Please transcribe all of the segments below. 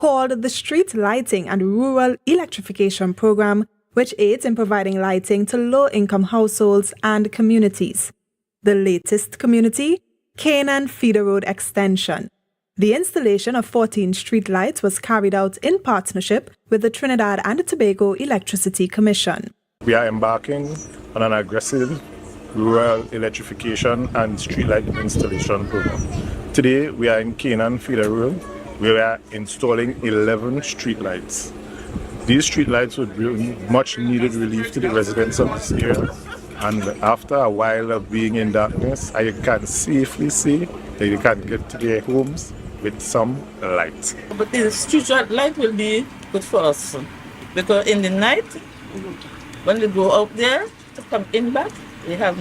called the Street Lighting and Rural Electrification Program, which aids in providing lighting to low-income households and communities. The latest community, Canaan Feeder Road Extension. The installation of 14 street lights was carried out in partnership with the Trinidad and Tobago Electricity Commission. We are embarking on an aggressive rural electrification and streetlight installation program. Today we are in Canaan Feeder Road, where we are installing 11 streetlights. These streetlights would bring much needed relief to the residents of this area, and after a while of being in darkness, I can safely say that you can get to their homes with some light. But the street light will be good for us, because in the night, when we go out there to come in back, they have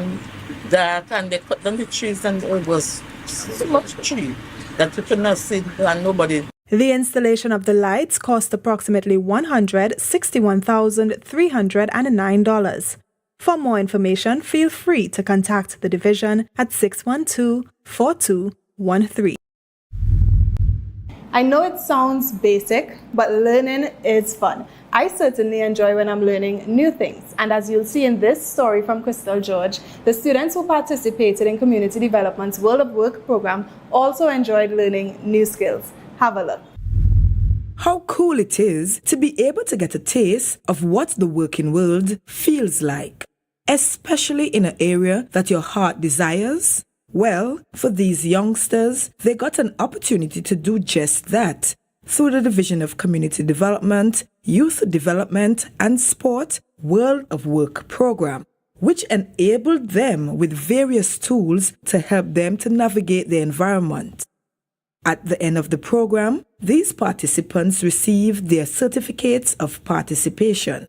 dark and they cut down the trees, and it was so much tree that you could not see and nobody. The installation of the lights cost approximately $161,309. For more information, feel free to contact the division at 612-4213. I know it sounds basic, but learning is fun. I certainly enjoy when I'm learning new things. And as you'll see in this story from Crystal George, the students who participated in Community Development's World of Work program also enjoyed learning new skills. Have a look. How cool it is to be able to get a taste of what the working world feels like, especially in an area that your heart desires. Well, for these youngsters, they got an opportunity to do just that through the Division of Community Development, Youth Development and Sport World of Work program, which enabled them with various tools to help them to navigate the environment. At the end of the program, these participants received their certificates of participation.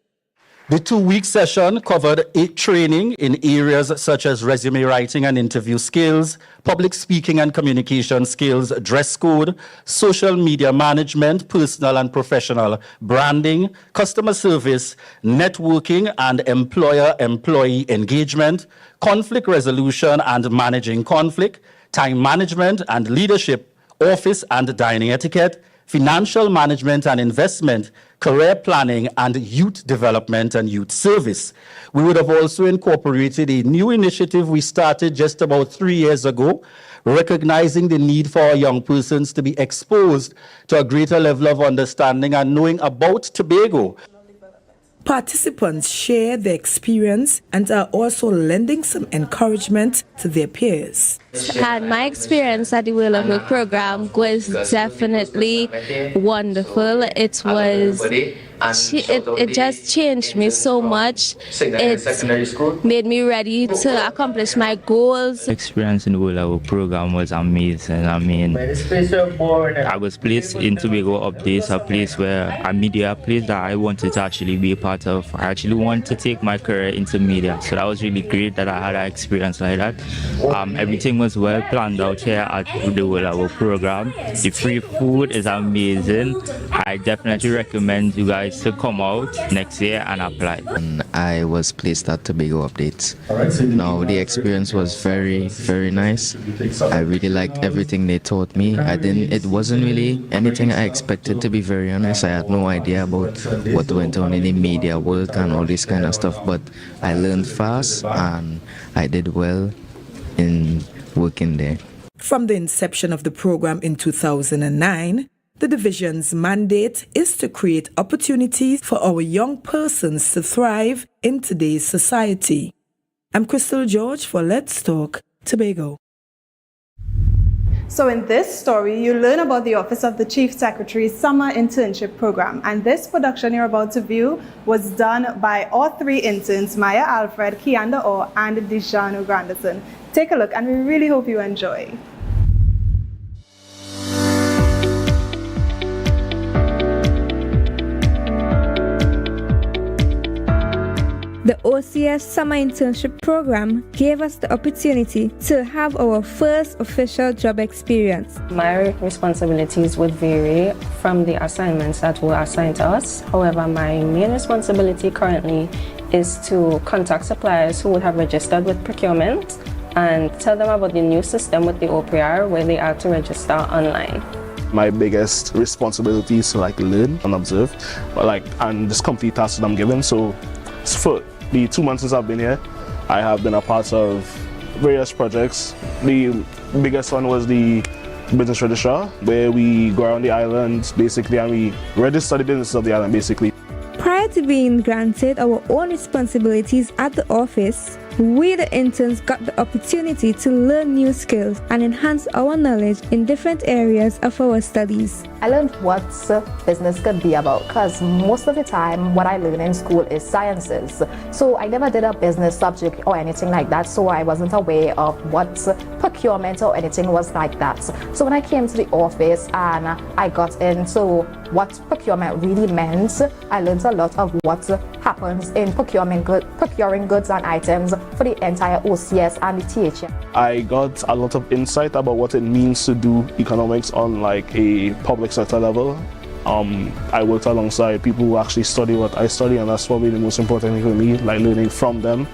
The 2-week session covered training in areas such as resume writing and interview skills, public speaking and communication skills, dress code, social media management, personal and professional branding, customer service, networking and employer-employee engagement, conflict resolution and managing conflict, time management and leadership, office and dining etiquette, financial management and investment, career planning, and youth development and youth service. We would have also incorporated a new initiative we started just about 3 years ago, recognizing the need for our young persons to be exposed to a greater level of understanding and knowing about Tobago. Participants share their experience and are also lending some encouragement to their peers. And my experience at the World of Work program was definitely wonderful. It just changed me so much. It made me ready to accomplish my goals. Experience in the World of Work program was amazing. I mean, I was placed in Tobago Updates, a place where a media place that I wanted to actually be a part of. I actually wanted to take my career into media, so that was really great that I had an experience like that. Everything was well planned out here at the World of Work program. The free food is amazing. I definitely recommend you guys to come out next year and apply. And I was placed at Tobago Updates. Now the experience was very, very nice. I really liked everything they taught me. It wasn't really anything I expected, to be very honest. I had no idea about what went on in the media world and all this kind of stuff, but I learned fast and I did well in working there. From the inception of the program in 2009, the division's mandate is to create opportunities for our young persons to thrive in today's society. I'm Crystal George for Let's Talk Tobago. So in this story, you learn about the Office of the Chief Secretary's Summer Internship Program. And this production you're about to view was done by our 3 interns, Maya Alfred, Kianda Orr, and Dijano Granderson. Take a look, and we really hope you enjoy. The OCS Summer Internship Program gave us the opportunity to have our first official job experience. My responsibilities would vary from the assignments that were assigned to us. However, my main responsibility currently is to contact suppliers who would have registered with procurement and tell them about the new system with the OPR where they are to register online. My biggest responsibility is to learn and observe, and just complete tasks that I'm given. So for the 2 months since I've been here, I have been a part of various projects. The biggest one was the business registrar, where we go around the island basically and we register the businesses of the island basically. Prior to being granted our own responsibilities at the office, we the interns got the opportunity to learn new skills and enhance our knowledge in different areas of our studies. I learned what business could be about, because most of the time what I learn in school is sciences. So I never did a business subject or anything like that, so I wasn't aware of what procurement or anything was like that. So when I came to the office and I got into what procurement really meant, I learned a lot of what happens in procuring goods and items for the entire OCS and the THM. I got a lot of insight about what it means to do economics on a public sector level. I worked alongside people who actually study what I study, and that's probably the most important thing for me, learning from them.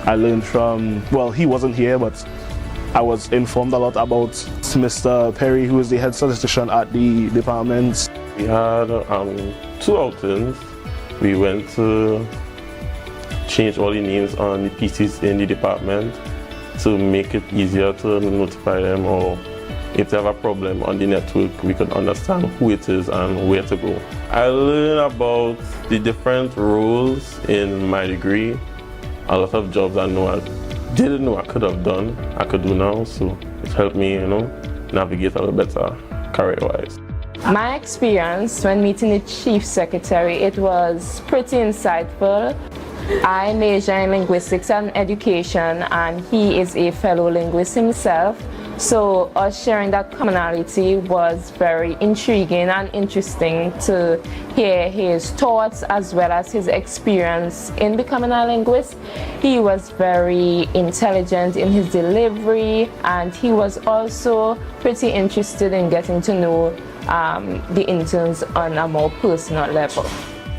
I learned from, he wasn't here, but I was informed a lot about Mr. Perry, who is the head statistician at the department. We had 2 outings. We went to change all the names on the PCs in the department to make it easier to notify them, or if they have a problem on the network, we could understand who it is and where to go. I learned about the different roles in my degree. A lot of jobs I didn't know I could have done, I could do now, so it helped me, navigate a little better career-wise. My experience when meeting the Chief Secretary, it was pretty insightful. I major in linguistics and education, and he is a fellow linguist himself. So us sharing that commonality was very intriguing and interesting to hear his thoughts as well as his experience in becoming a linguist. He was very intelligent in his delivery, and he was also pretty interested in getting to know the interns on a more personal level.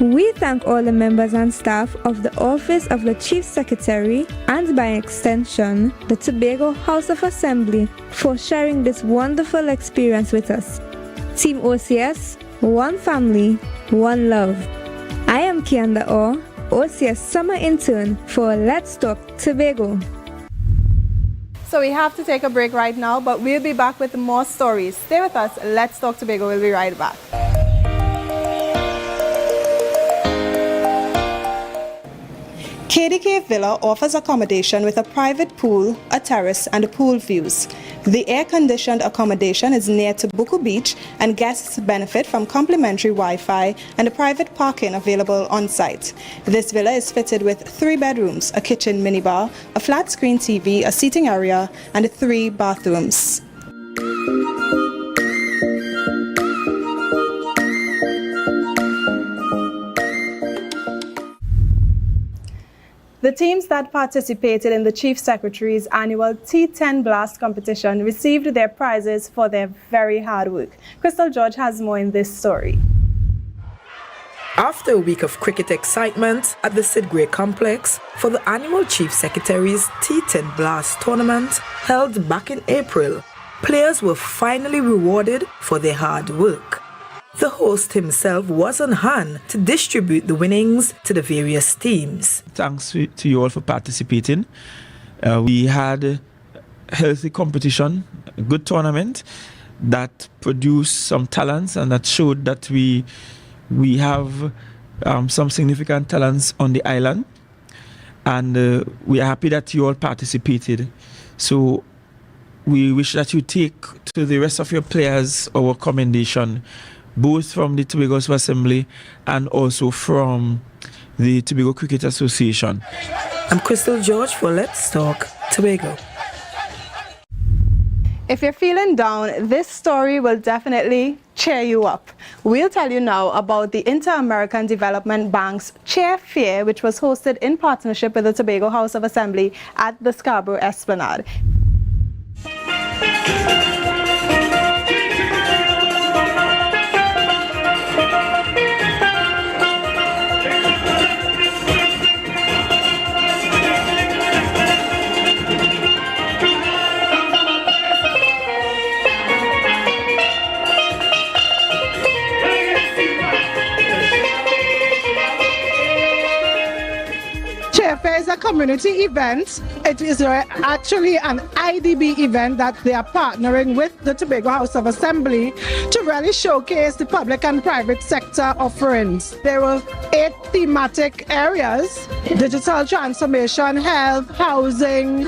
We thank all the members and staff of the Office of the Chief Secretary and by extension the Tobago House of Assembly for sharing this wonderful experience with us. Team OCS, one family, one love. I am Kianda Orr, OCS Summer Intern for Let's Talk Tobago. So we have to take a break right now, but we'll be back with more stories. Stay with us. Let's Talk Tobago. We'll be right back. KDK Villa offers accommodation with a private pool, a terrace, and pool views. The air-conditioned accommodation is near to Buku Beach, and guests benefit from complimentary Wi-Fi and private parking available on site. This villa is fitted with 3 bedrooms, a kitchen minibar, a flat-screen TV, a seating area, and 3 bathrooms. The teams that participated in the Chief Secretary's annual T10 Blast competition received their prizes for their very hard work. Crystal George has more in this story. After a week of cricket excitement at the Sid Gray Complex for the annual Chief Secretary's T10 Blast tournament held back in April, players were finally rewarded for their hard work. The host himself was on hand to distribute the winnings to the various teams. Thanks to you all for participating. We had a healthy competition, a good tournament that produced some talents and that showed that we have some significant talents on the island. And we are happy that you all participated. So we wish that you take to the rest of your players our commendation, both from the Tobago House of Assembly and also from the Tobago Cricket Association. I'm Crystal George for Let's Talk Tobago. If you're feeling down, this story will definitely cheer you up. We'll tell you now about the Inter-American Development Bank's Chair Fair, which was hosted in partnership with the Tobago House of Assembly at the Scarborough Esplanade. a community event. It is actually an IDB event that they are partnering with the Tobago House of Assembly to really showcase the public and private sector offerings. There were 8 thematic areas: digital transformation, health, housing,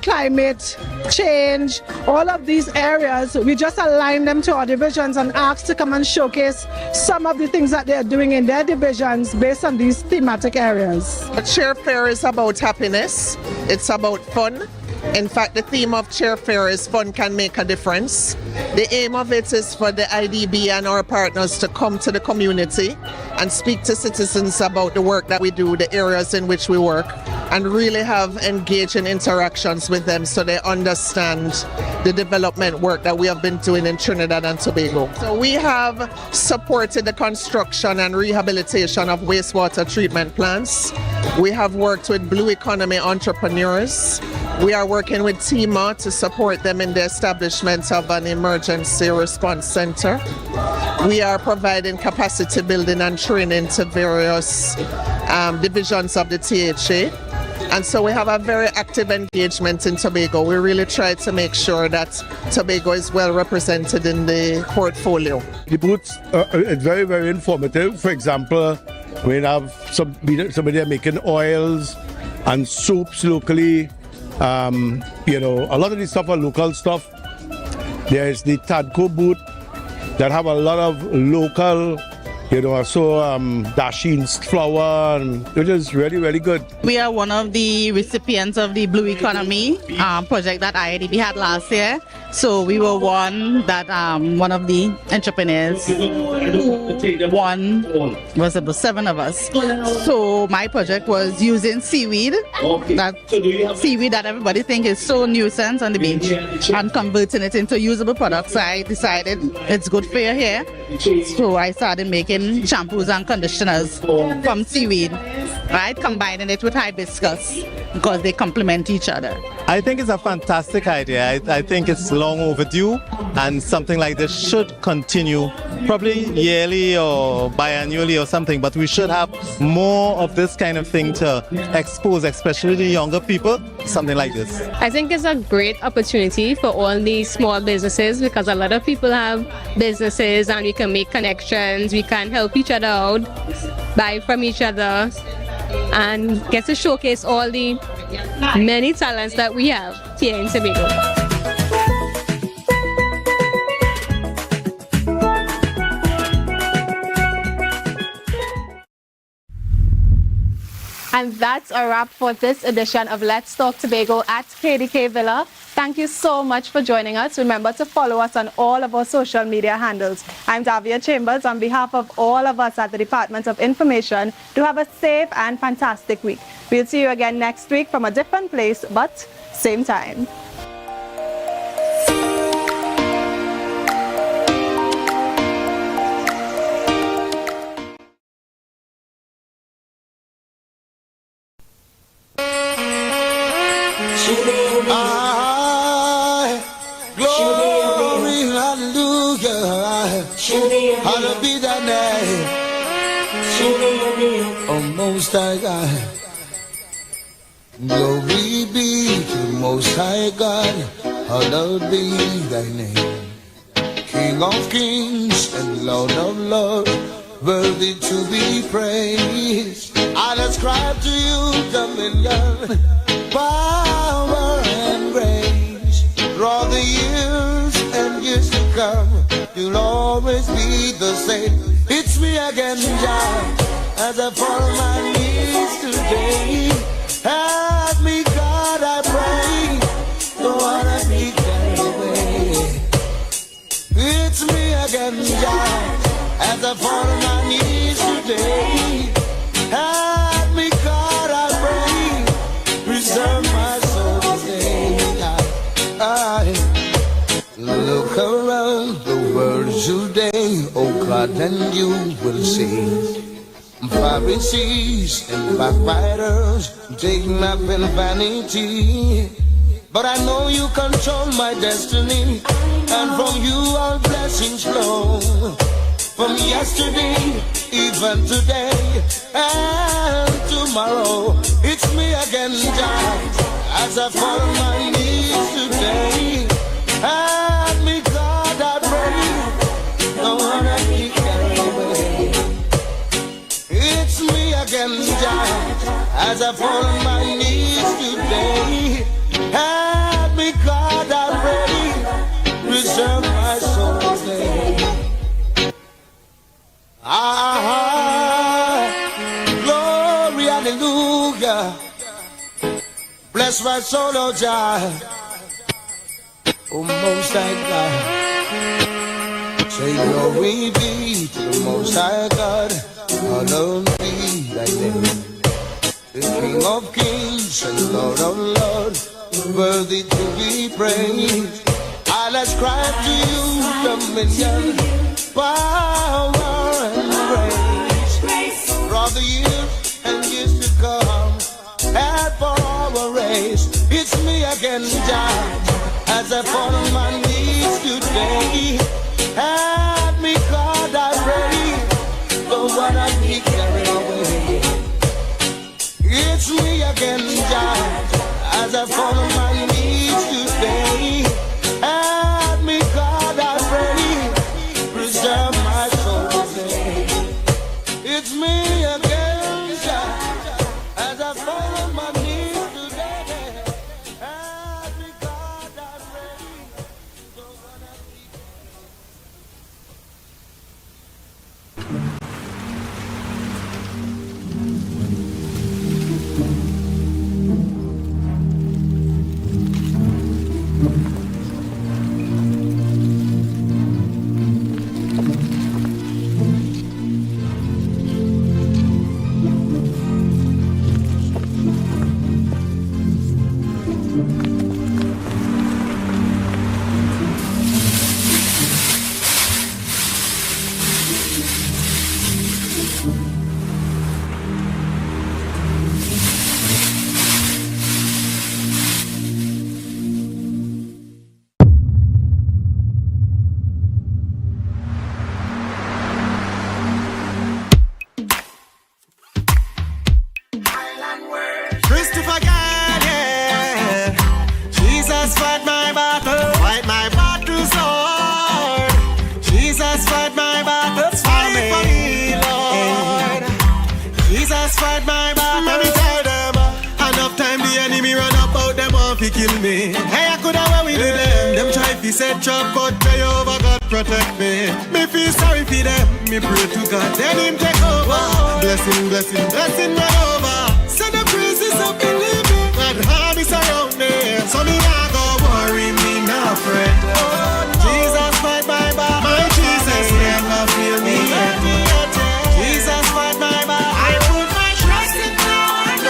climate change. All of these areas, we just aligned them to our divisions and asked to come and showcase some of the things that they're doing in their divisions based on these thematic areas. Chair Fair is about happiness. It's about fun. In fact, the theme of Chair Fair is fun can make a difference. The aim of it is for the IDB and our partners to come to the community and speak to citizens about the work that we do, the areas in which we work, and really have engaging interactions with them so they understand the development work that we have been doing in Trinidad and Tobago. So we have supported the construction and rehabilitation of wastewater treatment plants. We have worked with blue economy entrepreneurs. We are working with TEMA to support them in the establishment of an emergency response center. We are providing capacity building and training to various divisions of the THA. And so we have a very active engagement in Tobago. We really try to make sure that Tobago is well represented in the portfolio. The booths are very, very informative. For example, we have somebody making oils and soaps locally. A lot of this stuff are local stuff. There's the Tadco booth that have a lot of local, dasheen flour, which is really, really good. We are one of the recipients of the Blue Economy project that IDB had last year. So we were one of the entrepreneurs who won, was about 7 of us. So my project was using seaweed, that everybody thinks is so nuisance on the beach, and converting it into usable products. I decided it's good for your hair. So I started making shampoos and conditioners from seaweed, right? Combining it with hibiscus because they complement each other. I think it's a fantastic idea. I think it's long overdue, and something like this should continue, probably yearly or biannually or something, but we should have more of this kind of thing to expose, especially the younger people, something like this. I think it's a great opportunity for all these small businesses, because a lot of people have businesses and we can make connections, we can help each other out, buy from each other, and get to showcase all the many talents that we have here in Tobago. And that's a wrap for this edition of Let's Talk Tobago at KDK Villa. Thank you so much for joining us. Remember to follow us on all of our social media handles. I'm Davia Chambers. On behalf of all of us at the Department of Information, do have a safe and fantastic week. We'll see you again next week from a different place, but same time. Glory, hallelujah, hallowed be thy name, oh Most High God. Glory be to the Most High God, hallowed be thy name. King of kings and Lord of lords, worthy to be praised. I ascribe to you dominion, power and grace. For all the years and years to come, you'll always be the same. It's me again, Jah, as I fall on my knees today. Help me, God, I pray. Don't wanna be carried away. It's me again, Jah, as I fall on my knees today. Help me, God, I pray. Preserve my soul today. I look around the world today, oh God, and you will see Pharisees and backbiters taking up in vanity. But I know you control my destiny, and from you all blessings flow. From yesterday, even today, and tomorrow. It's me again, Jah, as I fall on my knees today. Help me, God, I pray. Don't wanna be carried away. It's me again, Jah, as I fall on my knees today. Help me, God, I pray. Preserve my soul today. Glory, hallelujah. Bless my soul, oh Jah, oh Most High God. Say glory be to the Most High God, hallowed be thy name. The King of Kings and Lord of Lords, worthy to be praised. I'll ascribe to you dominion, power and grace, for all the years and years to come, and for our race. It's me again, Jah, as I fall on my knees today. Help me, God, I pray. Don't wanna be carried away. It's me again, Jah, as I fall on my knees today. Help me, God, I pray. Preserve my soul today. It's me again, Jah, as I fall on my knees today. Help me, God, I pray. Don't wanna be Christopher God, yeah. Jesus fight my battles, Lord. Jesus fight my battles for me, Lord. Jesus fight my battles. Let me tell them, enough time the enemy run up out them off he kill me. Hey, I coulda what we do them. Them try to set trap, but Jehovah God protect me. Me feel sorry for them. Me pray to God, then him take over. Blessing, blessing, blessing run over. Send the praises up in me. God hand is around me. So me not go worry, me not fret. Jesus fight my battle. My Jesus never feel me yet. Jesus fight my battle. I put my trust in God.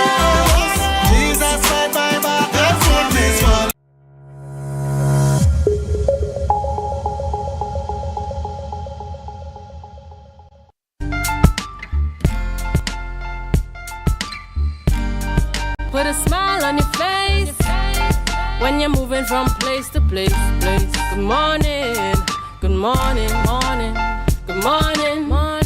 Jesus fight my battle. That's what this one. Put a smile on your face when you're moving from place to place. Good morning, good morning, morning, good morning, morning.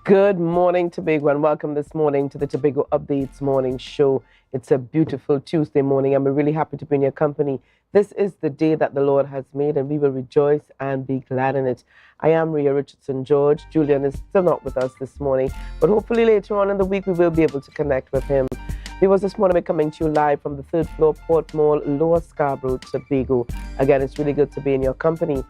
Good morning, Tobago, and welcome this morning to the Tobago Updates Morning Show. It's a beautiful Tuesday morning, and we're really happy to be in your company. This is the day that the Lord has made, and we will rejoice and be glad in it. I am Rhea Richardson-George. Julian is still not with us this morning, but hopefully later on in the week we will be able to connect with him. He was this morning we're coming to you live from the 3rd floor, Port Mall, Lower Scarborough, Tobago. Again, it's really good to be in your company.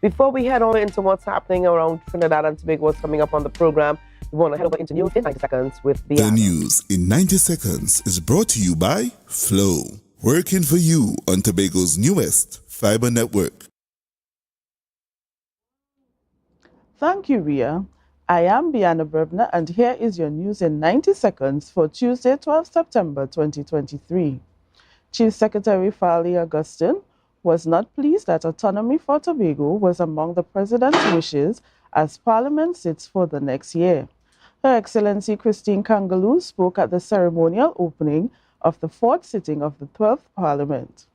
Before we head on into what's happening around Trinidad and Tobago, what's coming up on the program, we want to head over into news in 90 seconds with The news in 90 seconds is brought to you by Flow, working for you on Tobago's newest fiber network. Thank you, Rhea. I am Bianna Brebner, and here is your news in 90 seconds for Tuesday, 12 September 2023. Chief Secretary Farley Augustine was not pleased that autonomy for Tobago was among the President's wishes as Parliament sits for the next year. Her Excellency Christine Kangaloo spoke at the ceremonial opening of the 4th sitting of the 12th Parliament.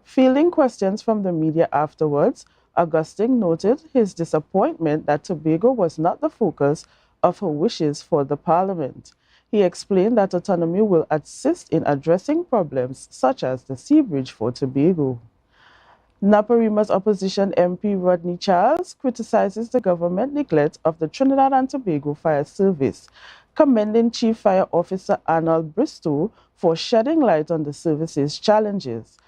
Fielding questions from the media afterwards, Augustine noted his disappointment that Tobago was not the focus of her wishes for the Parliament. He explained that autonomy will assist in addressing problems such as the Seabridge for Tobago. Naparima's opposition MP Rodney Charles criticizes the government neglect of the Trinidad and Tobago Fire Service, commending Chief Fire Officer Arnold Bristow for shedding light on the service's challenges.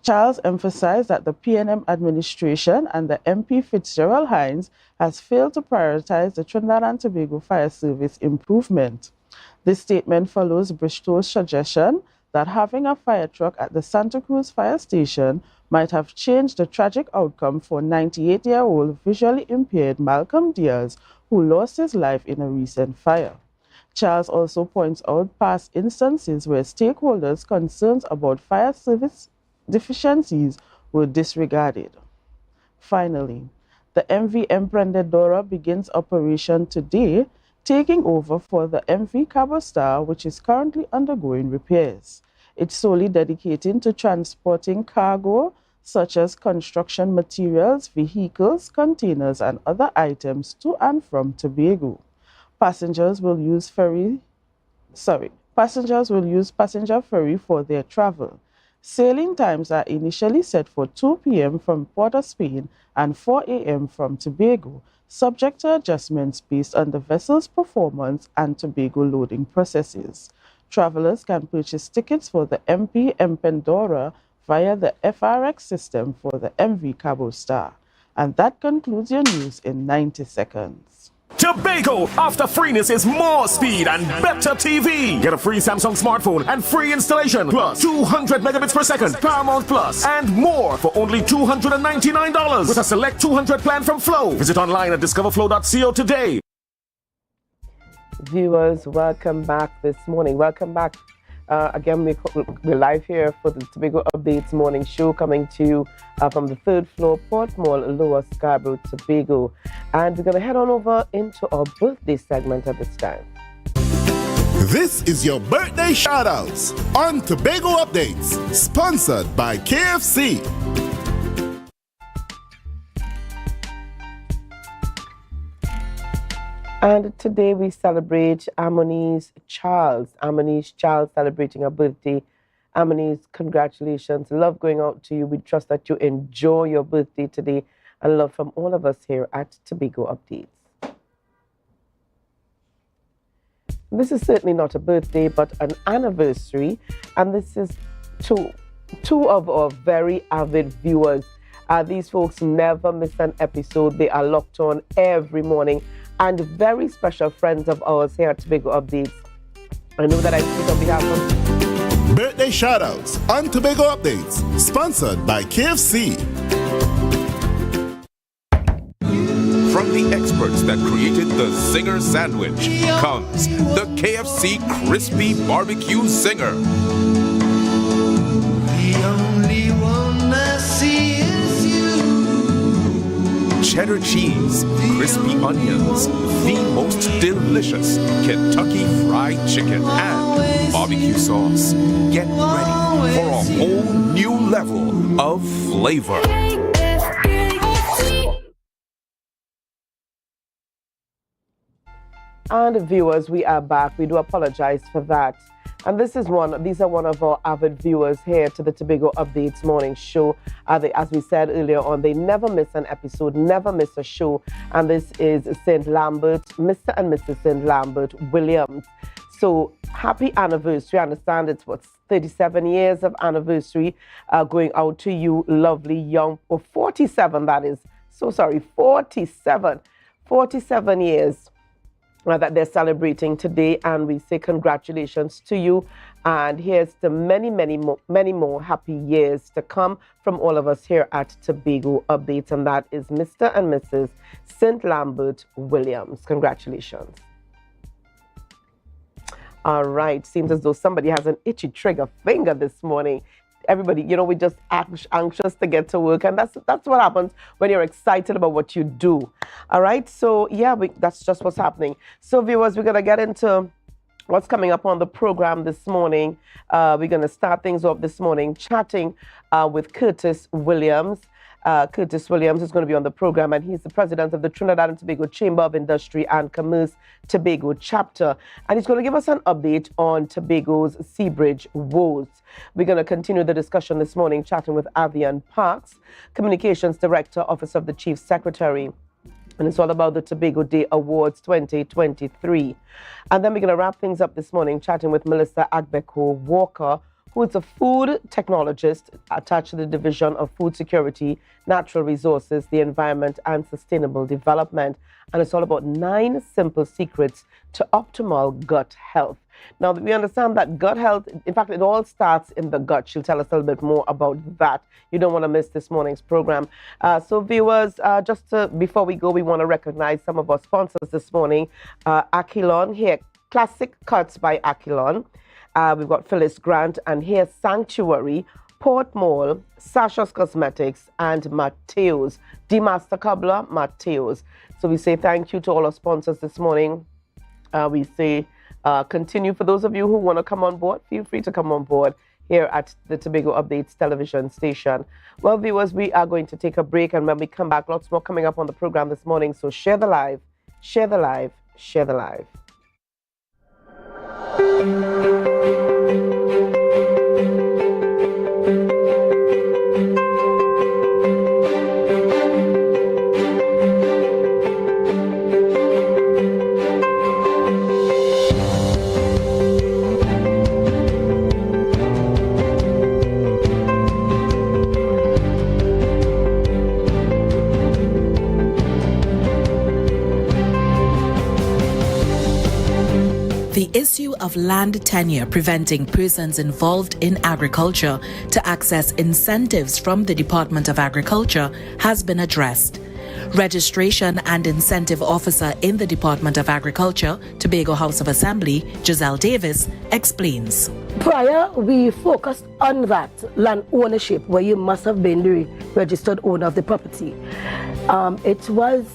Charles emphasized that the PNM administration and the MP Fitzgerald Hines has failed to prioritize the Trinidad and Tobago Fire Service improvement. This statement follows Bristow's suggestion that having a fire truck at the Santa Cruz Fire Station might have changed the tragic outcome for 98-year-old visually impaired Malcolm Diaz, who lost his life in a recent fire. Charles also points out past instances where stakeholders' concerns about fire service deficiencies were disregarded. Finally, the MV Emprendedora begins operation today, taking over for the MV Cabo Star, which is currently undergoing repairs. It's solely dedicated to transporting cargo such as construction materials, vehicles, containers, and other items to and from Tobago. Passengers will use passenger ferry for their travel. Sailing times are initially set for 2 p.m. from Port of Spain and 4 a.m. from Tobago, subject to adjustments based on the vessel's performance and Tobago loading processes. Travelers can purchase tickets for the MV Empendora via the FRX system for the MV Cabo Star. And that concludes your news in 90 seconds. Tobago, after freeness is more speed and better TV. Get a free Samsung smartphone and free installation, plus 200 megabits per second, Paramount Plus, and more for only $299 with a select 200 plan from Flow. Visit online at discoverflow.co today. Viewers, welcome back this morning. Welcome back. Again, we're live here for the Tobago Updates morning show, coming to you from the 3rd floor, Port Mall, Lower Scarborough, Tobago. And we're going to head on over into our birthday segment at this time. This is your birthday shoutouts on Tobago Updates, sponsored by KFC. And today we celebrate Amoni's Charles. Amoni's Charles celebrating her birthday. Amoni's, congratulations. Love going out to you. We trust that you enjoy your birthday today, and love from all of us here at Tobago Updates. This is certainly not a birthday, but an anniversary. And this is two of our very avid viewers. These folks never miss an episode. They are locked on every morning, and very special friends of ours here at Tobago Updates. I know that I speak on behalf of... Birthday shoutouts on Tobago Updates, sponsored by KFC. From the experts that created the Zinger sandwich comes the KFC Crispy Barbecue Zinger. The only one I see is you. Cheddar cheese, crispy onions, the most delicious Kentucky Fried Chicken, and barbecue sauce. Get ready for a whole new level of flavor. And viewers, we are back. We do apologize for that. And these are one of our avid viewers here to the Tobago Updates morning show. As we said earlier on, they never miss an episode, never miss a show. And this is St. Lambert, Mr. and Mrs. St. Lambert Williams. So happy anniversary. I understand it's 37 years of anniversary going out to you, lovely young, or 47 that is. So sorry, 47 years that they're celebrating today, and we say congratulations to you, and here's to many more happy years to come from all of us here at Tobago Updates, and that is Mr. and Mrs. St. Lambert Williams. Congratulations. All right, seems as though somebody has an itchy trigger finger this morning. Everybody, we're just anxious to get to work, and that's what happens when you're excited about what you do. All right, so yeah, that's just what's happening. So viewers, we're gonna get into what's coming up on the program this morning. We're gonna start things off this morning chatting with Curtis Williams, Curtis Williams is going to be on the program, and he's the president of the Trinidad and Tobago Chamber of Industry and Commerce Tobago chapter. And he's going to give us an update on Tobago's Seabridge woes. We're going to continue the discussion this morning, chatting with Avian Parks, Communications Director, Office of the Chief Secretary. And it's all about the Tobago Day Awards 2023. And then we're going to wrap things up this morning, chatting with Melissa Agbeko Walker, who is a food technologist attached to the Division of Food Security, Natural Resources, the Environment and Sustainable Development. And it's all about 9 simple secrets to optimal gut health. Now, we understand that gut health, in fact, it all starts in the gut. She'll tell us a little bit more about that. You don't want to miss this morning's program. So viewers, before we go, we want to recognize some of our sponsors this morning. Aquilon Hair, Classic Cuts by Aquilon. We've got Phyllis Grant and Hair Sanctuary, Port Mall, Sasha's Cosmetics, and Mateo's. Master Cobbler, Mateo's. So we say thank you to all our sponsors this morning. We say continue. For those of you who want to come on board, feel free to come on board here at the Tobago Updates television station. Well, viewers, we are going to take a break, and when we come back, lots more coming up on the program this morning. So share the live, share the live, share the live. The issue of land tenure preventing persons involved in agriculture to access incentives from the Department of Agriculture has been addressed. Registration and Incentive Officer in the Department of Agriculture, Tobago House of Assembly, Giselle Davis, explains. Prior, we focused on that land ownership, where you must have been the registered owner of the property. It was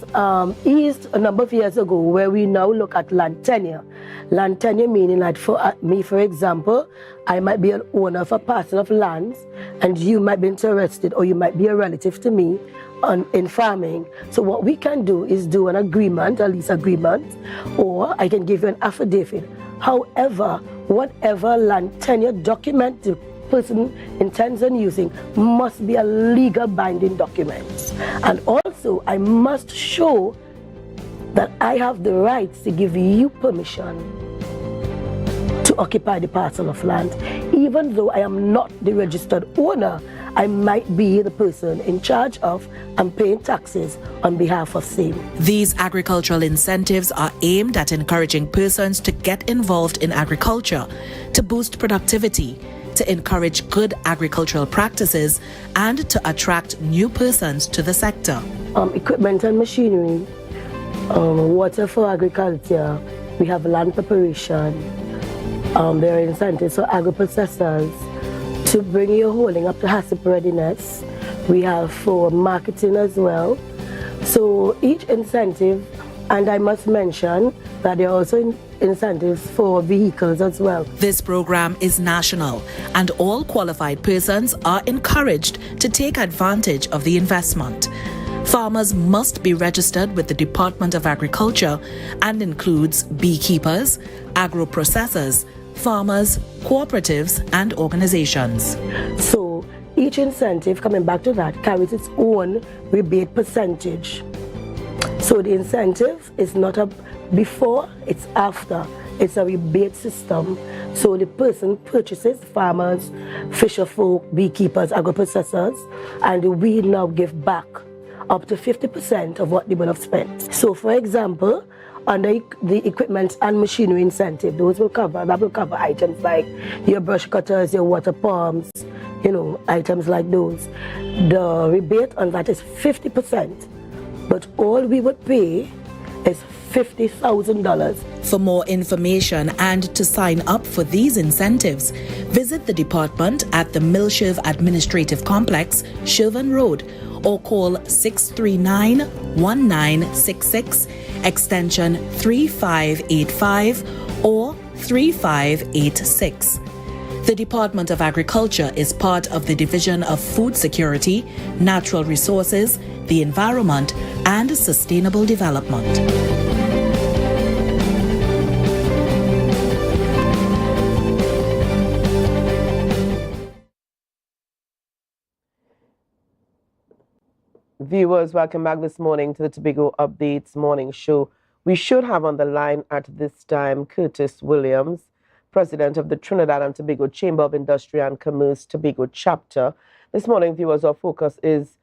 eased a number of years ago, where we now look at land tenure. Land tenure meaning that for me, for example, I might be an owner of a parcel of lands, and you might be interested, or you might be a relative to me in farming. So what we can do is do an agreement, a lease agreement, or I can give you an affidavit. However, whatever land tenure document the person intends on using must be a legal binding document. And also, I must show that I have the rights to give you permission to occupy the parcel of land. Even though I am not the registered owner, I might be the person in charge of and paying taxes on behalf of same. These agricultural incentives are aimed at encouraging persons to get involved in agriculture, to boost productivity, to encourage good agricultural practices, and to attract new persons to the sector. Equipment and machinery, water for agriculture, we have land preparation, there are incentives for agro-processors to bring your holding up to HACCP readiness. We have for marketing as well. So each incentive, and I must mention that there are also incentives for vehicles as well. This program is national, and all qualified persons are encouraged to take advantage of the investment. Farmers must be registered with the Department of Agriculture and includes beekeepers, agro-processors, farmers, cooperatives, and organizations. So each incentive, coming back to that, carries its own rebate percentage. So the incentive is not a before, it's after. It's a rebate system. So the person purchases, farmers, fisher folk, beekeepers, agro-processors, and we now give back up to 50% of what they would have spent. So for example, under the equipment and machinery incentive, that will cover items like your brush cutters, your water pumps, items like those. The rebate on that is 50%, but all we would pay is $50,000. For more information and to sign up for these incentives, visit the department at the Milshirv Administrative Complex, Shirvan Road, or call 639-1966, extension 3585 or 3586. The Department of Agriculture is part of the Division of Food Security, Natural Resources, the Environment, and Sustainable Development. Viewers, welcome back this morning to the Tobago Updates morning show. We should have on the line at this time Curtis Williams, President of the Trinidad and Tobago Chamber of Industry and Commerce Tobago chapter. This morning, viewers, our focus is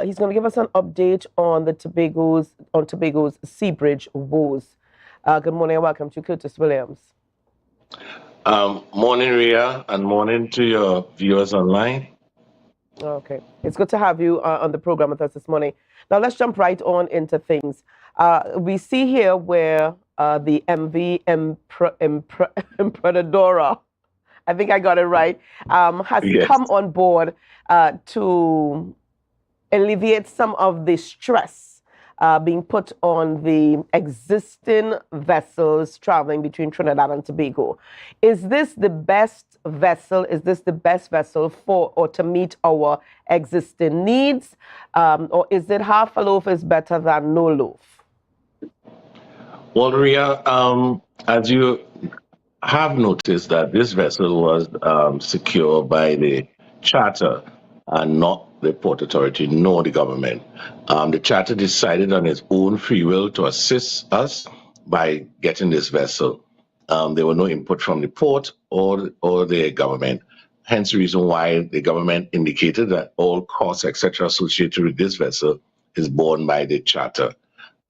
he's going to give us an update on Tobago's Seabridge woes. Good morning and welcome to Curtis Williams. Morning, Ria, and morning to your viewers online. Okay, it's good to have you on the program with us this morning. Now let's jump right on into things. We see here where the MV Emperadora, I think I got it right, has come on board to alleviate some of the stress being put on the existing vessels traveling between Trinidad and Tobago. Is this the best vessel? Is this the best vessel for or to meet our existing needs? Or is it half a loaf is better than no loaf? Well, Ria, as you have noticed that this vessel was secured by the charter and not the Port Authority nor the government. The charter decided on its own free will to assist us by getting this vessel. There were no input from the port or the government. Hence the reason why the government indicated that all costs, etc., associated with this vessel is borne by the charter.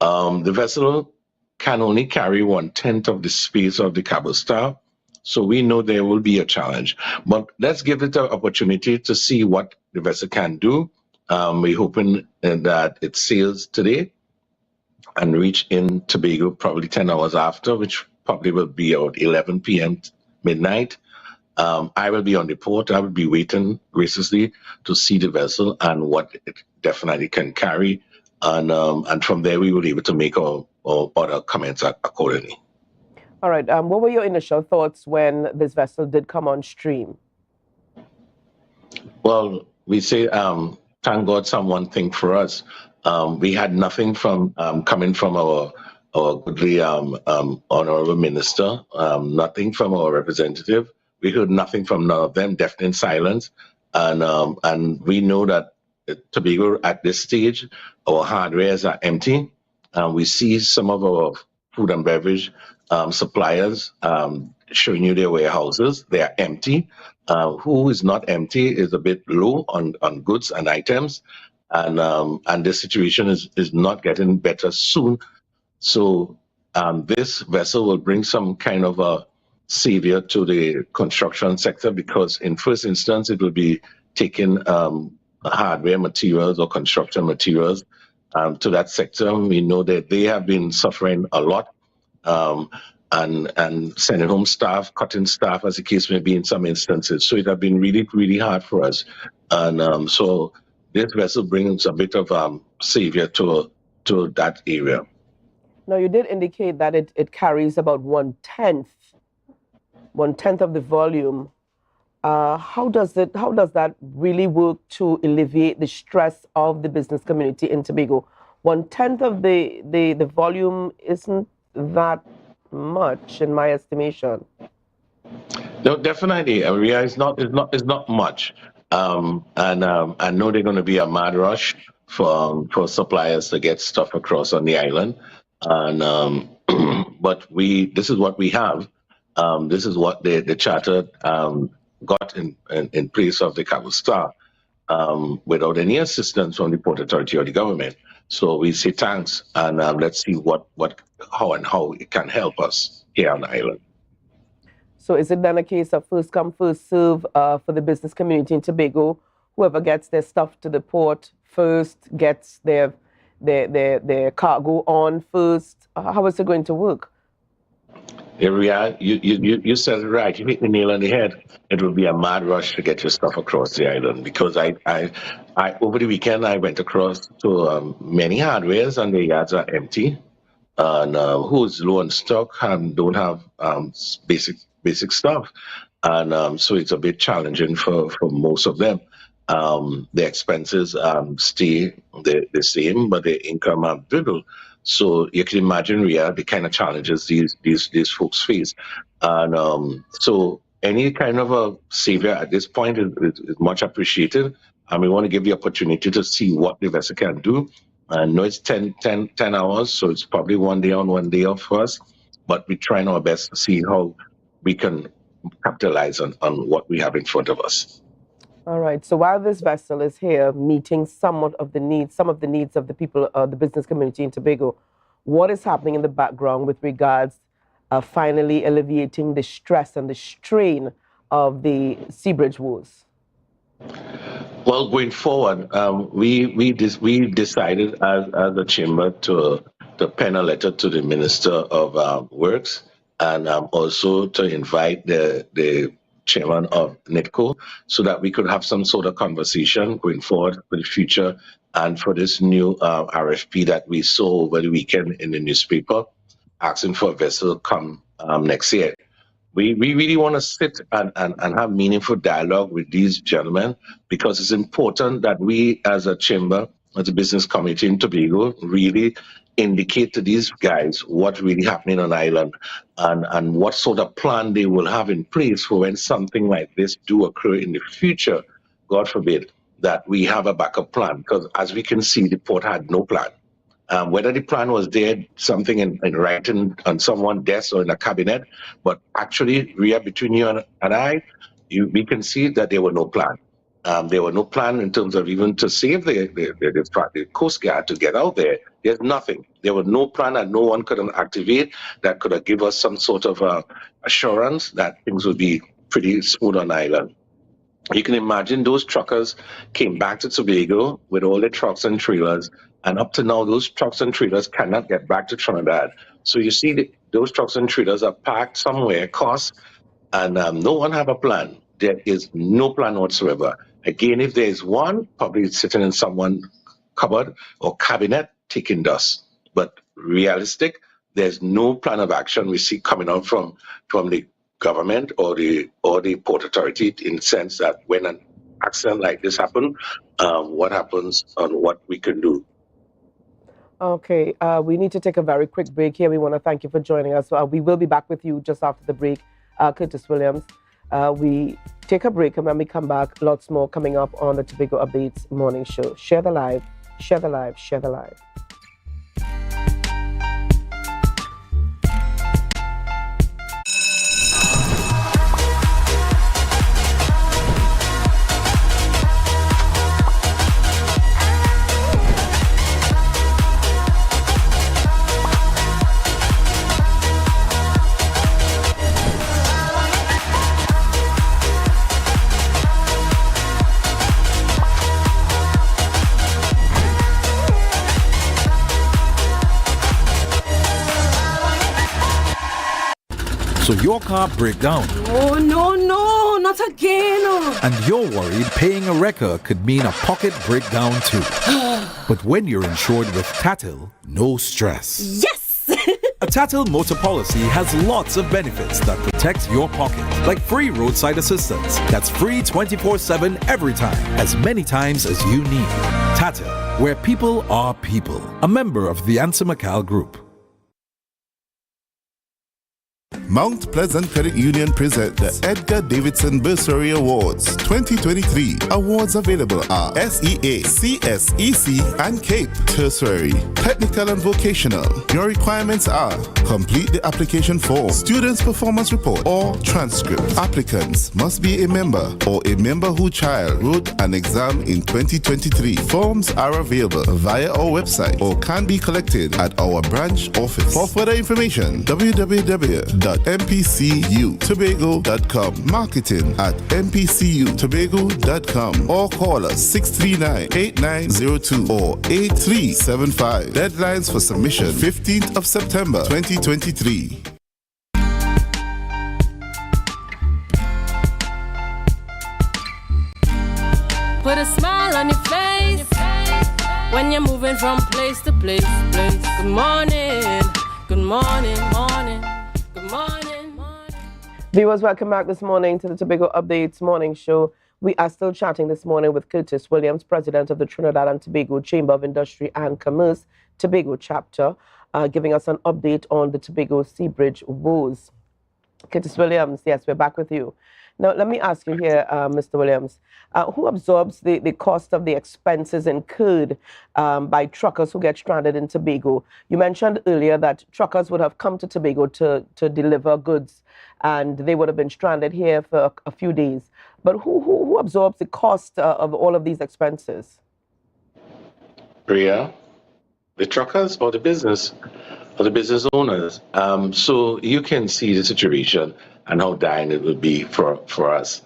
The vessel can only carry 1/10 of the space of the cable star, so we know there will be a challenge. But let's give it an opportunity to see what the vessel can do. We're hoping that it sails today and reach in Tobago probably 10 hours after, which probably will be about 11 p.m. midnight. I will be on the port. I will be waiting graciously to see the vessel and what it definitely can carry. And from there, we will be able to make our other comments accordingly. All right. What were your initial thoughts when this vessel did come on stream? Well, we say, thank God someone think for us. We had nothing from coming from our goodly honorable minister, nothing from our representative. We heard nothing from none of them, deafening silence. And we know that Tobago at this stage, our hardwares are empty. We see some of our food and beverage suppliers showing you their warehouses. They are empty. Who is not empty is a bit low on goods and items. And this situation is not getting better soon. So this vessel will bring some kind of a savior to the construction sector, because in first instance, it will be taking hardware materials or construction materials to that sector. We know that they have been suffering a lot and sending home staff, cutting staff, as the case may be in some instances. So it has been really, really hard for us. And so this vessel brings a bit of savior to that area. Now, you did indicate that it carries about 1/10 of the volume. How does that really work to alleviate the stress of the business community in Tobago? 1/10 of the volume isn't that much, in my estimation. No, definitely, Ria, it's not much. And I know they're going to be a mad rush for suppliers to get stuff across on the island. And but this is what we have. This is what the charter got in place of the Cabo Star without any assistance from the Port Authority or the government. So we say thanks, and let's see how it can help us here on the island. So is it then a case of first come, first serve for the business community in Tobago? Whoever gets their stuff to the port first gets their cargo on first. How is it going to work? Ria, you said it right. You hit the nail on the head. It will be a mad rush to get your stuff across the island, because I over the weekend I went across to many hardwares and the yards are empty. And who's low on stock and don't have basic stuff. And so it's a bit challenging for most of them. The expenses stay the same, but the income have dwindled. So you can imagine, Ria, the kind of challenges these folks face. And so any kind of a savior at this point is much appreciated. And we want to give the opportunity to see what the vessel can do. I know it's 10 hours, so it's probably 1 day on, 1 day off for us. But we're trying our best to see how we can capitalize on what we have in front of us. All right. So while this vessel is here meeting some of the needs of the people, the business community in Tobago, what is happening in the background with regards finally alleviating the stress and the strain of the Seabridge woes? Well, going forward, we decided as a chamber to pen a letter to the Minister of Works and also to invite the chairman of NITCO so that we could have some sort of conversation going forward for the future and for this new RFP that we saw over the weekend in the newspaper, asking for a vessel come next year. We really want to sit and have meaningful dialogue with these gentlemen because it's important that we as a chamber, as a business committee in Tobago, really indicate to these guys what's really happening on island and what sort of plan they will have in place for when something like this do occur in the future, God forbid, that we have a backup plan. Because as we can see, the port had no plan. Whether the plan was there, something in writing on someone's desk or in a cabinet, but actually, Ria, between you and I, we can see that there were no plan. There were no plan in terms of even to save the Coast Guard to get out there. There's nothing. There was no plan that no one could activate that could have given us some sort of assurance that things would be pretty smooth on island. You can imagine those truckers came back to Tobago with all their trucks and trailers, and up to now, those trucks and trailers cannot get back to Trinidad. So you see those trucks and trailers are parked somewhere, and no one have a plan. There is no plan whatsoever. Again, if there is one, probably it's sitting in someone's cupboard or cabinet taking dust. But realistic, there's no plan of action we see coming out from the government or the Port Authority in the sense that when an accident like this happens, what happens and what we can do. Okay, we need to take a very quick break here. We want to thank you for joining us. We will be back with you just after the break. Curtis Williams. We take a break, and when we come back, lots more coming up on the Tobago Updates morning show. Share the live, share the live, share the live. So your car break down. Oh, no, not again. And you're worried paying a wrecker could mean a pocket breakdown too. But when you're insured with Tatil, no stress. Yes! A Tatil motor policy has lots of benefits that protect your pocket, like free roadside assistance. That's free 24/7 every time, as many times as you need. Tatil, where people are people. A member of the Ansa McCall Group. Mount Pleasant Credit Union present the Edgar Davidson Bursary Awards 2023. Awards available are SEA, CSEC, and CAPE. Tertiary, technical and vocational. Your requirements are complete the application form, student's performance report, or transcript. Applicants must be a member or a member whose child wrote an exam in 2023. Forms are available via our website or can be collected at our branch office. For further information, www.mpcutobago.com, marketing at mpcutobago.com, or call us 639-8902 or 8375. Deadlines for submission 15th of September 2023. Put a smile on your face when you're moving from place to place. Good morning, good morning, morning. Good morning. Viewers, welcome back this morning to the Tobago Updates morning show. We are still chatting this morning with Curtis Williams, President of the Trinidad and Tobago Chamber of Industry and Commerce, Tobago chapter, giving us an update on the Tobago Seabridge woes. Curtis Williams, yes, we're back with you. Now, let me ask you here, Mr. Williams, who absorbs the cost of the expenses incurred by truckers who get stranded in Tobago? You mentioned earlier that truckers would have come to Tobago to deliver goods, and they would have been stranded here for a few days. But who absorbs the cost of all of these expenses? Priya, the truckers or the business owners. So you can see the situation and how dire it would be for us.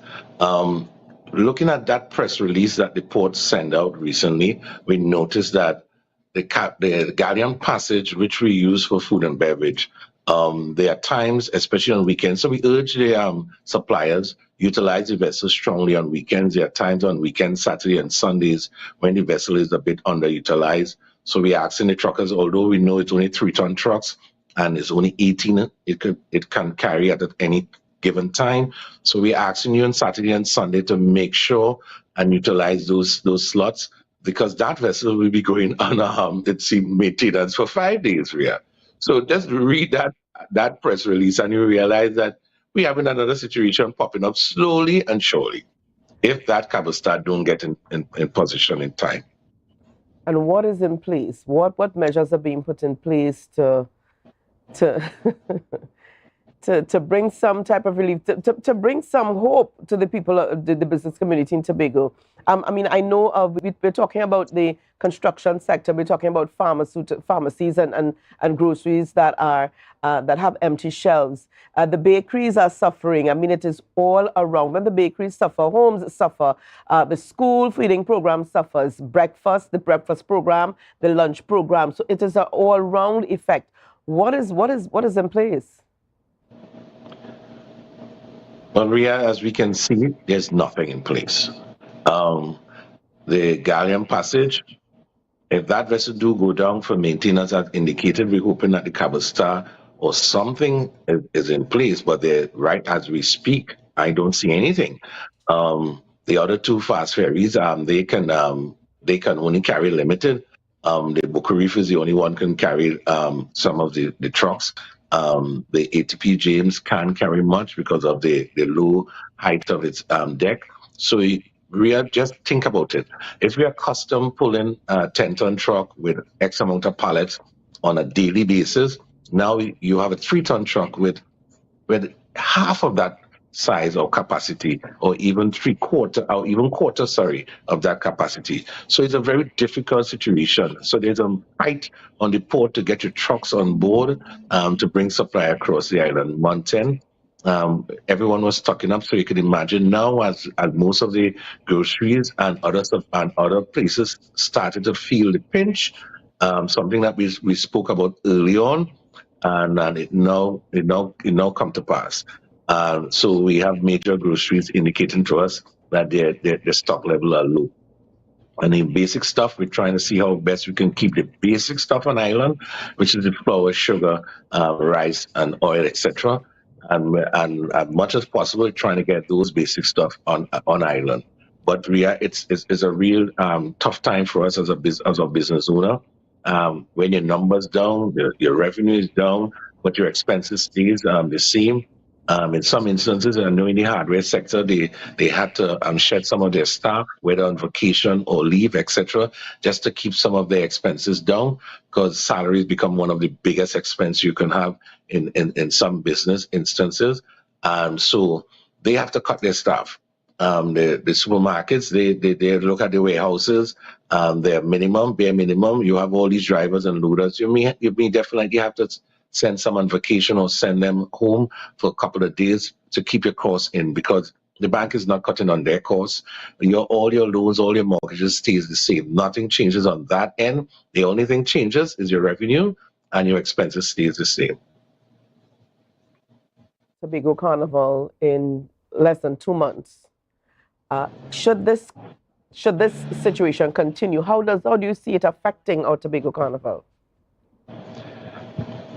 Looking at that press release that the port sent out recently, we noticed that the galleon passage, which we use for food and beverage, there are times, especially on weekends, so we urge the suppliers utilize the vessel strongly on weekends. There are times on weekends, Saturday and Sundays, when the vessel is a bit underutilized. So we're asking the truckers, although we know it's only 3-ton trucks and it's only 18, it can carry at any given time. So we're asking you on Saturday and Sunday to make sure and utilize those slots, because that vessel will be going on its maintenance for 5 days, Ria. So just read that press release and you realize that we have another situation popping up slowly and surely if that cable start don't get in position in time. And what is in place? What measures are being put in place to bring some type of relief, to bring some hope to the people of the business community in Tobago? I mean, I know we're talking about the construction sector, we're talking about pharmacies and groceries that have empty shelves. The bakeries are suffering. I mean, it is all around. When the bakeries suffer, homes suffer, the school feeding program suffers, the breakfast program, the lunch program. So it is an all-round effect. What is in place? Well, Ria, as we can see, there's nothing in place. The galleon passage, if that vessel do go down for maintenance as indicated, we're hoping that the cable star or something is in place, but right as we speak, I don't see anything. The other two fast ferries, they can only carry limited. The Boca Reef is the only one can carry some of the trucks. The ATP James can't carry much because of the low height of its deck. So Ria, just think about it. If we are accustomed pulling a 10-ton truck with X amount of pallets on a daily basis, now you have a 3-ton truck with half of that size or capacity, or even quarter of that capacity. So it's a very difficult situation. So there's a fight on the port to get your trucks on board to bring supply across the island. 110. Everyone was stocking up, so you can imagine now as most of the groceries and other places started to feel the pinch, something that we spoke about early on, and it now come to pass. So we have major groceries indicating to us that their stock level are low. And in basic stuff, we're trying to see how best we can keep the basic stuff on island, which is the flour, sugar, rice, and oil, etc. And as much as possible, trying to get those basic stuff on island. But Ria, it's a real tough time for us as a business owner. When your numbers down, your revenue is down, but your expenses stays the same. In some instances, I know in the hardware sector, they had to shed some of their staff, whether on vacation or leave, etc., just to keep some of their expenses down, because salaries become one of the biggest expense you can have in some business instances. So they have to cut their staff. The supermarkets, they look at the warehouses, their bare minimum. You have all these drivers and loaders. You may definitely have to send some on vacation or send them home for a couple of days to keep your costs in, because the bank is not cutting on their costs. All your loans, all your mortgages stays the same. Nothing changes on that end. The only thing changes is your revenue, and your expenses stays the same. Tobago Carnival in less than 2 months. Should this situation continue, how do you see it affecting our Tobago Carnival?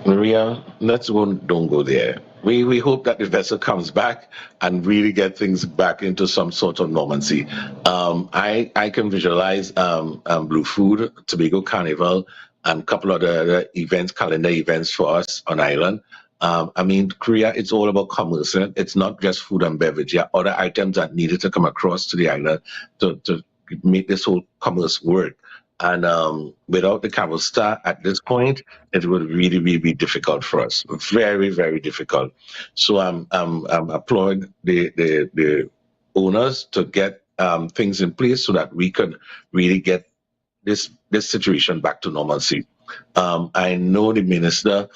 Maria, don't go there. we hope that the vessel comes back and really get things back into some sort of normalcy. I can visualize Blue Food, Tobago Carnival, and a couple of other events, calendar events for us on island. I mean, Korea, it's all about commerce. It's not just food and beverage. There are other items that needed to come across to the island to make this whole commerce work. And without the Carnival Star at this point, it would really, really be difficult for us. Very, very difficult. So I'm applauding the owners to get things in place so that we could really get this situation back to normalcy. I know the minister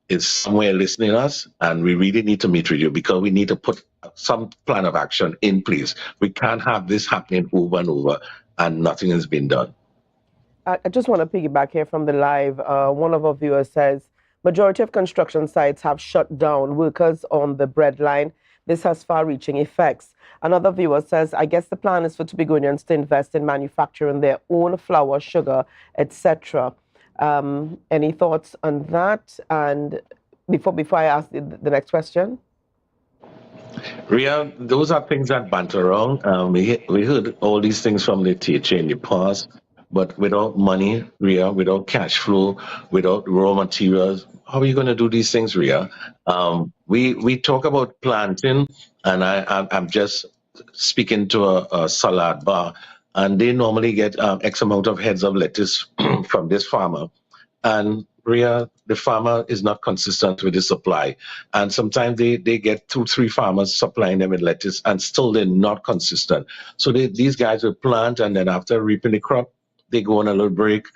is somewhere listening to us, and we really need to meet with you because we need to put some plan of action in place. We can't have this happening over and over and nothing has been done. I just want to piggyback here from the live. One of our viewers says, majority of construction sites have shut down workers on the breadline. This has far-reaching effects. Another viewer says, I guess the plan is for Tobagonians to invest in manufacturing their own flour, sugar, etc. Any thoughts on that? And before I ask the next question. Ria, those are things that banter around. We heard all these things from the teacher in the past, but without money, Ria, without cash flow, without raw materials, how are you going to do these things, Ria? We talk about planting, and I'm just speaking to a salad bar, and they normally get X amount of heads of lettuce from this farmer. And Ria, the farmer is not consistent with the supply. And sometimes they get 2-3 farmers supplying them with lettuce, and still they're not consistent. So these guys will plant, and then after reaping the crop, they go on a little break.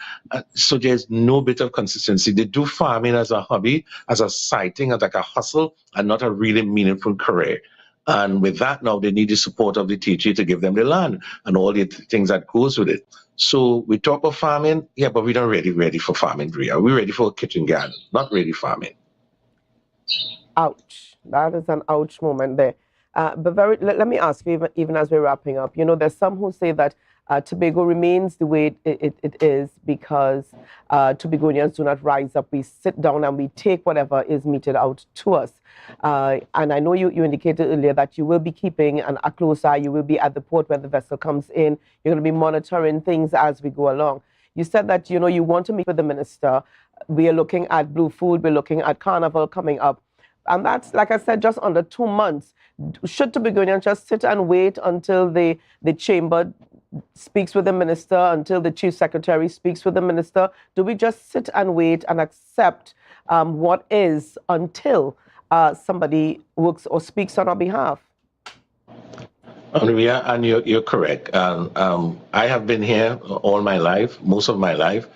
So there's no bit of consistency. They do farming as a hobby, as a side thing, as like a hustle, and not a really meaningful career. And with that now, they need the support of the teacher to give them the land and all the things that goes with it. So we talk about farming, yeah, but we're not really ready for farming, Ria. We're ready for a kitchen garden, not ready farming. Ouch. That is an ouch moment there. But let me ask you, even as we're wrapping up, you know, there's some who say that Tobago remains the way it is because Tobagonians do not rise up. We sit down and we take whatever is meted out to us. And I know you indicated earlier that you will be keeping a close eye. You will be at the port when the vessel comes in. You're going to be monitoring things as we go along. You said that, you know, you want to meet with the minister. We are looking at Blue Food. We're looking at Carnival coming up. And that's, like I said, just under 2 months. Should Tobagonians just sit and wait until the chamber speaks with the minister, until the chief secretary speaks with the minister? Do we just sit and wait and accept what is until somebody works or speaks on our behalf? Ria, and you're correct. I have been here all my life, most of my life,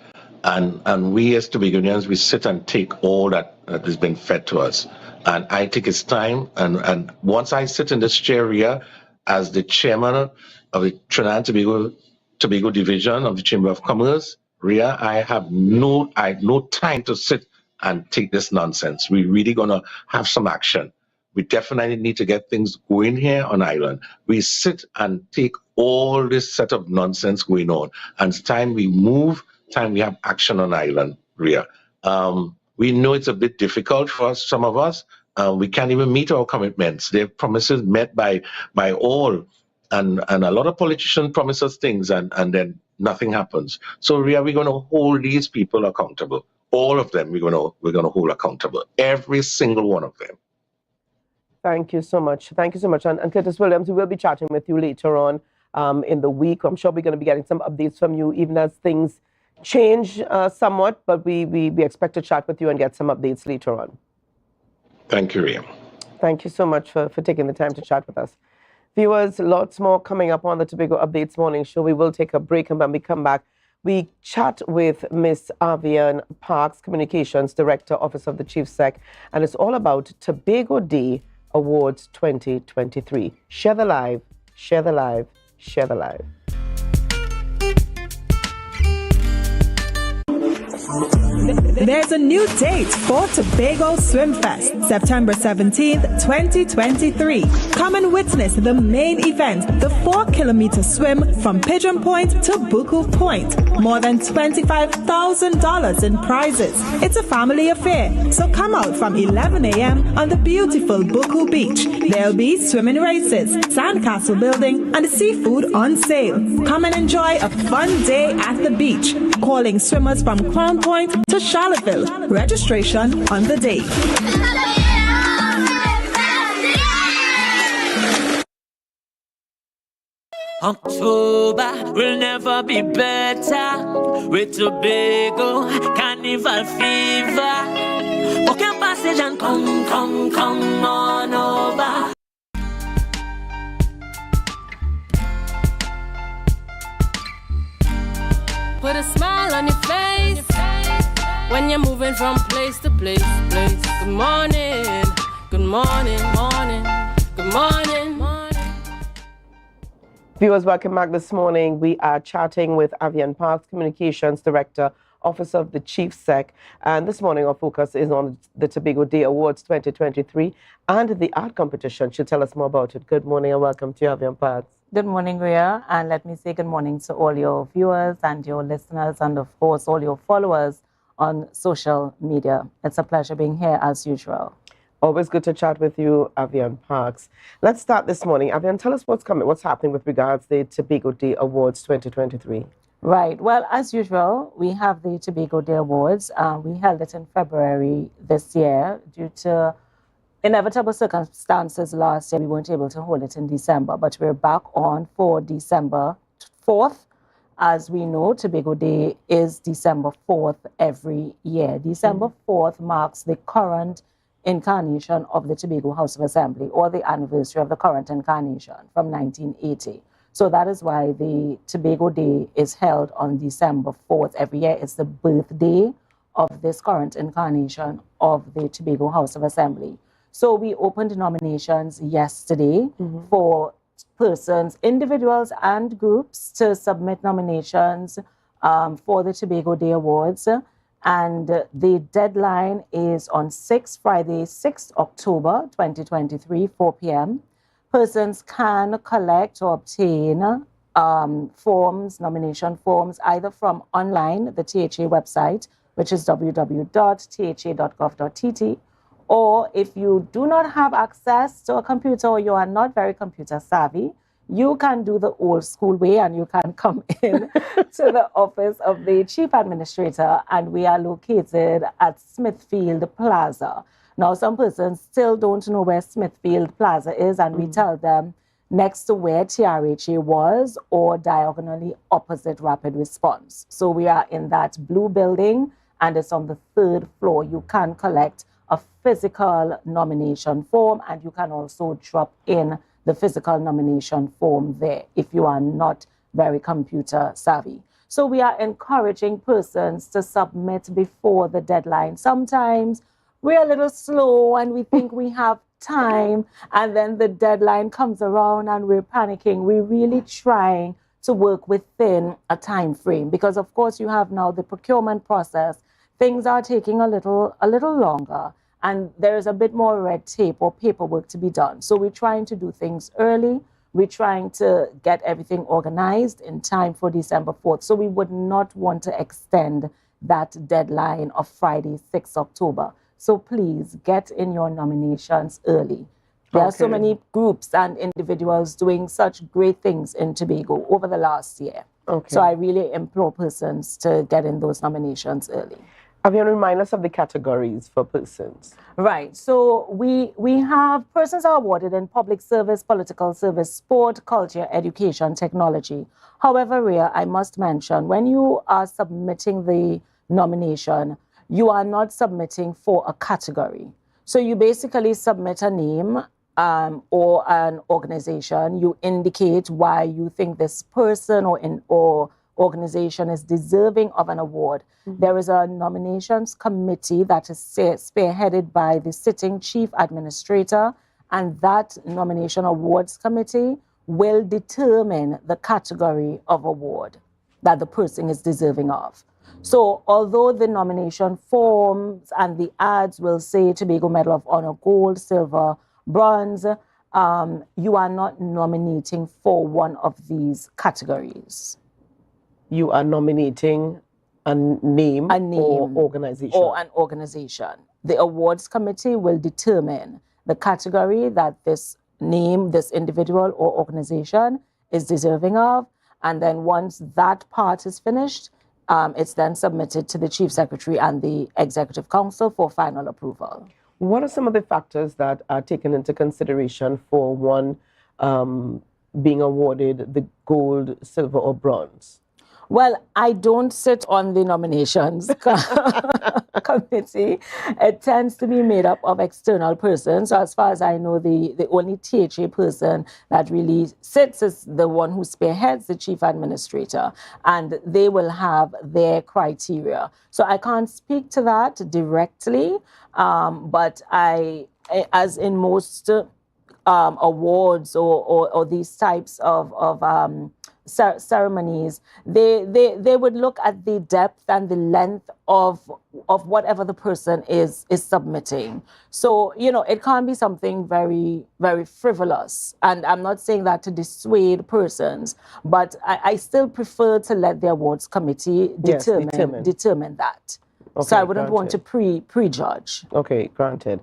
and we as Tobagonians, we sit and take all that has been fed to us. And I think it's time, and once I sit in this chair, Ria, as the chairman of the Trinidad and Tobago division of the Chamber of Commerce, Ria, I have no time to sit and take this nonsense. We're really going to have some action. We definitely need to get things going here on island. We sit and take all this set of nonsense going on. And it's time we move, time we have action on island, Ria. We know it's a bit difficult for us, some of us. We can't even meet our commitments. They're promises met by all. And a lot of politicians promise us things and then nothing happens. So Ria, we're going to hold these people accountable. All of them we're going to hold accountable. Every single one of them. Thank you so much. Thank you so much. And Curtis Williams, we will be chatting with you later on in the week. I'm sure we're going to be getting some updates from you even as things change somewhat, but we expect to chat with you and get some updates later on. Thank you, Ria. Thank you so much for taking the time to chat with us. Viewers, lots more coming up on the Tobago Updates Morning Show. We will take a break, and when we come back, we chat with Miss Avian Parks, Communications Director, Office of the Chief Sec, and it's all about Tobago Day Awards 2023. Share the live, share the live, share the live. There's a new date for Tobago Swim Fest, September 17th, 2023. Come and witness the main event, the 4-kilometer swim from Pigeon Point to Buku Point. More than $25,000 in prizes. It's a family affair, so come out from 11 a.m. on the beautiful Buku Beach. There'll be swimming races, sandcastle building, and seafood on sale. Come and enjoy a fun day at the beach. Calling swimmers from Crown Point to Charlottesville. Registration on the day. October will never be better with Tobago Carnival fever. Book your passage and come on over. Put a smile on your face when you're moving from place to place. Good morning, good morning, morning, good morning, morning. Viewers, welcome back this morning. We are chatting with Avian Parks Communications Director, Office of the Chief Sec. And this morning our focus is on the Tobago Day Awards 2023 and the art competition. She'll tell us more about it. Good morning and welcome to Avian Parks. Good morning, Rhea, and let me say good morning to all your viewers and your listeners and, of course, all your followers on social media. It's a pleasure being here as usual. Always good to chat with you, Avian Parks. Let's start this morning. Avian, tell us what's happening with regards to the Tobago Day Awards 2023. Right. Well, as usual, we have the Tobago Day Awards. We held it in February this year due to inevitable circumstances. Last year, we weren't able to hold it in December, but we're back on for December 4th. As we know, Tobago Day is December 4th every year. December 4th marks the current incarnation of the Tobago House of Assembly, or the anniversary of the current incarnation from 1980. So that is why the Tobago Day is held on December 4th every year. It's the birthday of this current incarnation of the Tobago House of Assembly. So we opened nominations yesterday for persons, individuals and groups to submit nominations for the Tobago Day Awards. And the deadline is on Friday, 6th October 2023, 4 p.m. Persons can collect or obtain nomination forms, either from online, the THA website, which is www.tha.gov.tt, or if you do not have access to a computer or you are not very computer savvy, you can do the old school way and you can come in to the office of the Chief Administrator, and we are located at Smithfield Plaza. Now, some persons still don't know where Smithfield Plaza is, and we tell them next to where TRHA was or diagonally opposite Rapid Response. So we are in that blue building and it's on the 3rd floor. You can collect a physical nomination form, and you can also drop in the physical nomination form there if you are not very computer savvy. So we are encouraging persons to submit before the deadline. Sometimes we're a little slow and we think we have time, and then the deadline comes around and we're panicking. We're really trying to work within a time frame because, of course, you have now the procurement process. Things are taking a little longer, and there's a bit more red tape or paperwork to be done. So we're trying to do things early. We're trying to get everything organized in time for December 4th. So we would not want to extend that deadline of Friday, 6th October. So please get in your nominations early. There are so many groups and individuals doing such great things in Tobago over the last year. So I really implore persons to get in those nominations early. Avian, remind us of the categories for persons. Right. So we have persons are awarded in public service, political service, sport, culture, education, technology. However, Rhea, I must mention, when you are submitting the nomination, you are not submitting for a category. So you basically submit a name or an organization. You indicate why you think this person or organization is deserving of an award. There is a nominations committee that is spearheaded by the sitting Chief Administrator, and that nomination awards committee will determine the category of award that the person is deserving of. So although the nomination forms and the ads will say Tobago Medal of Honor Gold, Silver, Bronze, you are not nominating for one of these categories. You are nominating a name or organization. Or an organization. The awards committee will determine the category that this name, this individual or organization is deserving of. And then once that part is finished, it's then submitted to the Chief Secretary and the Executive Council for final approval. What are some of the factors that are taken into consideration for one being awarded the gold, silver, or bronze? Well, I don't sit on the nominations committee. It tends to be made up of external persons. So as far as I know, the only THA person that really sits is the one who spearheads, the chief administrator, and they will have their criteria. So I can't speak to that directly, but as in most awards or these types of ceremonies, they would look at the depth and the length of whatever the person is submitting. So, you know, it can't be something very, very frivolous. And I'm not saying that to dissuade persons, but I still prefer to let the awards committee determine that. Okay, so I wouldn't want to prejudge. Okay, granted.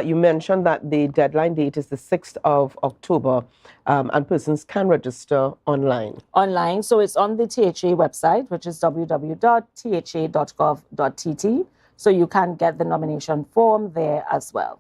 You mentioned that the deadline date is the 6th of October, and persons can register online. Online, so it's on the THA website, which is www.tha.gov.tt. So you can get the nomination form there as well.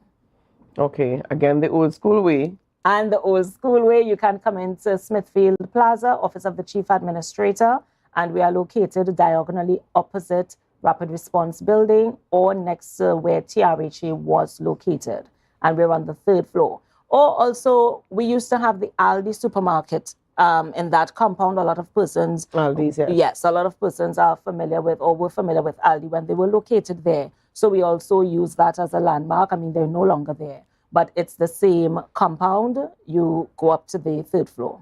Okay, again, the old school way. And the old school way, you can come into Smithfield Plaza, Office of the Chief Administrator, and we are located diagonally opposite Rapid Response Building or next to where TRHA was located. And we're on the 3rd floor. Or also, we used to have the Aldi supermarket in that compound. A lot of persons... Aldi's, yes. Yes, a lot of persons are familiar with or were familiar with Aldi when they were located there. So we also use that as a landmark. I mean, they're no longer there. But it's the same compound. You go up to the 3rd floor.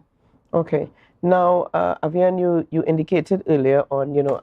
Okay. Now, Avian, you indicated earlier on, you know,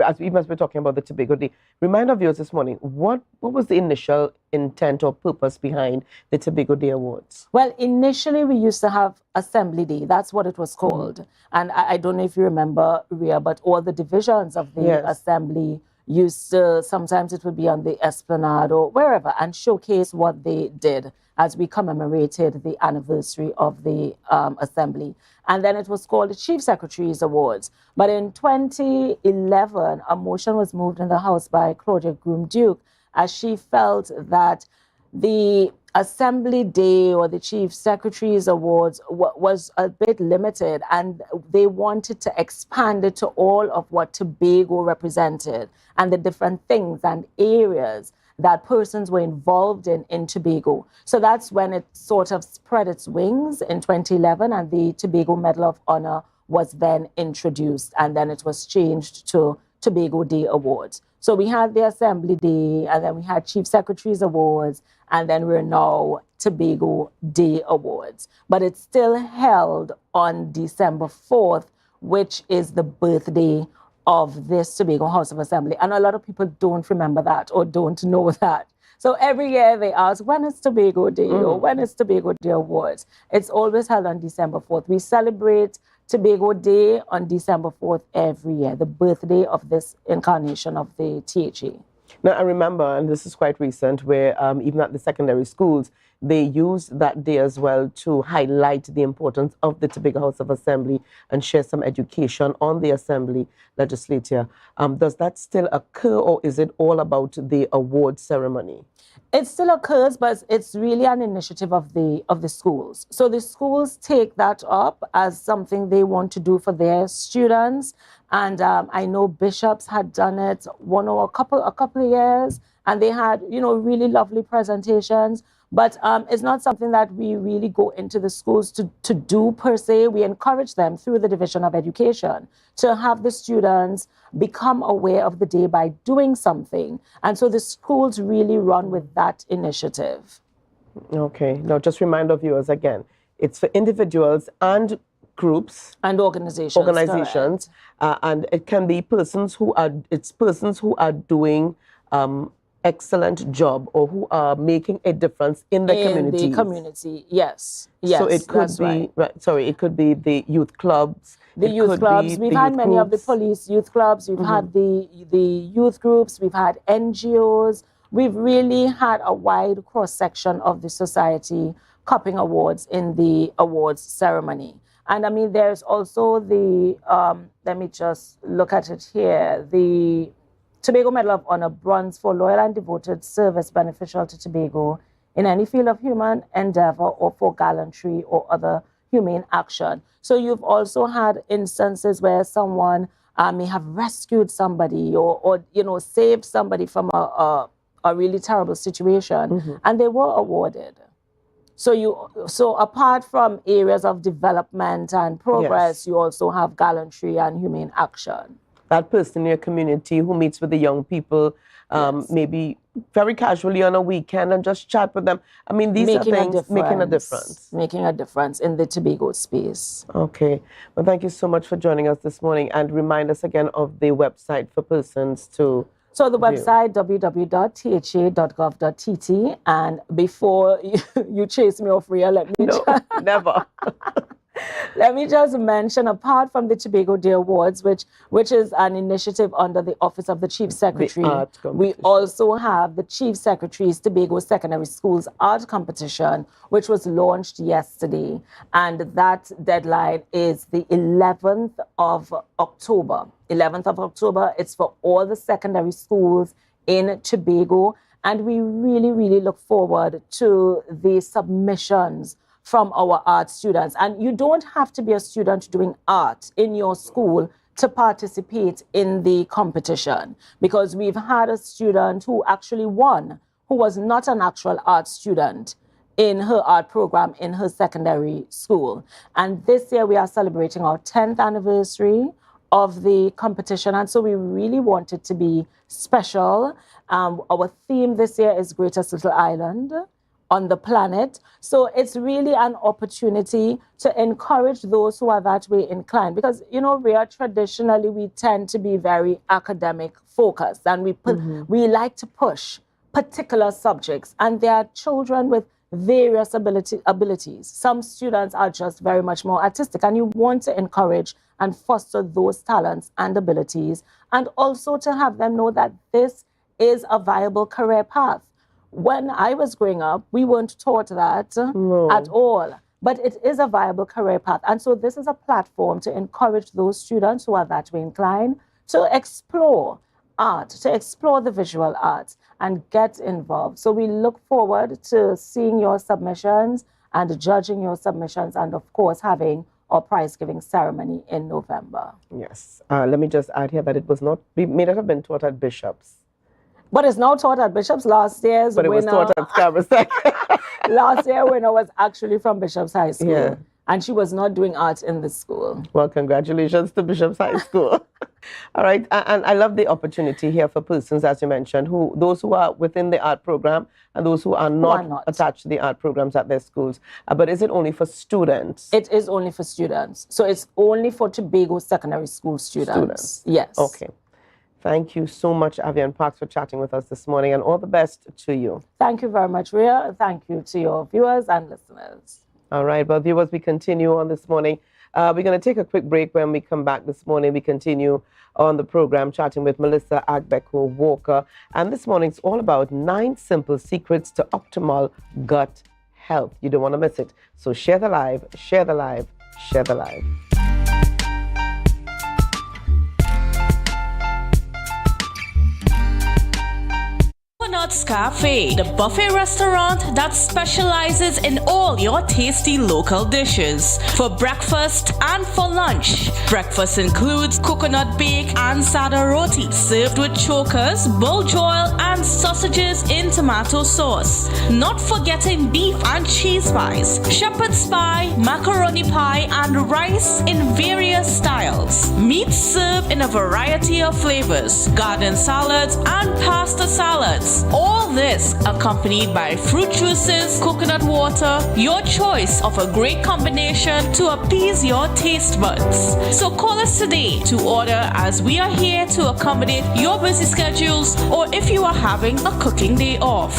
as we must be talking about the Tobago Day, remind our viewers this morning, what was the initial intent or purpose behind the Tobago Day Awards? Well, initially we used to have Assembly Day. That's what it was called. And I don't know if you remember, Ria, but all the divisions of the Assembly used to, sometimes it would be on the Esplanade or wherever, and showcase what they did as we commemorated the anniversary of the Assembly. And then it was called the Chief Secretary's Awards. But in 2011, a motion was moved in the House by Claudia Groom-Duke as she felt that the Assembly Day or the Chief Secretary's Awards was a bit limited, and they wanted to expand it to all of what Tobago represented and the different things and areas that persons were involved in Tobago. So that's when it sort of spread its wings in 2011, and the Tobago Medal of Honor was then introduced, and then it was changed to Tobago Day Awards. So we had the Assembly Day, and then we had Chief Secretary's Awards, and then we're now Tobago Day Awards. But it's still held on December 4th, which is the birthday of this Tobago House of Assembly. And a lot of people don't remember that or don't know that. So every year they ask, when is Tobago Day or when is Tobago Day Awards? It's always held on December 4th. We celebrate Tobago Day on December 4th every year, the birthday of this incarnation of the THA. Now, I remember, and this is quite recent, where even at the secondary schools, they used that day as well to highlight the importance of the Tobago House of Assembly and share some education on the Assembly legislature. Does that still occur, or is it all about the award ceremony? It still occurs, but it's really an initiative of the schools. So the schools take that up as something they want to do for their students. And I know bishops had done it a couple of years, and they had, you know, really lovely presentations. But it's not something that we really go into the schools to do per se. We encourage them through the Division of Education to have the students become aware of the day by doing something. And so the schools really run with that initiative. Okay. Now, just remind our viewers again, it's for individuals and groups and organizations, and it can be persons who are doing excellent job or who are making a difference in the community. In the community, yes. So it could be it could be the youth clubs. The youth clubs. We've had many of the police youth clubs. We've had the youth groups. We've had NGOs. We've really had a wide cross section of the society cupping awards in the awards ceremony. And I mean, there's also the, let me just look at it here, the Tobago Medal of Honor Bronze for loyal and devoted service beneficial to Tobago in any field of human endeavor or for gallantry or other humane action. So you've also had instances where someone may have rescued somebody or saved somebody from a really terrible situation, and they were awarded. So apart from areas of development and progress, you also have gallantry and humane action. That person in your community who meets with the young people, maybe very casually on a weekend and just chat with them. I mean, these are things making a difference. Making a difference in the Tobago space. Okay. Well, thank you so much for joining us this morning, and remind us again of the website for persons to So the website, www.tha.gov.tt, and before you chase me off, Rhea, let me never. Let me just mention, apart from the Tobago Day Awards, which is an initiative under the Office of the Chief Secretary, we also have the Chief Secretary's Tobago Secondary Schools Art Competition, which was launched yesterday. And that deadline is the 11th of October. 11th of October, it's for all the secondary schools in Tobago. And we really, really look forward to the submissions from our art students. And you don't have to be a student doing art in your school to participate in the competition, because we've had a student who actually won, who was not an actual art student in her art program in her secondary school. And this year we are celebrating our 10th anniversary of the competition, and so we really want it to be special. Our theme this year is Greatest Little Island on the planet. So it's really an opportunity to encourage those who are that way inclined, because, Rhea, traditionally we tend to be very academic focused, and we like to push particular subjects, and there are children with various abilities. Some students are just very much more artistic, and you want to encourage and foster those talents and abilities, and also to have them know that this is a viable career path. When I was growing up, we weren't taught that at all, but it is a viable career path. And so this is a platform to encourage those students who are that way inclined to explore art, to explore the visual arts and get involved. So we look forward to seeing your submissions and judging your submissions, and of course having our prize giving ceremony in November. Yes. Let me just add here that it may not have been taught at Bishop's. But it's now taught at Bishop's. Last year's winner. But it was taught at Scarborough. Last year winner was actually from Bishop's High School. Yeah. And she was not doing art in the school. Well, congratulations to Bishop's High School. All right. And I love the opportunity here for persons, as you mentioned, those who are within the art program and those who are not attached to the art programs at their schools. But is it only for students? It is only for students. So it's only for Tobago secondary school students. Yes. Okay. Thank you so much, Avian Parks, for chatting with us this morning, and all the best to you. Thank you very much, Rhea. Thank you to your viewers and listeners. All right, well, viewers, we continue on this morning. We're going to take a quick break. When we come back this morning, we continue on the program chatting with Melissa Agbeko-Walker. And this morning's all about 9 simple secrets to optimal gut health. You don't want to miss it. So share the live, share the live, share the live. Coconut's Cafe, the buffet restaurant that specializes in all your tasty local dishes. For breakfast and for lunch. Breakfast includes coconut bake and sada roti, served with chokers, bull joil, and sausages in tomato sauce. Not forgetting beef and cheese pies, shepherd's pie, macaroni pie, and rice in various styles. Meat served in a variety of flavors, garden salads, and pasta salads. All All this accompanied by fruit juices, coconut water, your choice of a great combination to appease your taste buds. So call us today to order, as we are here to accommodate your busy schedules or if you are having a cooking day off.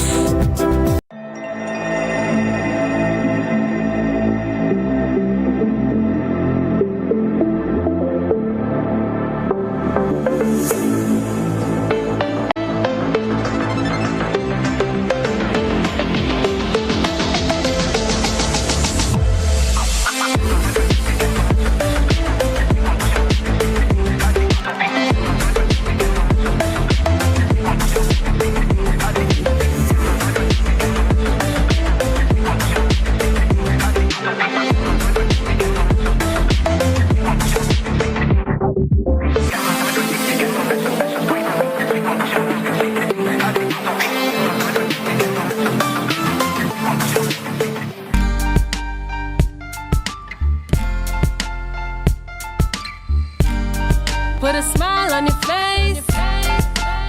Put a smile on your face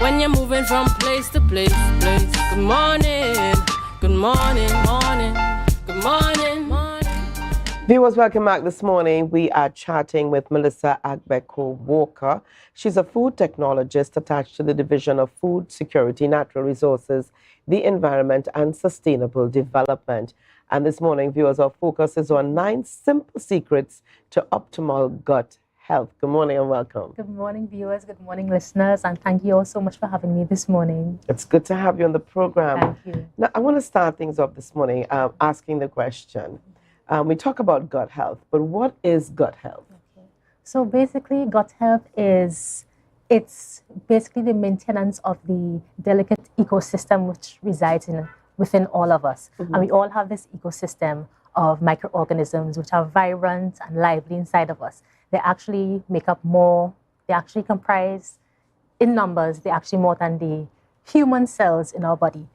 when you're moving from place to place. Good morning, good morning, morning, good morning, morning. Viewers, welcome back this morning. We are chatting with Melissa Agbeko-Walker. She's a food technologist attached to the Division of Food Security, Natural Resources, the Environment and Sustainable Development. And this morning, viewers, our focus is on 9 simple secrets to optimal gut health. Good morning and welcome. Good morning, viewers. Good morning, listeners. And thank you all so much for having me this morning. It's good to have you on the program. Thank you. Now, I want to start things off this morning asking the question. We talk about gut health, but what is gut health? Okay. So basically, gut health it's basically the maintenance of the delicate ecosystem which resides within all of us. Mm-hmm. And we all have this ecosystem of microorganisms which are vibrant and lively inside of us. They actually make up more, they actually comprise, in numbers, they're actually more than the human cells in our body.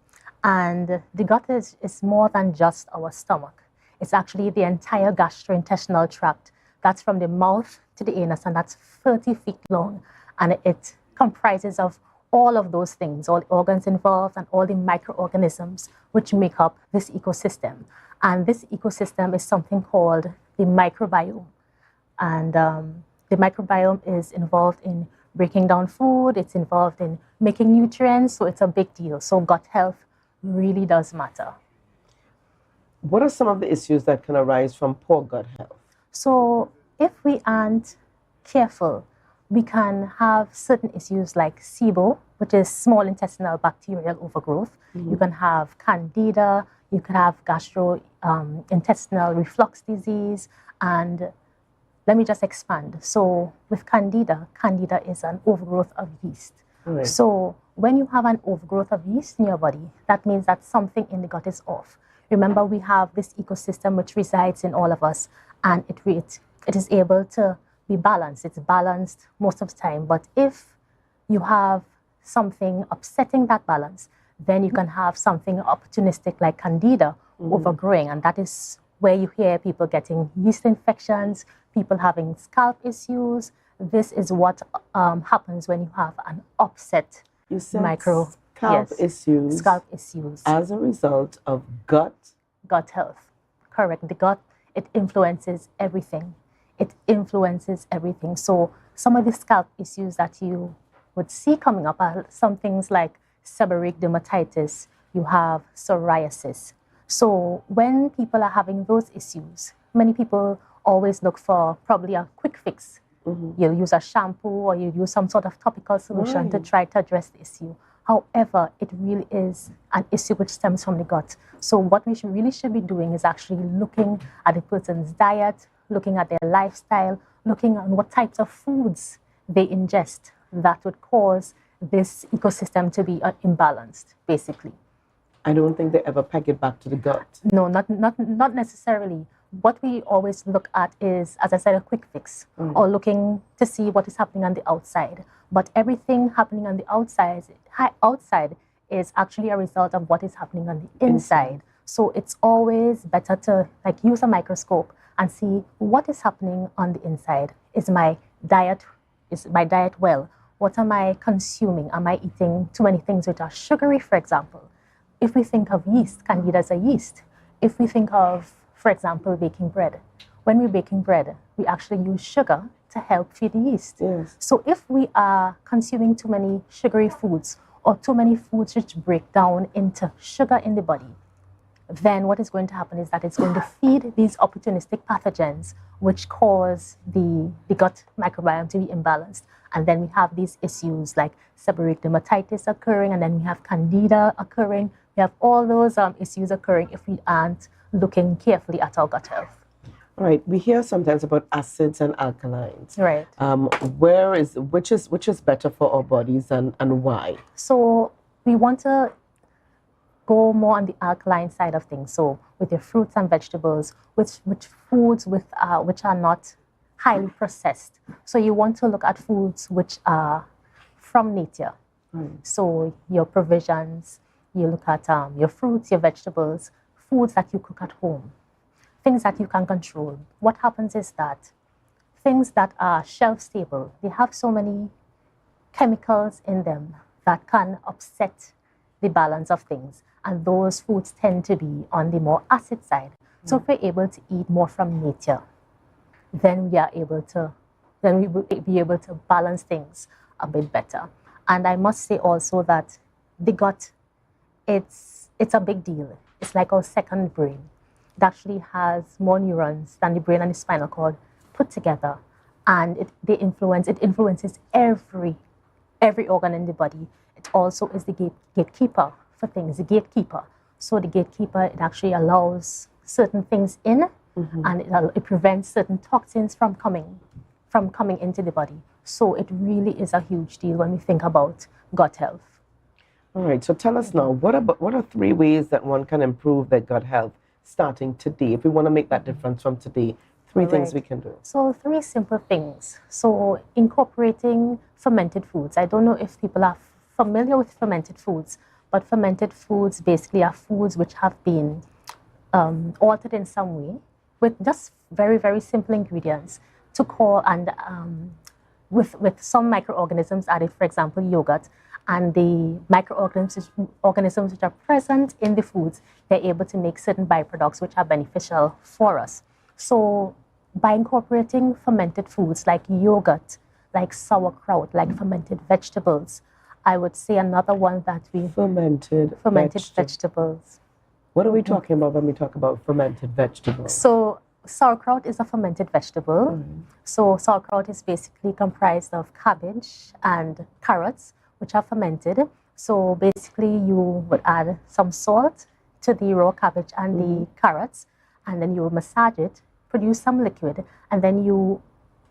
And the gut is more than just our stomach. It's actually the entire gastrointestinal tract. That's from the mouth to the anus, and that's 30 feet long. And it comprises of all of those things, all the organs involved and all the microorganisms which make up this ecosystem. And this ecosystem is something called the microbiome. And the microbiome is involved in breaking down food, it's involved in making nutrients, so it's a big deal. So gut health really does matter. What are some of the issues that can arise from poor gut health? So if we aren't careful, we can have certain issues like SIBO, which is small intestinal bacterial overgrowth. Mm-hmm. You can have candida, you can have gastrointestinal reflux disease, and let me just expand. So with candida is an overgrowth of yeast. Right. So when you have an overgrowth of yeast in your body, that means that something in the gut is off. Remember, we have this ecosystem which resides in all of us, and it is able to be balanced. It's balanced most of the time. But if you have something upsetting that balance, then you can have something opportunistic like candida overgrowing, and that is where you hear people getting yeast infections, people having scalp issues. This is what happens when you have an upset scalp issues. Scalp issues. As a result of gut health. Correct. The gut, it influences everything. It influences everything. So some of the scalp issues that you would see coming up are some things like seborrheic dermatitis. You have psoriasis. So when people are having those issues, many people always look for probably a quick fix. Mm-hmm. You'll use a shampoo or you use some sort of topical solution to try to address the issue. However, it really is an issue which stems from the gut. So what we really should be doing is actually looking at the person's diet, looking at their lifestyle, looking at what types of foods they ingest that would cause this ecosystem to be imbalanced, basically. I don't think they ever peg it back to the gut. No, not necessarily. What we always look at is, as I said, a quick fix, or looking to see what is happening on the outside. But everything happening on the outside is actually a result of what is happening on the inside. So it's always better to use a microscope and see what is happening on the inside. Is my diet well? What am I consuming? Am I eating too many things which are sugary, for example? If we think of yeast, Candida is a yeast. If we think of, for example, baking bread, when we're baking bread, we actually use sugar to help feed the yeast. Yes. So if we are consuming too many sugary foods or too many foods which break down into sugar in the body, then what is going to happen is that it's going to feed these opportunistic pathogens which cause the gut microbiome to be imbalanced. And then we have these issues like seborrheic dermatitis occurring, and then we have candida occurring. We have all those issues occurring if we aren't looking carefully at our gut health. All right, we hear sometimes about acids and alkalines. Right. Which is better for our bodies and why? So we want to go more on the alkaline side of things. So with your fruits and vegetables, which foods which are not highly processed. So you want to look at foods which are from nature. So your provisions, you look at your fruits, your vegetables, foods that you cook at home, things that you can control. What happens is that things that are shelf stable, they have so many chemicals in them that can upset the balance of things. And those foods tend to be on the more acid side. So if we're able to eat more from nature, then we will be able to balance things a bit better. And I must say also that the gut, it's a big deal. It's like our second brain. It actually has more neurons than the brain and the spinal cord put together. And it influences every organ in the body. It also is the gatekeeper for things, the gatekeeper. So the gatekeeper, it actually allows certain things in, and it prevents certain toxins from coming into the body. So it really is a huge deal when we think about gut health. All right, so tell us now, what are 3 ways that one can improve their gut health starting today? If we want to make that difference from today, 3 things we can do. So 3 simple things. So incorporating fermented foods. I don't know if people are familiar with fermented foods, but fermented foods basically are foods which have been altered in some way with just very, very simple ingredients to call and with some microorganisms added, for example, yogurt, and the microorganisms which are present in the foods, they're able to make certain byproducts which are beneficial for us. So by incorporating fermented foods like yogurt, like sauerkraut, like fermented vegetables, I would say another one that we... Fermented vegetables. What are we talking about when we talk about fermented vegetables? So sauerkraut is a fermented vegetable. So sauerkraut is basically comprised of cabbage and carrots, which are fermented. So basically you would add some salt to the raw cabbage and the carrots, and then you massage it, produce some liquid, and then you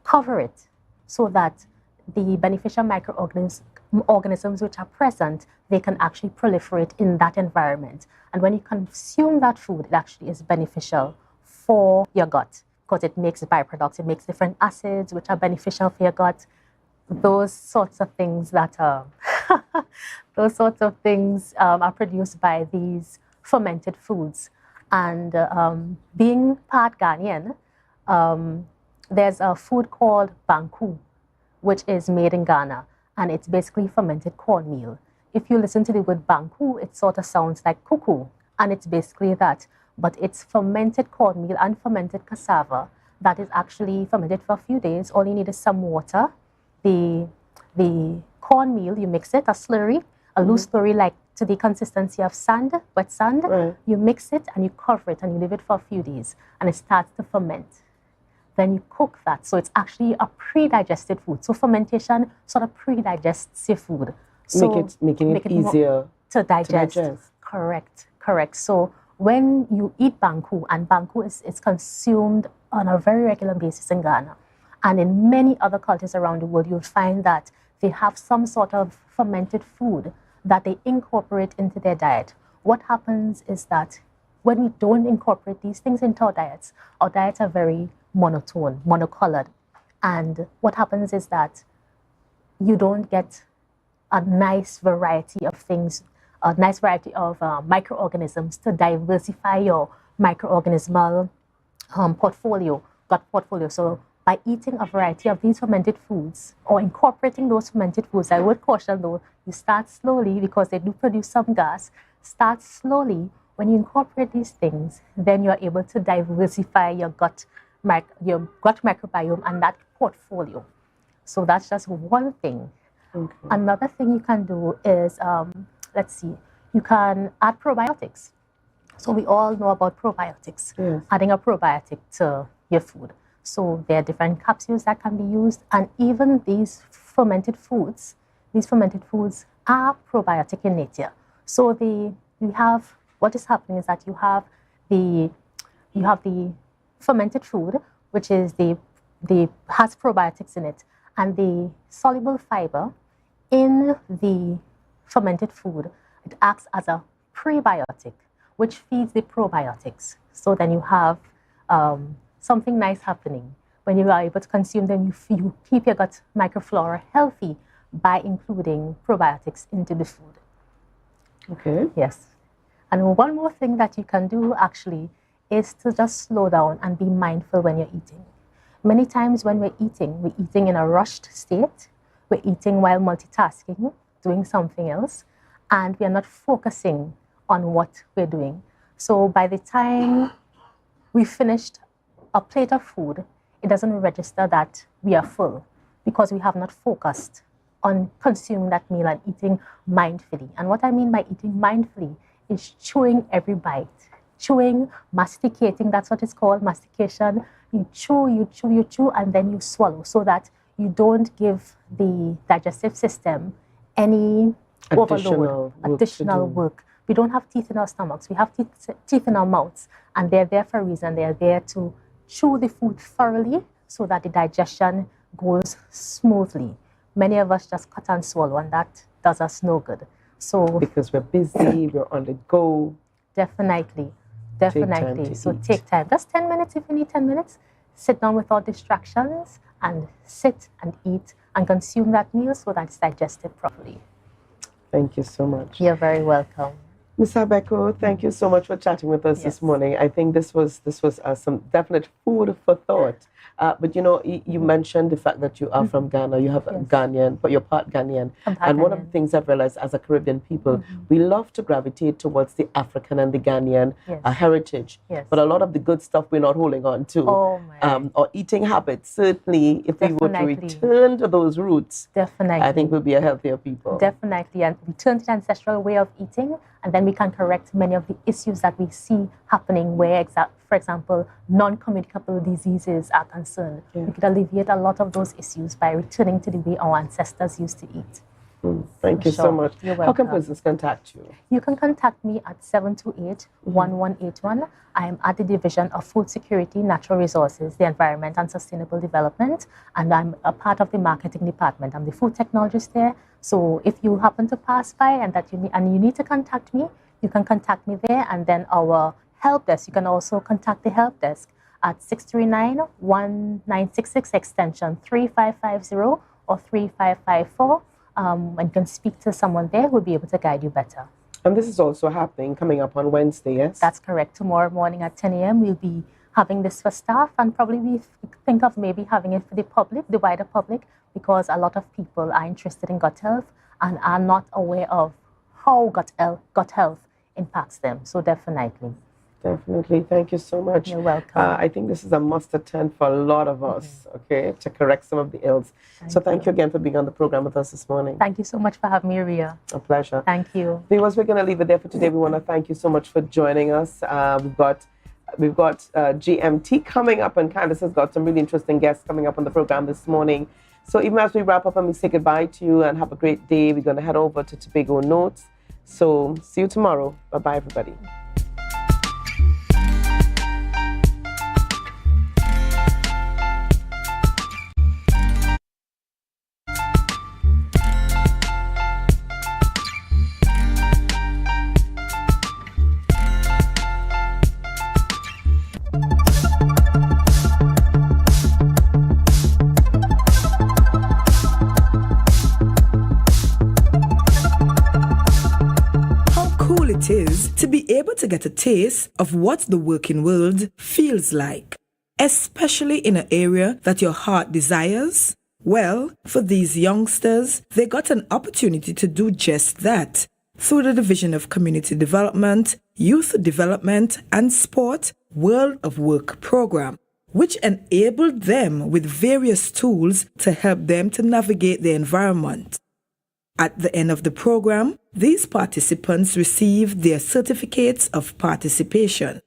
cover it so that the beneficial microorganisms which are present, they can actually proliferate in that environment. And when you consume that food, it actually is beneficial for your gut because it makes byproducts, it makes different acids which are beneficial for your gut. Those sorts of things that are produced by these fermented foods. And being part Ghanaian, there's a food called banku, which is made in Ghana, and it's basically fermented cornmeal. If you listen to the word banku, it sort of sounds like cuckoo, and it's basically that. But it's fermented cornmeal and fermented cassava that is actually fermented for a few days. All you need is some water. The cornmeal, you mix it, a slurry, a loose slurry like to the consistency of sand, wet sand. You mix it and you cover it and you leave it for a few days, and it starts to ferment. Then you cook that. So it's actually a pre-digested food. So fermentation sort of pre-digests your food. So making it easier to digest. Correct. So when you eat banku, and banku is consumed on a very regular basis in Ghana, and in many other cultures around the world, you'll find that they have some sort of fermented food that they incorporate into their diet. What happens is that when we don't incorporate these things into our diets are very monotone, monocolored. And what happens is that you don't get a nice variety of things, a nice variety of microorganisms to diversify your microorganismal portfolio, gut portfolio. So by eating a variety of these fermented foods or incorporating those fermented foods, I would caution though, you start slowly because they do produce some gas. start slowly. When you incorporate these things, then you're able to diversify your gut microbiome and that portfolio. So that's just one thing. Okay. Another thing you can do is, you can add probiotics. So we all know about probiotics, Yes. adding a probiotic to your food. So there are different capsules that can be used, and even these fermented foods are probiotic in nature. So what is happening is that you have the fermented food, which is has probiotics in it, and the soluble fiber in the fermented food, it acts as a prebiotic, which feeds the probiotics. So then you have something nice happening. When you are able to consume them, you keep your gut microflora healthy by including probiotics into the food. Okay. Yes. And one more thing that you can do actually is to just slow down and be mindful when you're eating. Many times when we're eating in a rushed state. We're eating while multitasking, doing something else, and we are not focusing on what we're doing. So by the time we finished a plate of food, it doesn't register that we are full because we have not focused on consuming that meal and eating mindfully. And what I mean by eating mindfully is chewing every bite. Chewing, masticating, that's what it's called, mastication. You chew, and then you swallow so that you don't give the digestive system any additional work. We don't have teeth in our stomachs. We have teeth in our mouths, and they're there for a reason. They're there to chew the food thoroughly so that the digestion goes smoothly. Many of us just cut and swallow, and that does us no good. So because we're busy, we're on the go. Definitely. So take time. Just 10 minutes if you need 10 minutes. Sit down without distractions and sit and eat and consume that meal so that it's digested properly. Thank you so much. You're very welcome. Ms. Abeko, thank you so much for chatting with us this morning. I think this was some definite food for thought. But you mentioned the fact that you are from Ghana. You have Ghanaian, but you're part Ghanaian. And one of the things I've realized as a Caribbean people, we love to gravitate towards the African and the Ghanaian heritage. Yes. But a lot of the good stuff we're not holding on to. Or eating habits. Certainly, if we were to return to those roots, I think we'll be a healthier people. Definitely. And return to the ancestral way of eating, and then we can correct many of the issues that we see happening where, for example, non-communicable diseases are concerned. We could alleviate a lot of those issues by returning to the way our ancestors used to eat. Thank you so much. You're welcome. How can persons contact you? You can contact me at 728-1181. I am at the Division of Food Security, Natural Resources, the Environment and Sustainable Development, and I'm a part of the marketing department. I'm the food technologist there. So if you happen to pass by and you need to contact me, you can contact me there, and then our help desk. You can also contact the help desk at 639-1966 extension 3550 or 3554. And you can speak to someone there who will be able to guide you better. And this is also happening coming up on Wednesday, yes? That's correct. Tomorrow morning at 10 a.m. we'll be having this for staff, and probably we think of maybe having it for the public, the wider public, because a lot of people are interested in gut health and are not aware of how gut health impacts them. So definitely. Definitely. Thank you so much. You're welcome. I think this is a must attend for a lot of us, okay, to correct some of the ills. Thank you again for being on the program with us this morning. Thank you so much for having me, Ria. A pleasure. Thank you. Viewers, we're going to leave it there for today. We want to thank you so much for joining us. We've got GMT coming up, and Candace has got some really interesting guests coming up on the program this morning. So even as we wrap up and we say goodbye to you and have a great day, we're going to head over to Tobago Notes. So see you tomorrow. Bye-bye, everybody. To be able to get a taste of what the working world feels like, especially in an area that your heart desires. Well, for these youngsters, they got an opportunity to do just that. through the Division of Community Development, Youth Development and Sport World of Work program, which enabled them with various tools to help them to navigate the environment. At the end of the program, these participants received their certificates of participation.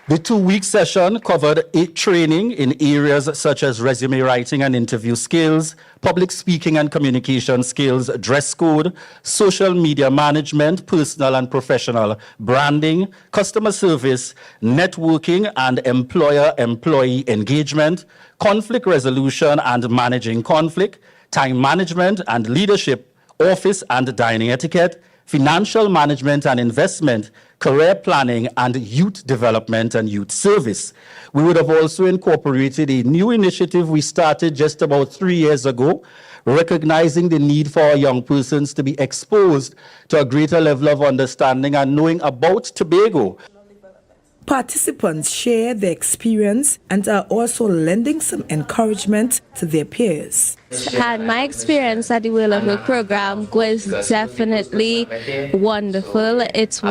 The 2-week session covered training in areas such as resume writing and interview skills, public speaking and communication skills, dress code, social media management, personal and professional branding, customer service, networking and employer-employee engagement, conflict resolution and managing conflict, time management and leadership, office and dining etiquette, financial management and investment, career planning, and youth development and youth service. We would have also incorporated a new initiative we started just about 3 years ago, recognizing the need for our young persons to be exposed to a greater level of understanding and knowing about Tobago. Participants share their experience and are also lending some encouragement to their peers. And my experience at the World of Work program was definitely wonderful. It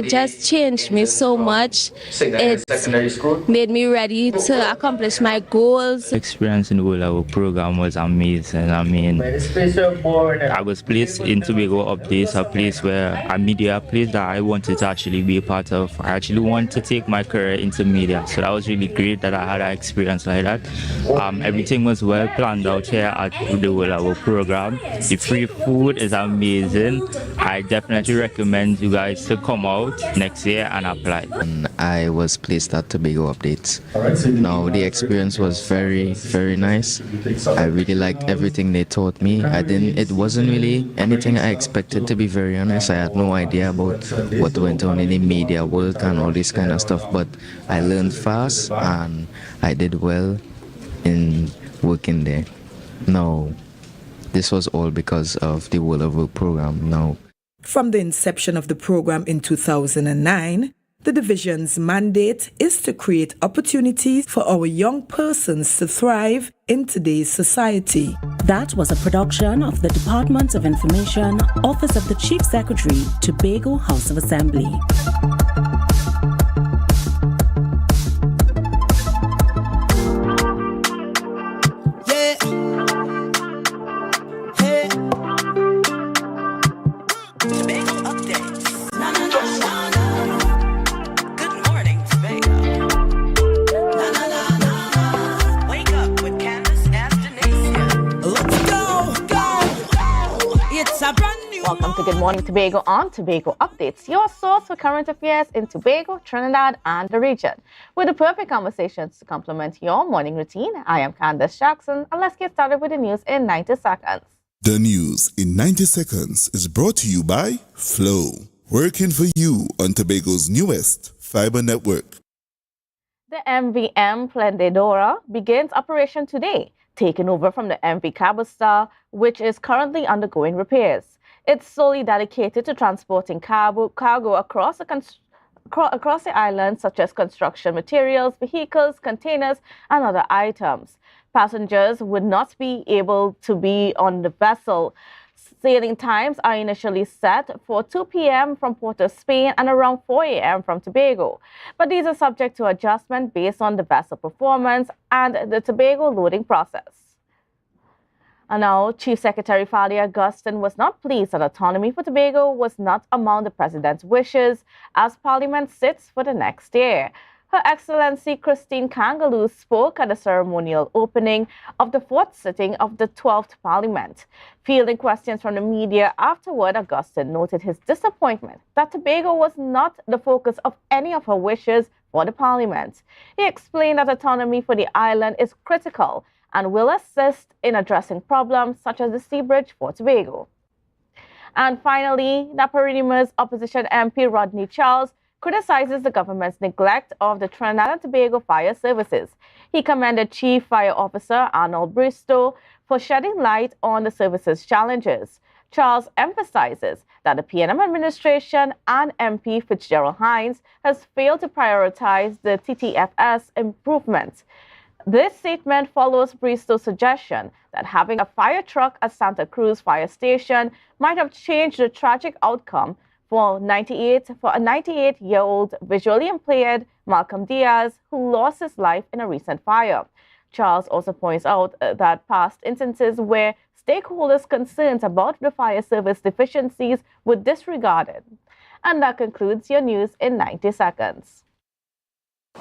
just changed me so much. It made me ready to accomplish my goals. Experience in the World of Work program was amazing. I mean, I was placed in Tobago Updates, a place where a media place that I wanted to actually be a part of. I actually wanted to take my career into media, so that was really great that I had an experience like that. Everything was well planned out here at the World of Work program. The free food is amazing. I definitely recommend you guys to come out next year and apply. I was placed at Tobago Updates. Now the experience was very, very nice. I really liked everything they taught me. It wasn't really anything I expected, to be very honest. I had no idea about what went on in the media world and all this kind of stuff, but I learned fast and I did well in working there. Now, this was all because of the World of Work program. Now, from the inception of the program in 2009, the division's mandate is to create opportunities for our young persons to thrive in today's society. That was a production of the Department of Information, Office of the Chief Secretary, Tobago House of Assembly. Welcome to Good Morning Tobago on Tobago Updates, your source for current affairs in Tobago, Trinidad, and the region. With the perfect conversations to complement your morning routine, I am Candace Jackson, and let's get started with the news in 90 seconds. The news in 90 seconds is brought to you by Flow, working for you on Tobago's newest fiber network. The MVM Plendedora begins operation today, taking over from the MV Cabo Star, which is currently undergoing repairs. It's solely dedicated to transporting cargo across the island, such as construction materials, vehicles, containers, and other items. Passengers would not be able to be on the vessel. Sailing times are initially set for 2 p.m. from Port of Spain and around 4 a.m. from Tobago. But these are subject to adjustment based on the vessel performance and the Tobago loading process. And now, Chief Secretary Fali Augustine was not pleased that autonomy for Tobago was not among the President's wishes as Parliament sits for the next year. Her Excellency Christine Kangaloo spoke at the ceremonial opening of the 4th sitting of the 12th Parliament. Fielding questions from the media afterward, Augustine noted his disappointment that Tobago was not the focus of any of her wishes for the Parliament. He explained that autonomy for the island is critical and will assist in addressing problems such as the Seabridge for Tobago. And finally, Naparima's opposition MP Rodney Charles criticizes the government's neglect of the Trinidad and Tobago fire services. He commended Chief Fire Officer Arnold Bristow for shedding light on the service's challenges. Charles emphasizes that the PNM administration and MP Fitzgerald Hines has failed to prioritize the TTFS improvements. This statement follows Bristow's suggestion that having a fire truck at Santa Cruz Fire Station might have changed the tragic outcome for a 98-year-old visually impaired Malcolm Diaz, who lost his life in a recent fire. Charles also points out that past instances where stakeholders' concerns about the fire service deficiencies were disregarded. And that concludes your news in 90 seconds.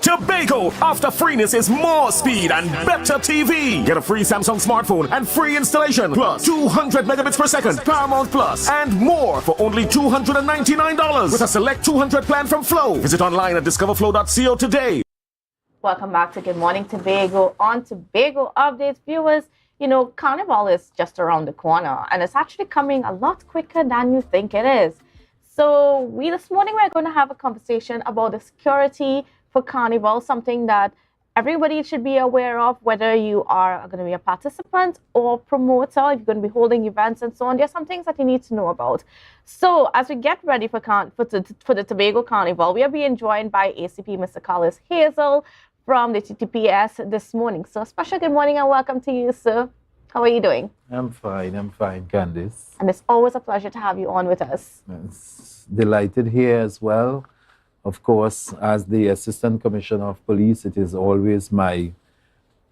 Tobago, after freeness is more speed and better TV. Get a free Samsung smartphone and free installation, plus 200 megabits per second, Paramount Plus, and more for only $299 with a select 200 plan from Flow. Visit online at discoverflow.co today. Welcome back to Good Morning Tobago. On Tobago Updates, viewers, you know, Carnival is just around the corner, and it's actually coming a lot quicker than you think it is. So this morning we're going to have a conversation about the security for Carnival, something that everybody should be aware of, whether you are going to be a participant or promoter, if you're going to be holding events and so on. There's some things that you need to know about. So as we get ready for the Tobago Carnival, we are being joined by ACP Mr. Carlos Hazel from the TTPS this morning. So a special good morning and welcome to you, sir. How are you doing? I'm fine, Candice. And it's always a pleasure to have you on with us. It's delighted here as well. Of course, as the Assistant Commissioner of Police, it is always my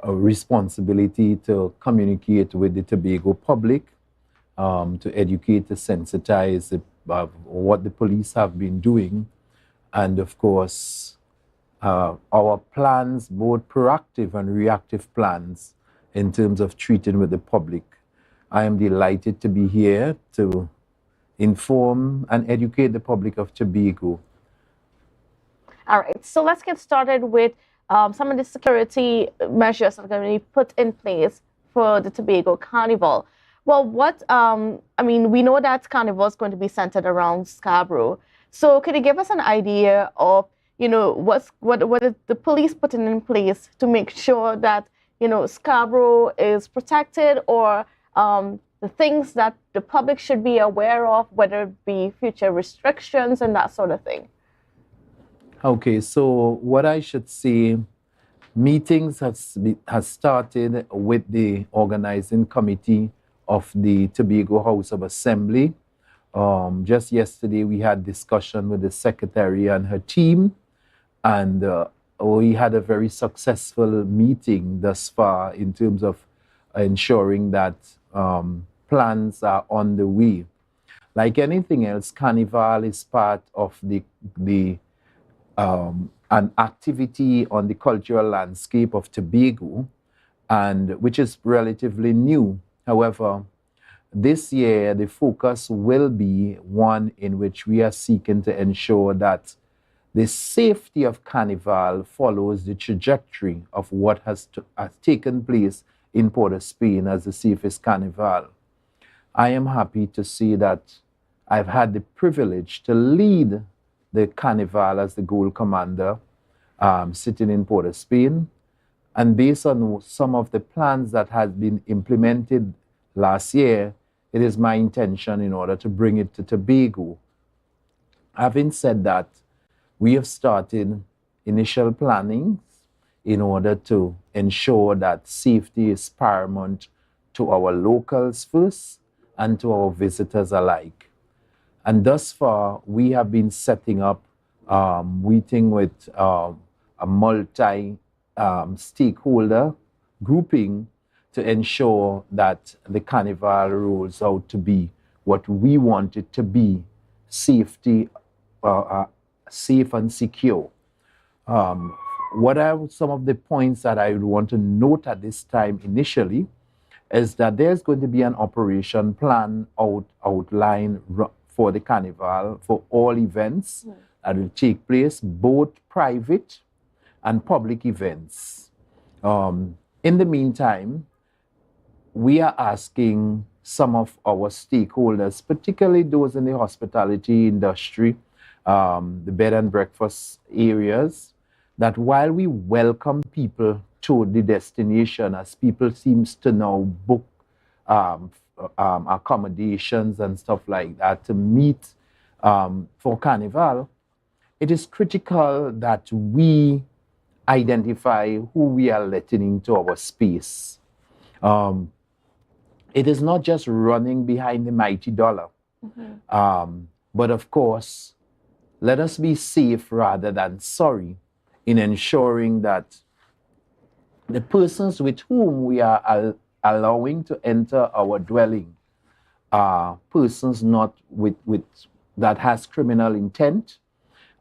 responsibility to communicate with the Tobago public, to educate, to sensitize what the police have been doing. And of course, our plans, both proactive and reactive plans, in terms of treating with the public. I am delighted to be here to inform and educate the public of Tobago. All right, so let's get started with some of the security measures that are going to be put in place for the Tobago Carnival. Well, we know that Carnival is going to be centered around Scarborough. So could you give us an idea of, you know, what is the police putting in place to make sure that, you know, Scarborough is protected, or the things that the public should be aware of, whether it be future restrictions and that sort of thing? Okay, so what I should say, meetings has started with the organizing committee of the Tobago House of Assembly. Just yesterday, we had discussion with the secretary and her team, and we had a very successful meeting thus far in terms of ensuring that plans are on the way. Like anything else, Carnival is part of an activity on the cultural landscape of Tobago, and which is relatively new. However, this year the focus will be one in which we are seeking to ensure that the safety of Carnival follows the trajectory of what has taken place in Port of Spain as the safest Carnival. I am happy to say that I've had the privilege to lead the Carnival as the goal commander, sitting in Port of Spain. And based on some of the plans that had been implemented last year, it is my intention in order to bring it to Tobago. Having said that, we have started initial planning in order to ensure that safety is paramount to our locals first and to our visitors alike. And thus far, we have been setting up meeting with a multi-stakeholder grouping to ensure that the Carnival rolls out to be what we want it to be, safe and secure. What are some of the points that I would want to note at this time initially is that there's going to be an operation plan outlined for the Carnival for all events that will take place, both private and public events. In the meantime, we are asking some of our stakeholders, particularly those in the hospitality industry, the bed and breakfast areas, that while we welcome people to the destination, as people seems to now book accommodations and stuff like that to meet for Carnival, it is critical that we identify who we are letting into our space. It is not just running behind the mighty dollar, but of course, let us be safe rather than sorry in ensuring that the persons with whom we are allowing to enter our dwelling are persons not with that has criminal intent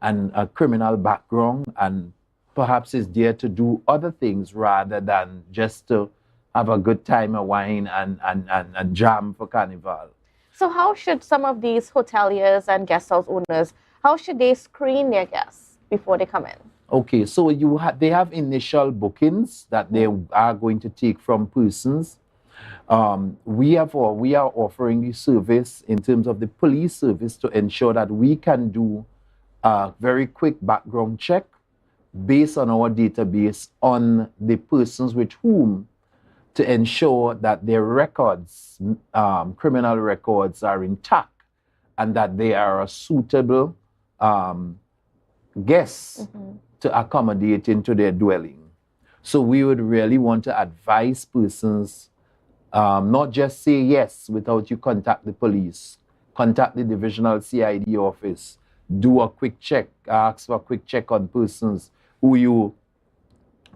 and a criminal background, and perhaps is there to do other things rather than just to have a good time of wine and jam for Carnival. So how should some of these hoteliers and guest house owners, how should they screen their guests before they come in? Okay, so they have initial bookings that they are going to take from persons. We are offering the service in terms of the police service to ensure that we can do a very quick background check based on our database on the persons with whom, to ensure that their records, criminal records, are intact and that they are a suitable guests to accommodate into their dwelling. So we would really want to advise persons, not just say yes without you contact the police, contact the divisional CID office, do a quick check, ask for a quick check on persons who you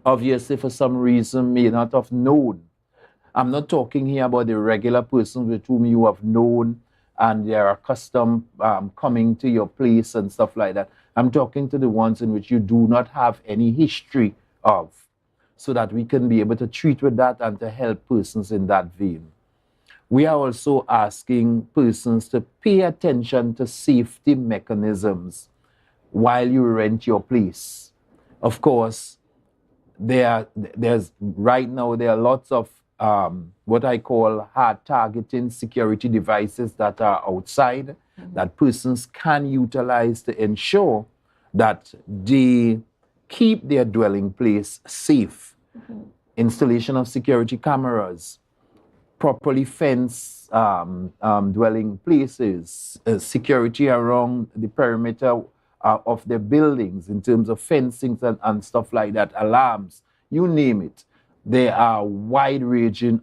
obviously for some reason may not have known. I'm not talking here about the regular persons with whom you have known and they are accustomed coming to your place and stuff like that. I'm talking to the ones in which you do not have any history of, so that we can be able to treat with that and to help persons in that vein. We are also asking persons to pay attention to safety mechanisms while you rent your place. Of course, there's right now there are lots of what I call hard targeting security devices that are outside that persons can utilize to ensure that they keep their dwelling place safe. Installation of security cameras, properly fenced dwelling places, security around the perimeter of their buildings in terms of fencing and stuff like that, alarms, you name it. There are wide-ranging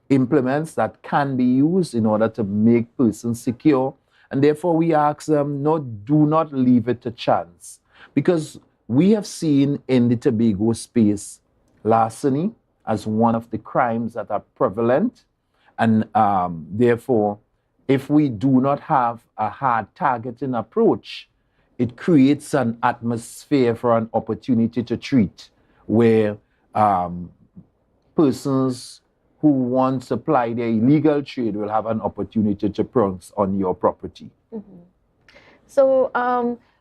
implements that can be used in order to make persons secure. And therefore, we ask them, do not leave it to chance. Because we have seen in the Tobago space larceny as one of the crimes that are prevalent. And therefore, if we do not have a hard targeting approach, it creates an atmosphere for an opportunity to treat, where persons who want to apply their illegal trade will have an opportunity to pounce on your property. So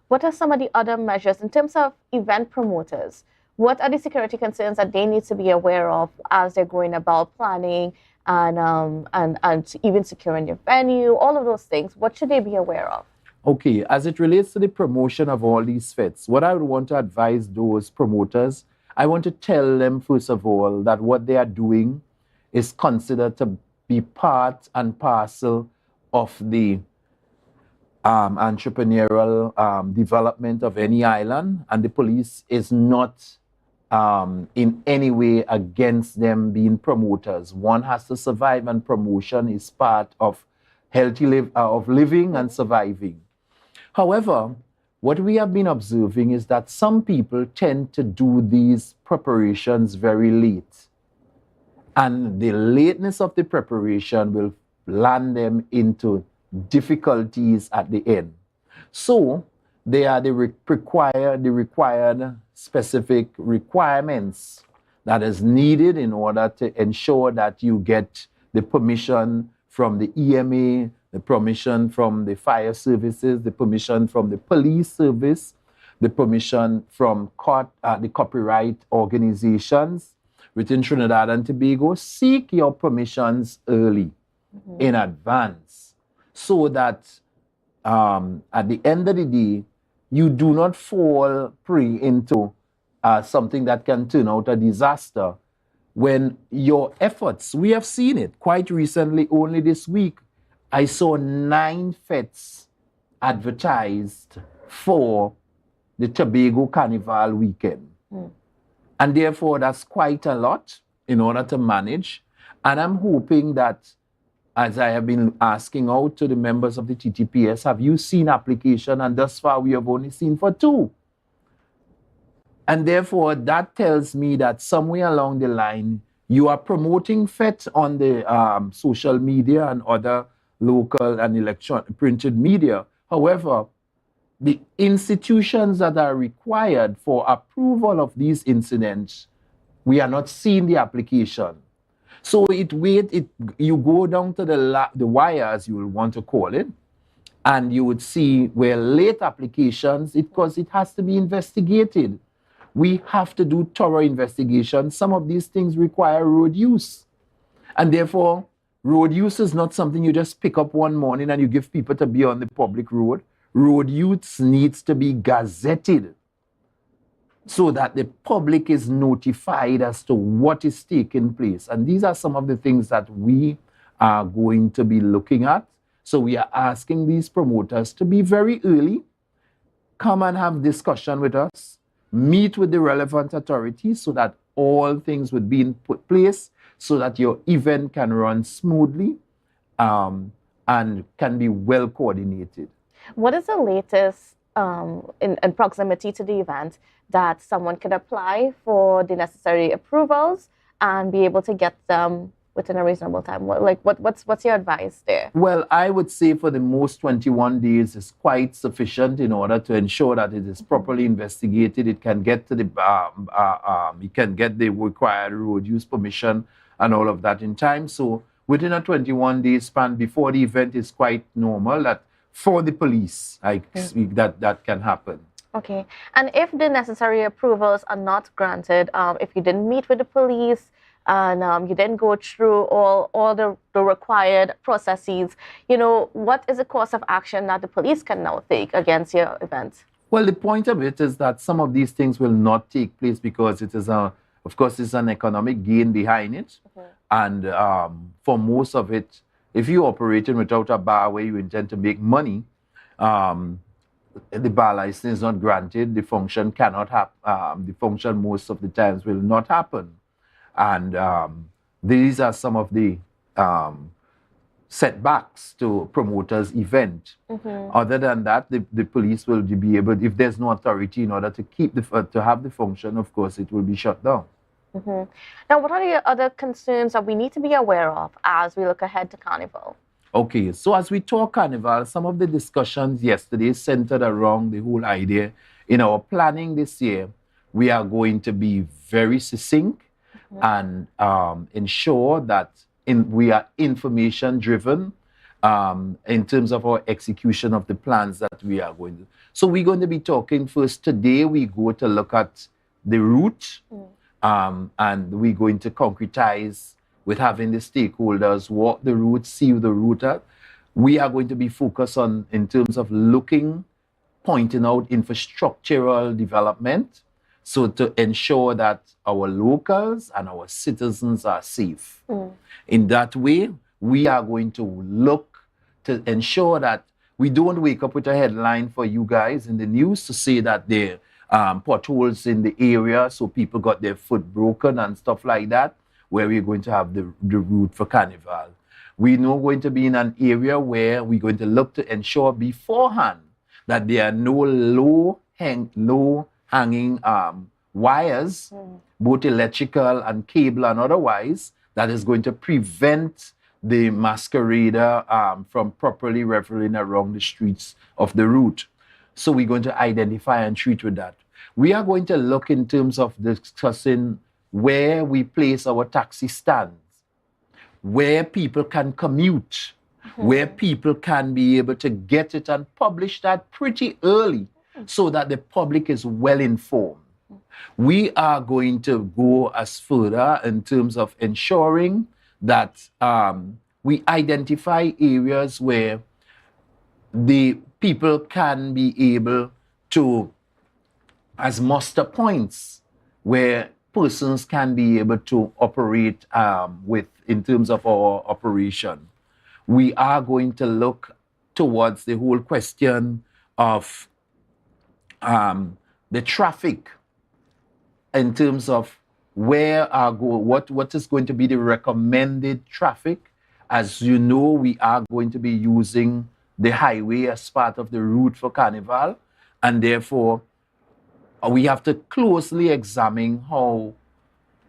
what are some of the other measures in terms of event promoters? What are the security concerns that they need to be aware of as they're going about planning and even securing their venue, all of those things? What should they be aware of? Okay, as it relates to the promotion of all these fêtes, what I would want to advise those promoters, I want to tell them, first of all, that what they are doing is considered to be part and parcel of the entrepreneurial development of any island, and the police is not in any way against them being promoters. One has to survive, and promotion is part of of living and surviving. However, what we have been observing is that some people tend to do these preparations very late. And the lateness of the preparation will land them into difficulties at the end. So they are the required specific requirements that is needed in order to ensure that you get the permission from the EMA, the permission from the fire services, the permission from the police service, the permission from the copyright organizations within Trinidad and Tobago. Seek your permissions early, in advance, so that at the end of the day, you do not fall prey into something that can turn out a disaster when your efforts, we have seen it quite recently, only this week, I saw 9 fêtes advertised for the Tobago Carnival weekend. And therefore, that's quite a lot in order to manage. And I'm hoping that, as I have been asking out to the members of the TTPS, have you seen application? And thus far, we have only seen for 2. And therefore, that tells me that somewhere along the line, you are promoting FET on the social media and other local and printed media. However, the institutions that are required for approval of these incidents, we are not seeing the application. So you go down to the wire, as you will want to call it, and you would see where late applications, because it has to be investigated. We have to do thorough investigation. Some of these things require road use. And therefore, road use is not something you just pick up one morning and you give people to be on the public road. Road use needs to be gazetted so that the public is notified as to what is taking place. And these are some of the things that we are going to be looking at. So we are asking these promoters to be very early, come and have discussion with us, meet with the relevant authorities so that all things would be in place so that your event can run smoothly and can be well coordinated. What is the latest in proximity to the event that someone can apply for the necessary approvals and be able to get them within a reasonable time? What's your advice there? Well, I would say for the most 21 days is quite sufficient in order to ensure that it is properly investigated. It can get to it can get the required road use permission and all of that in time. So within a 21-day span before the event is quite normal that for the police, that can happen. Okay. And if the necessary approvals are not granted, if you didn't meet with the police and you didn't go through all the required processes, what is the course of action that the police can now take against your event? Well, the point of it is that some of these things will not take place because it is of course, there's an economic gain behind it. And for most of it, if you're operating without a bar where you intend to make money, the bar license is not granted, the function cannot happen. The function most of the times will not happen. And these are some of the setbacks to promoters' event. Other than that, the police will be able, if there's no authority in order to keep to have the function, of course, it will be shut down. Now, what are the other concerns that we need to be aware of as we look ahead to Carnival? Okay, so as we talk Carnival, some of the discussions yesterday centered around the whole idea. In our planning this year, we are going to be very succinct and ensure that we are information-driven in terms of our execution of the plans that we are going to. So we're going to be talking first. Today, we go to look at the route. And we're going to concretize with having the stakeholders walk the route, see the route at. We are going to be focused on, in terms of pointing out infrastructural development, so to ensure that our locals and our citizens are safe. In that way, we are going to look to ensure that we don't wake up with a headline for you guys in the news to say that they're potholes in the area, so people got their foot broken and stuff like that, where we're going to have the route for Carnival. We're now going to be in an area where we're going to look to ensure beforehand that there are no low-hanging wires, both electrical and cable and otherwise, that is going to prevent the masquerader from properly reveling around the streets of the route. So we're going to identify and treat with that. We are going to look in terms of discussing where we place our taxi stands, where people can commute, where people can be able to get it and publish that pretty early so that the public is well informed. We are going to go as further in terms of ensuring that we identify areas where the people can be able to, as muster points, where persons can be able to operate in terms of our operation. We are going to look towards the whole question of the traffic in terms of where what is going to be the recommended traffic. As you know, we are going to be using the highway as part of the route for Carnival, and therefore we have to closely examine how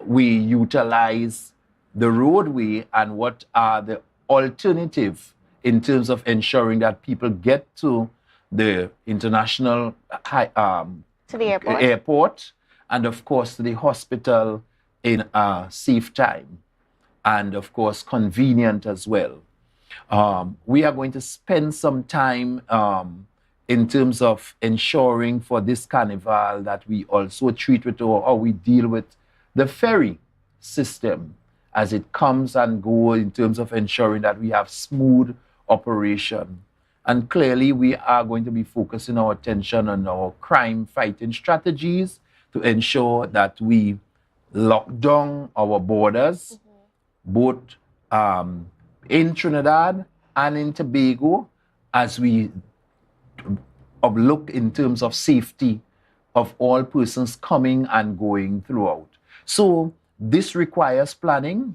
we utilize the roadway and what are the alternatives in terms of ensuring that people get to the international to the airport, and of course to the hospital in a safe time, and of course convenient as well. We are going to spend some time in terms of ensuring for this carnival that we also treat with how we deal with the ferry system as it comes and goes, in terms of ensuring that we have smooth operation. And clearly we are going to be focusing our attention on our crime fighting strategies to ensure that we lock down our borders, both in Trinidad and in Tobago, as we look in terms of safety of all persons coming and going throughout. So this requires planning,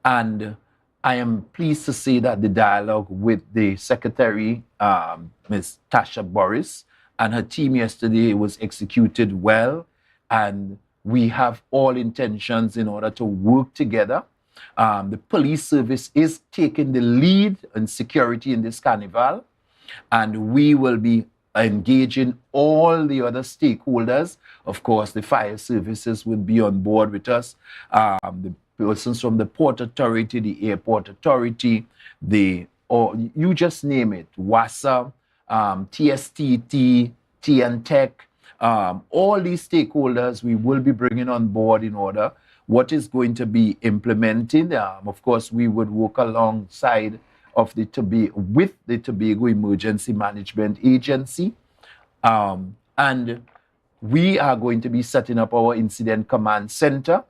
and I am pleased to say that the dialogue with the Secretary, Ms. Tasha Boris, and her team yesterday was executed well, and we have all intentions in order to work together. The police service is taking the lead in security in this carnival, and we will be engaging all the other stakeholders. Of course, the fire services will be on board with us, the persons from the Port Authority, the Airport Authority, or you just name it, WASA, TSTT, TNTech, all these stakeholders we will be bringing on board in order what is going to be implemented. Of course, we would work alongside of the Tobago Emergency Management Agency, and we are going to be setting up our incident command center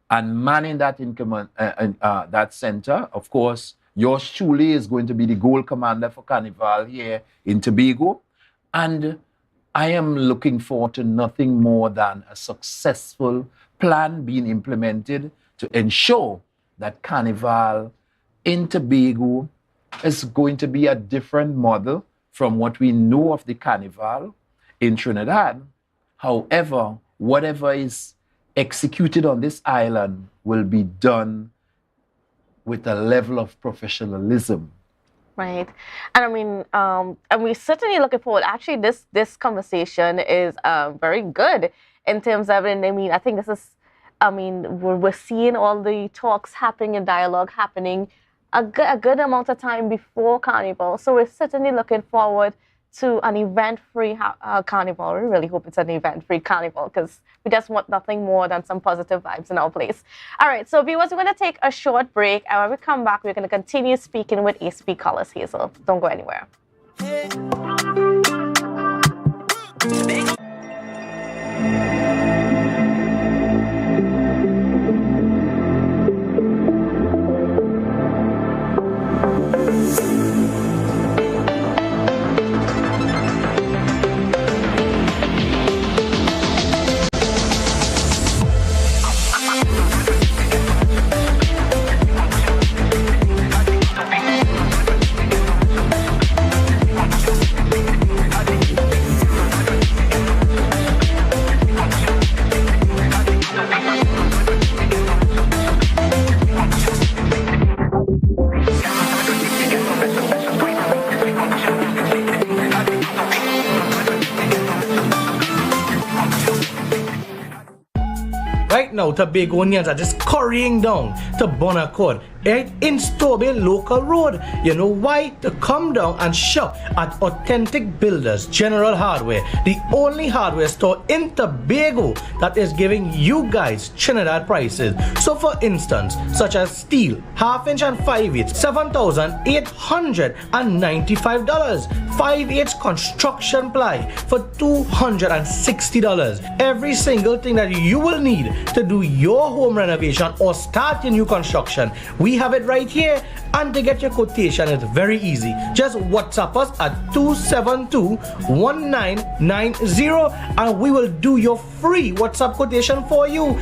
and manning that that center. Of course, yours truly is going to be the goal commander for Carnival here in Tobago, and I am looking forward to nothing more than a successful plan being implemented to ensure that Carnival in Tobago is going to be a different model from what we know of the Carnival in Trinidad. However, whatever is executed on this island will be done with a level of professionalism. Right. And I mean, and we're certainly looking forward. Actually, this conversation is very good in terms of, and I mean, I think this is, I mean, we're seeing all the talks happening and dialogue happening a good amount of time before Carnival. So we're certainly looking forward to an event-free Carnival. We really hope it's an event-free Carnival, because we just want nothing more than some positive vibes in our place. All right, so viewers, we're going to take a short break, and when we come back, we're going to continue speaking with ASP Colors Hazel. Don't go anywhere. Right now, Tobagonians are just scurrying down to Bonaccord, right in Stobie Local Road. You know why? To come down and shop at Authentic Builders General Hardware, the only hardware store in Tobago that is giving you guys Trinidad prices. So for instance, such as steel, 1/2 inch and 5/8, $7,895. 5/8 construction ply for $260. Every single thing that you will need to do your home renovation or start your new construction, we we have it right here. And to get your quotation, it's very easy. Just WhatsApp us at 272-1990 and we will do your free WhatsApp quotation for you.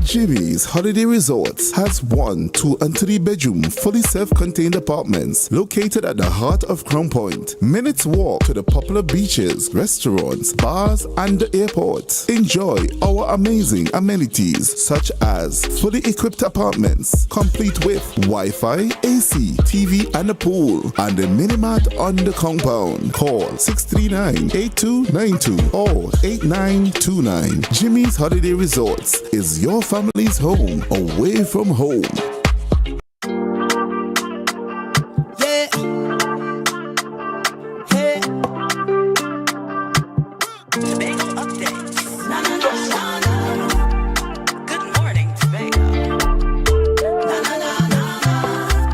Jimmy's Holiday Resorts has 1, 2, and 3 bedroom, fully self-contained apartments located at the heart of Crown Point. Minutes walk to the popular beaches, restaurants, bars, and the airport. Enjoy our amazing amenities such as fully equipped apartments, complete with Wi-Fi, AC, TV, and a pool, and a mini-mart on the compound. Call 639-8292 or 8929. Jimmy's Holiday Resorts is your family's home away from home. Yeah. Hey. Tobago updates. Na na na na na. Good morning, Tobago. Na na na na.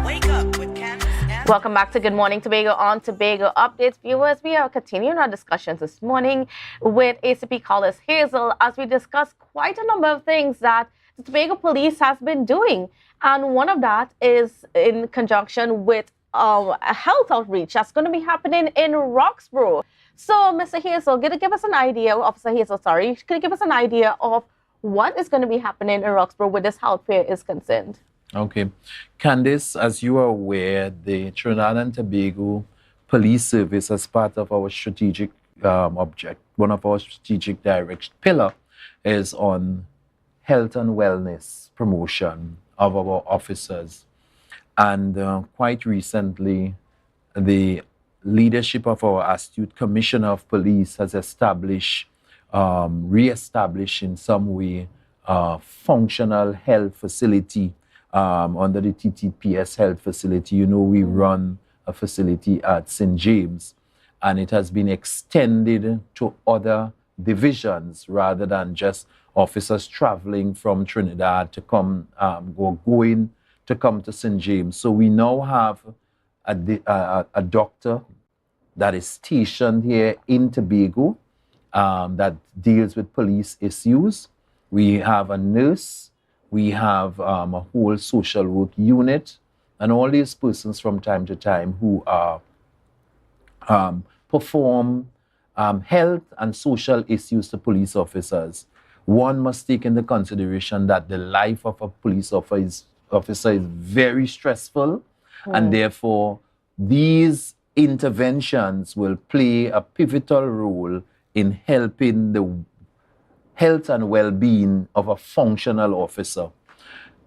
Wake up with Candace and Welcome back to Good Morning Tobago on Tobago Updates. Viewers, we are continuing our discussions this morning with ACP Collis Hazel as we discuss quite a number of things that the Tobago Police has been doing. And one of that is in conjunction with a health outreach that's going to be happening in Roxborough. So, Mr. Hazel, could you give us an idea, Officer Hazel, sorry, could you give us an idea of what is going to be happening in Roxborough where this health fair is concerned? Okay. Candice, as you are aware, the Trinidad and Tobago Police Service, as part of our strategic object, one of our strategic direction pillar is on health and wellness promotion of our officers. And quite recently, the leadership of our astute Commissioner of Police has established, re-established in some way, functional health facility under the TTPS health facility. You know, we run a facility at St. James, and it has been extended to other divisions rather than just officers traveling from Trinidad to come, going to come to St. James. So we now have a doctor that is stationed here in Tobago that deals with police issues. We have a nurse, we have a whole social work unit, and all these persons from time to time who perform health and social issues to police officers. One must take into consideration that the life of a police officer is very stressful, and therefore these interventions will play a pivotal role in helping the health and well-being of a functional officer.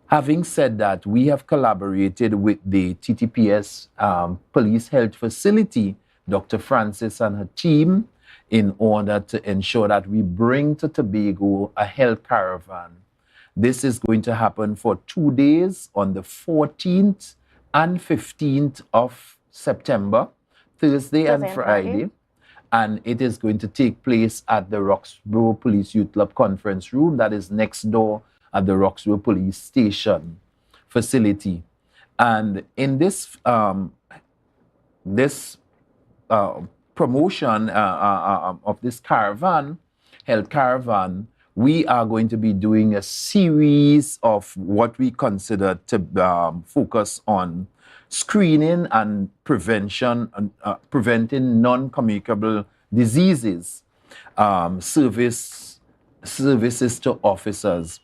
Having said that, we have collaborated with the TTPS Police Health Facility, Dr. Francis and her team, in order to ensure that we bring to Tobago a health caravan. This is going to happen for 2 days on the 14th and 15th of September, Thursday and Friday. And it is going to take place at the Roxborough Police Youth Club Conference Room that is next door at the Roxborough Police Station facility. And in this promotion of this caravan, health caravan, we are going to be doing a series of what we consider to focus on screening and prevention, preventing non-communicable diseases, services to officers.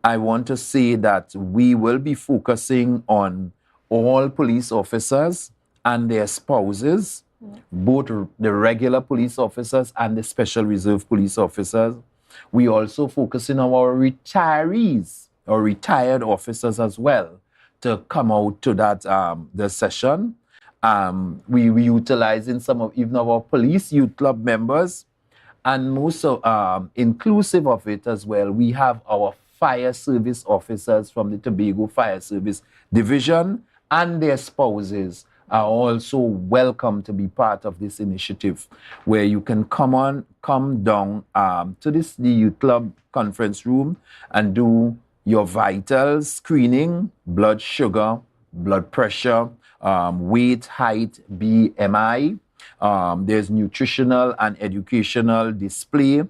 I want to say that we will be focusing on all police officers and their spouses, both the regular police officers and the special reserve police officers. We also focusing on our retirees or retired officers as well to come out to that the session. We utilizing some of even our police youth club members, and most of, inclusive of it as well, we have our fire service officers from the Tobago Fire Service Division and their spouses are also welcome to be part of this initiative, where you can come down to the youth club conference room and do your vitals screening, blood sugar, blood pressure, weight, height, BMI, There's nutritional and educational display.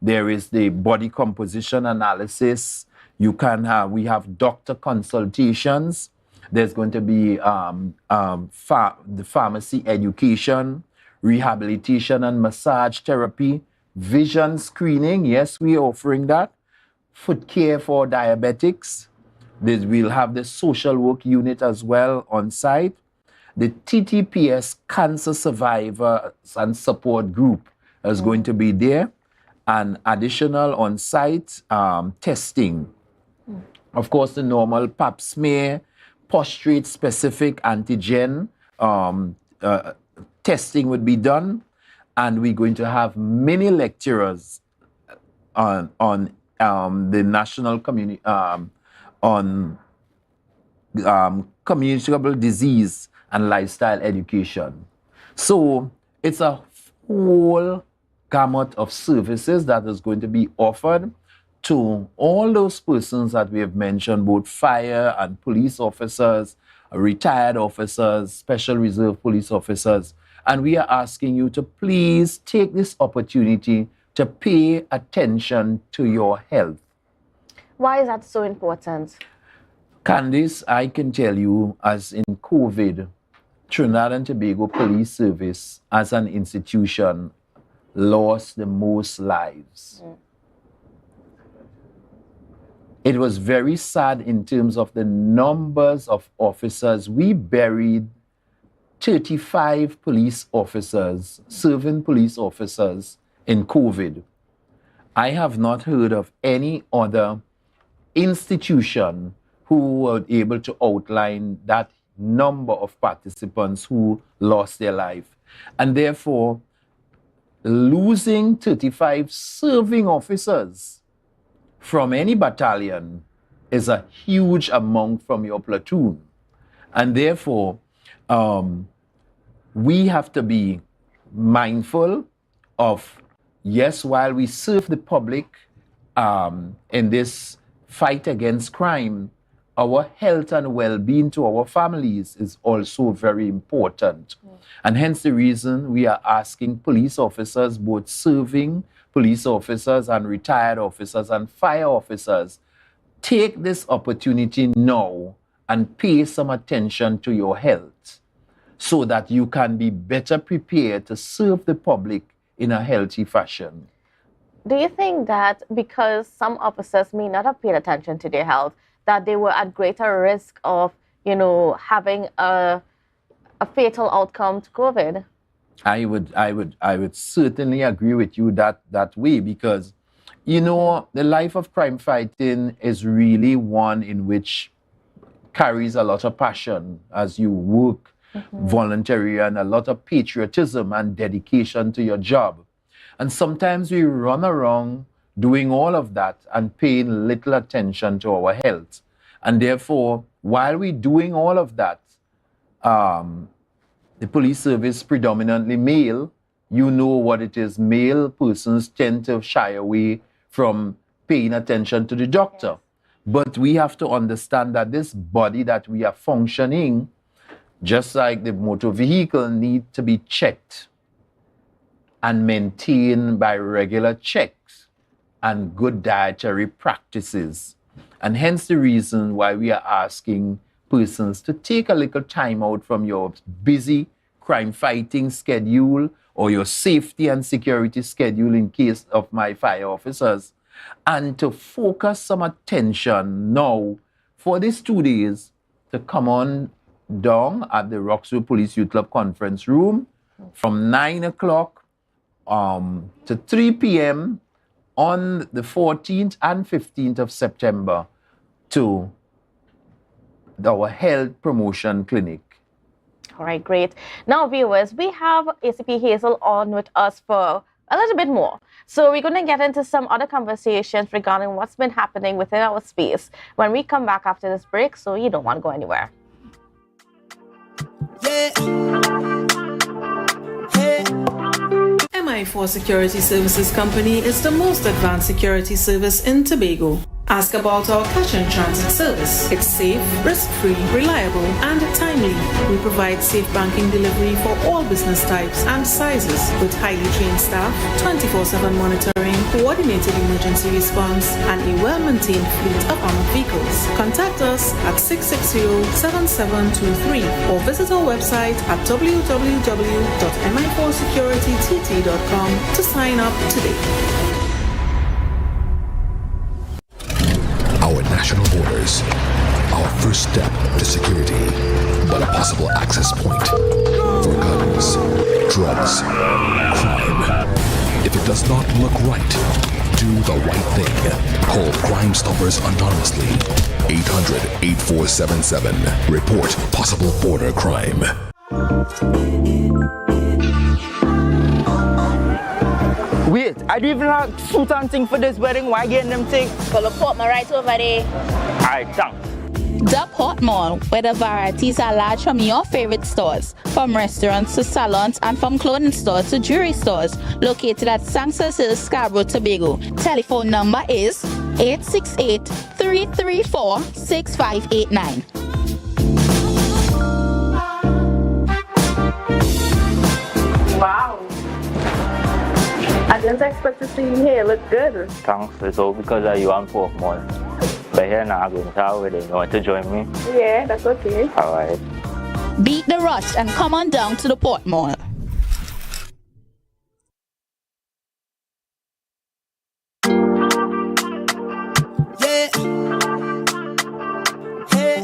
There is the body composition analysis. We have doctor consultations. There's going to be the pharmacy education, rehabilitation and massage therapy, vision screening. Yes, we're offering that. Foot care for diabetics. We'll have the social work unit as well on site. The TTPS Cancer Survivors and Support Group is going to be there. And additional on-site testing. Of course, the normal pap smear, prostate-specific antigen testing would be done. And we're going to have many lecturers on the national community, on communicable disease and lifestyle education. So it's a whole gamut of services that is going to be offered to all those persons that we have mentioned, both fire and police officers, retired officers, special reserve police officers. And we are asking you to please take this opportunity to pay attention to your health. Why is that so important? Candice, I can tell you, as in COVID, Trinidad and Tobago Police Service as an institution lost the most lives. It was very sad in terms of the numbers of officers. We buried 35 police officers, serving police officers in COVID. I have not heard of any other institution who were able to outline that number of participants who lost their life. And therefore, losing 35 serving officers from any battalion is a huge amount from your platoon. And therefore, we have to be mindful of, yes, while we serve the public in this fight against crime, our health and well-being to our families is also very important. And hence the reason we are asking police officers, both serving police officers and retired officers and fire officers, take this opportunity now and pay some attention to your health so that you can be better prepared to serve the public in a healthy fashion. Do you think that because some officers may not have paid attention to their health, that they were at greater risk of, having a fatal outcome to COVID? I would certainly agree with you that way, because, the life of crime fighting is really one in which carries a lot of passion as you work voluntarily, and a lot of patriotism and dedication to your job. And sometimes we run around doing all of that and paying little attention to our health. And therefore, while we're doing all of that, the police service predominantly male, you know what it is. Male persons tend to shy away from paying attention to the doctor. But we have to understand that this body that we are functioning, just like the motor vehicle, need to be checked and maintained by regular checks and good dietary practices. And hence the reason why we are asking persons to take a little time out from your busy crime fighting schedule or your safety and security schedule in case of my fire officers, and to focus some attention now for these 2 days to come on down at the Roxville Police Youth Club Conference Room from 9 o'clock to 3 p.m. on the 14th and 15th of September to our health promotion clinic. All right, great. Now, viewers, we have ACP Hazel on with us for a little bit more. So we're going to get into some other conversations regarding what's been happening within our space when we come back after this break, so you don't want to go anywhere. MI4 Security Services Company is the most advanced security service in Tobago. Ask about our cash and transit service. It's safe, risk-free, reliable, and timely. We provide safe banking delivery for all business types and sizes with highly trained staff, 24/7 monitoring, coordinated emergency response, and a well-maintained fleet of armored vehicles. Contact us at 660-7723 or visit our website at www.mi4securitytt.com to sign up today. Our national borders, our first step to security, but a possible access point for guns, drugs, crime. If it does not look right, do the right thing. Call Crime Stoppers anonymously. 800-8477. Report possible border crime. Wait, I do even have suit and thing for this wedding. Why getting them thing? Well, put my right over there. Alright, thanks. The Port Mall, where the varieties are large from your favorite stores, from restaurants to salons and from clothing stores to jewelry stores, located at Sanctus Hill, Scarborough, Tobago. Telephone number is 868-334-6589. Wow. I didn't expect to see you here. Look good. Thanks. It's all because of you and Port Mall. But here now, I'm going to tell you, you want to join me? Yeah, that's okay. All right. Beat the rush and come on down to the Port Mall. Yeah. Hey.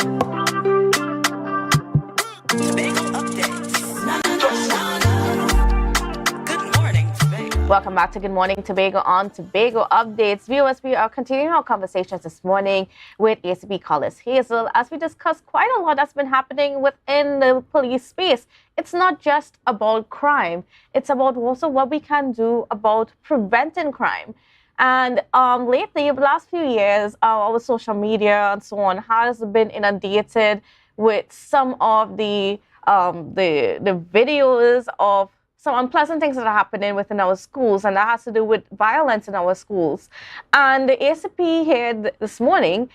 Welcome back to Good Morning Tobago on Tobago Updates. Viewers, we are continuing our conversations this morning with ACP Collis Hazel as we discuss quite a lot that's been happening within the police space. It's not just about crime. It's about also what we can do about preventing crime. And lately, over the last few years, our social media and so on has been inundated with some of the videos of some unpleasant things that are happening within our schools, and that has to do with violence in our schools. And the ACP here this morning,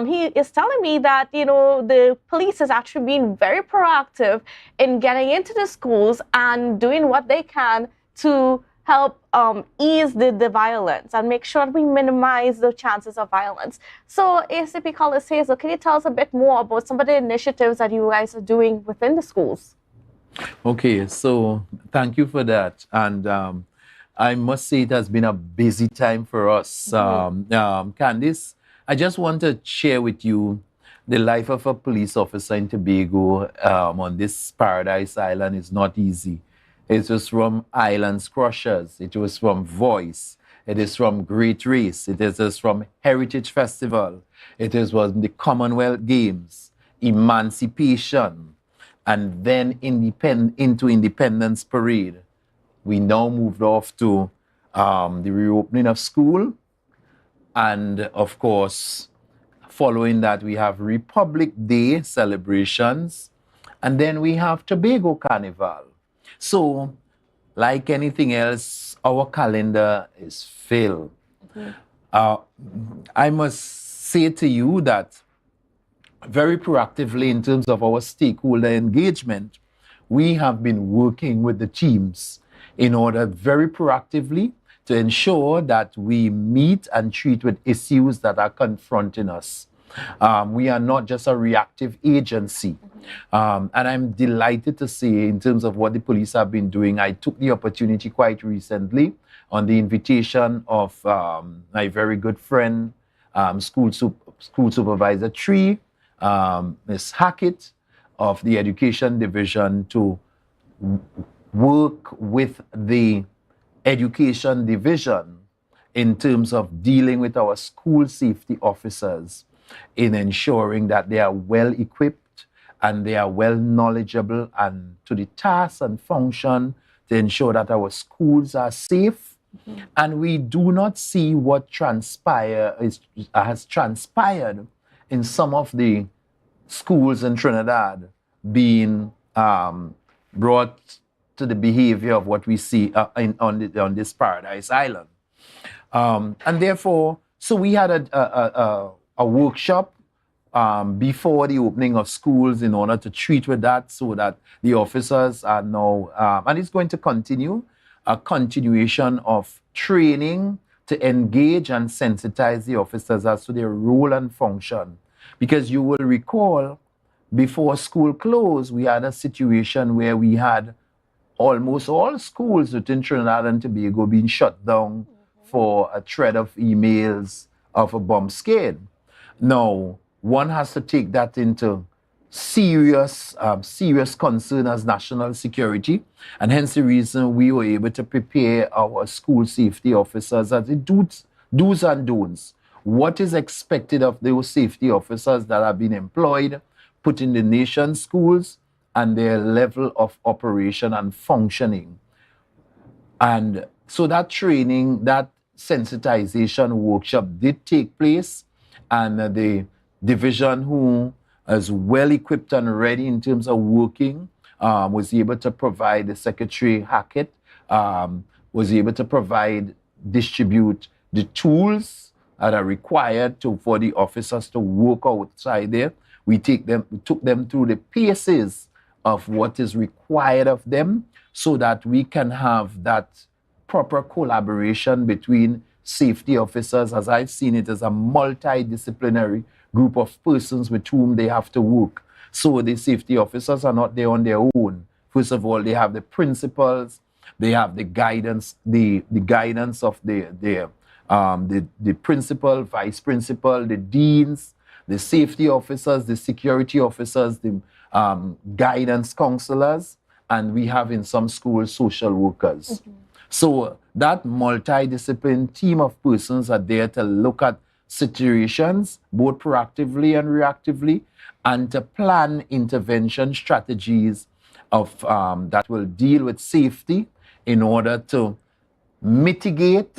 he is telling me that, you know, the police is actually being very proactive in getting into the schools and doing what they can to help ease the violence and make sure that we minimize the chances of violence. So ACP Collis Hazel, can you tell us a bit more about some of the initiatives that you guys are doing within the schools? Okay, so thank you for that. And I must say it has been a busy time for us. Candice, I just want to share with you the life of a police officer in Tobago on this paradise island is not easy. It was from Islands Crushers. It was from Voice. It is from Great Race. It is from Heritage Festival. It is from the Commonwealth Games, Emancipation, and then into Independence Parade. We now moved off to the reopening of school. And of course, following that, we have Republic Day celebrations. And then we have Tobago Carnival. So, like anything else, our calendar is filled. I must say to you that very proactively in terms of our stakeholder engagement, we have been working with the teams in order very proactively to ensure that we meet and treat with issues that are confronting us. We are not just a reactive agency. And I'm delighted to say, in terms of what the police have been doing, I took the opportunity quite recently on the invitation of my very good friend, School Supervisor Tree, Ms. Hackett of the Education Division, to work with the Education Division in terms of dealing with our school safety officers in ensuring that they are well equipped and they are well knowledgeable and to the task and function to ensure that our schools are safe. And we do not see what has transpired in some of the schools in Trinidad being brought to the behavior of what we see on this paradise island. And therefore, So we had a workshop before the opening of schools in order to treat with that, so that the officers are now, and it's going to continue, a continuation of training to engage and sensitize the officers as to their role and function. Because you will recall, before school closed, we had a situation where we had almost all schools within Trinidad and Tobago being shut down for a threat of emails of a bomb scare. Now, one has to take that into serious concern as national security, and hence the reason we were able to prepare our school safety officers as the do's and don'ts. What is expected of those safety officers that have been employed, put in the nation's schools, and their level of operation and functioning. And so that training, that sensitization workshop did take place, and the division who is well equipped and ready in terms of working was able to provide the Secretary Hackett, was able to distribute the tools that are required for the officers to work outside there. We took them through the paces of what is required of them, so that we can have that proper collaboration between safety officers, as I've seen it, as a multidisciplinary group of persons with whom they have to work. So the safety officers are not there on their own. First of all, they have the principals, they have the guidance, the guidance of the principal, vice principal, the deans, the safety officers, the security officers, the guidance counselors, and we have in some schools social workers. So that multidisciplinary team of persons are there to look at situations, both proactively and reactively, and to plan intervention strategies of that will deal with safety in order to mitigate,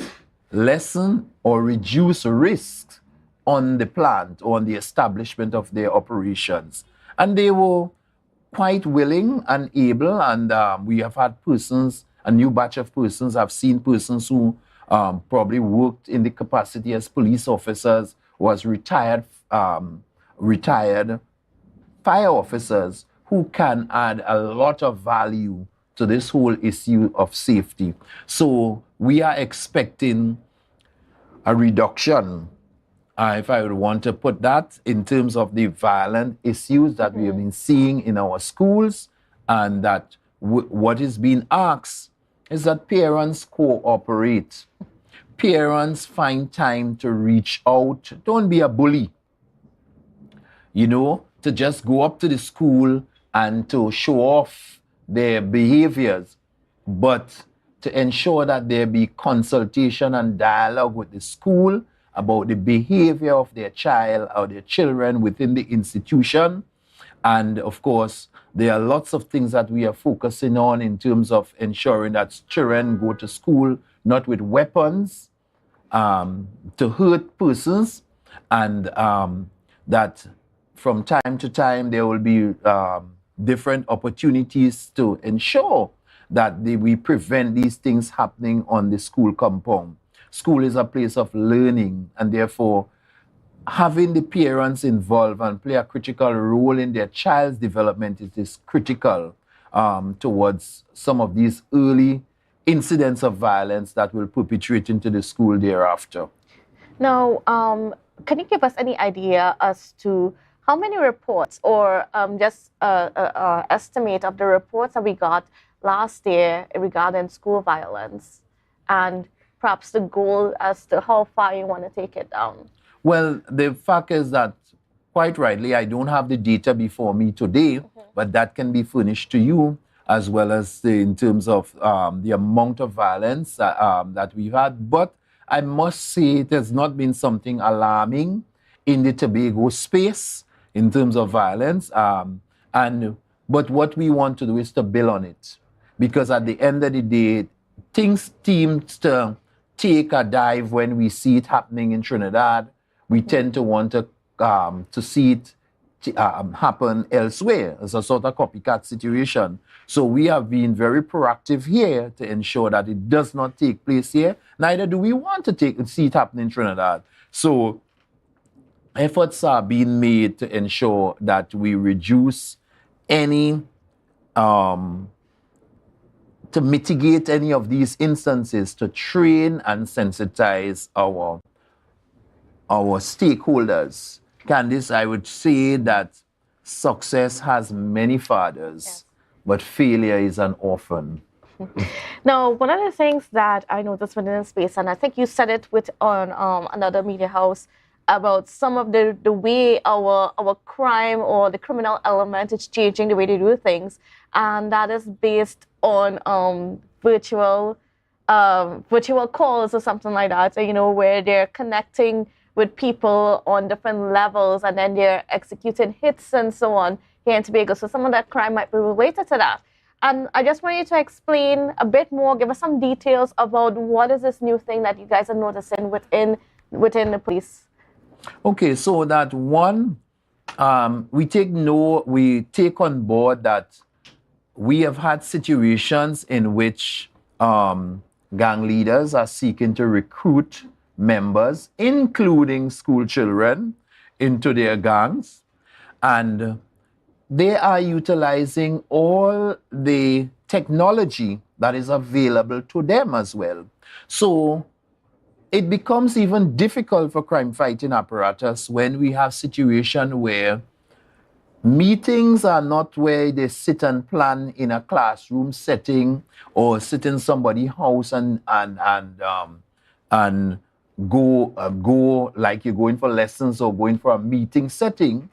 lessen, or reduce risks on the plant or on the establishment of their operations. And they were quite willing and able, and we have had persons, a new batch of persons. I've seen persons who probably worked in the capacity as police officers, was retired fire officers who can add a lot of value to this whole issue of safety. So we are expecting a reduction, if I would want to put that, in terms of the violent issues that we have been seeing in our schools, and that what is being asked is that parents cooperate. Parents find time to reach out. Don't be a bully. You know, to just go up to the school and to show off their behaviors, but to ensure that there be consultation and dialogue with the school about the behavior of their child or their children within the institution. And of course, there are lots of things that we are focusing on in terms of ensuring that children go to school not with weapons to hurt persons, and that from time to time there will be different opportunities to ensure that we prevent these things happening on the school compound. School is a place of learning, and therefore having the parents involved and play a critical role in their child's development is critical towards some of these early incidents of violence that will perpetrate into the school thereafter. Now, can you give us any idea as to how many reports, or just estimate of the reports that we got last year regarding school violence, and perhaps the goal as to how far you want to take it down? Well, the fact is that, quite rightly, I don't have the data before me today, but that can be furnished to you, as well as in terms of the amount of violence that we've had. But I must say it has not been something alarming in the Tobago space in terms of violence. But what we want to do is to build on it, because at the end of the day, things seem to take a dive when we see it happening in Trinidad. We tend to want to see it happen elsewhere as a sort of copycat situation. So we have been very proactive here to ensure that it does not take place here. Neither do we want to see it happen in Trinidad. So efforts are being made to ensure that we reduce any, to mitigate any of these instances, to train and sensitize our stakeholders. Candice, I would say that success has many fathers, but failure is an orphan. Now, one of the things that I noticed within the space, and I think you said it on another media house, about some of the way our crime or the criminal element is changing the way they do things, and that is based on virtual calls or something like that, where they're connecting with people on different levels, and then they're executing hits and so on here in Tobago. So some of that crime might be related to that. And I just want you to explain a bit more, give us some details about what is this new thing that you guys are noticing within the police. Okay, so that one, we take on board that we have had situations in which gang leaders are seeking to recruit members, including school children, into their gangs, and they are utilizing all the technology that is available to them as well. So it becomes even difficult for crime fighting apparatus when we have situations where meetings are not where they sit and plan in a classroom setting or sit in somebody's house and go like you're going for lessons or going for a meeting setting.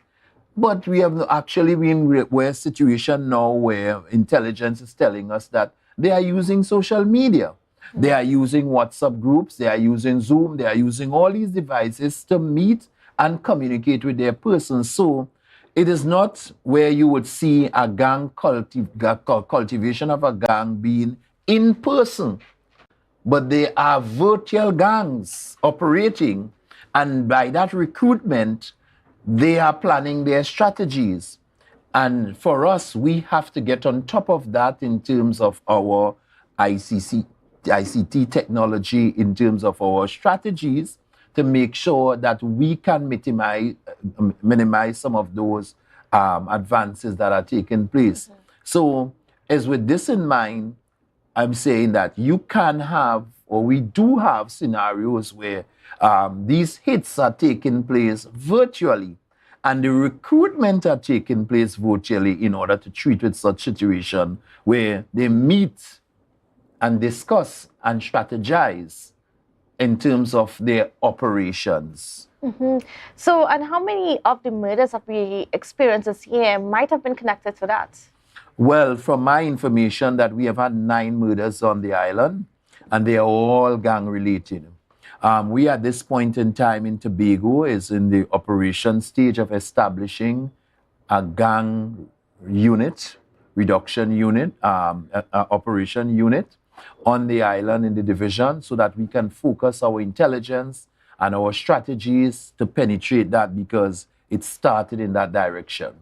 But we have actually been in a situation now where intelligence is telling us that they are using social media. They are using WhatsApp groups, they are using Zoom, they are using all these devices to meet and communicate with their persons. So it is not where you would see a gang cultivation of a gang being in person, but they are virtual gangs operating, and by that recruitment, they are planning their strategies. And for us, we have to get on top of that in terms of our ICT technology, in terms of our strategies, to make sure that we can minimize some of those advances that are taking place. So, as with this in mind, I'm saying that you can have, or we do have scenarios where these hits are taking place virtually, and the recruitment are taking place virtually in order to treat with such situation where they meet and discuss and strategize in terms of their operations. So, and how many of the murders that we experienced this year might have been connected to that? Well, from my information, that we have had 9 murders on the island, and they are all gang related. We at this point in time in Tobago is in the operation stage of establishing a gang unit, reduction unit, operation unit on the island in the division, so that we can focus our intelligence and our strategies to penetrate that, because it started in that direction.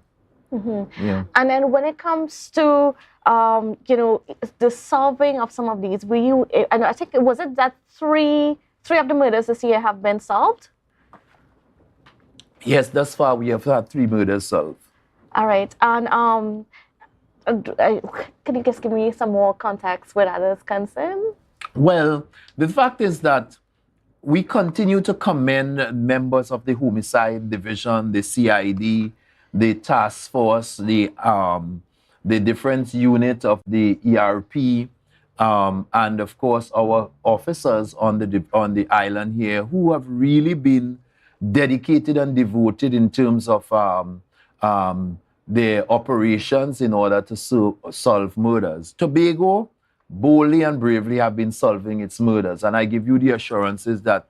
Yeah. And then when it comes to the solving of some of these, and I think was it that three of the murders this year have been solved? Yes, thus far we have had 3 murders solved. All right, and can you just give me some more context where that is concerned? Well, the fact is that we continue to commend members of the homicide division, the CID, the task force, the different unit of the ERP, and of course our officers on the island here, who have really been dedicated and devoted in terms of their operations in order to solve murders. Tobago boldly and bravely have been solving its murders, and I give you the assurances that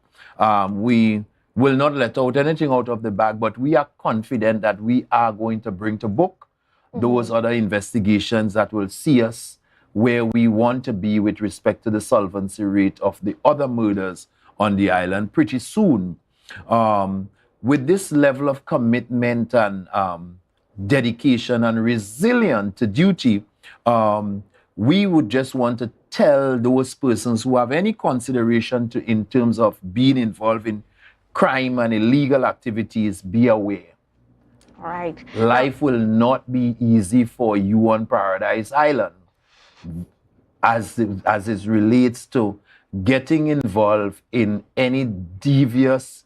we will not let out anything out of the bag, but we are confident that we are going to bring to book those other investigations that will see us where we want to be with respect to the solvency rate of the other murders on the island pretty soon. With this level of commitment and dedication and resilience to duty, we would just want to tell those persons who have any consideration in terms of being involved in crime and illegal activities, be aware. All right. Life will not be easy for you on Paradise Island as it relates to getting involved in any devious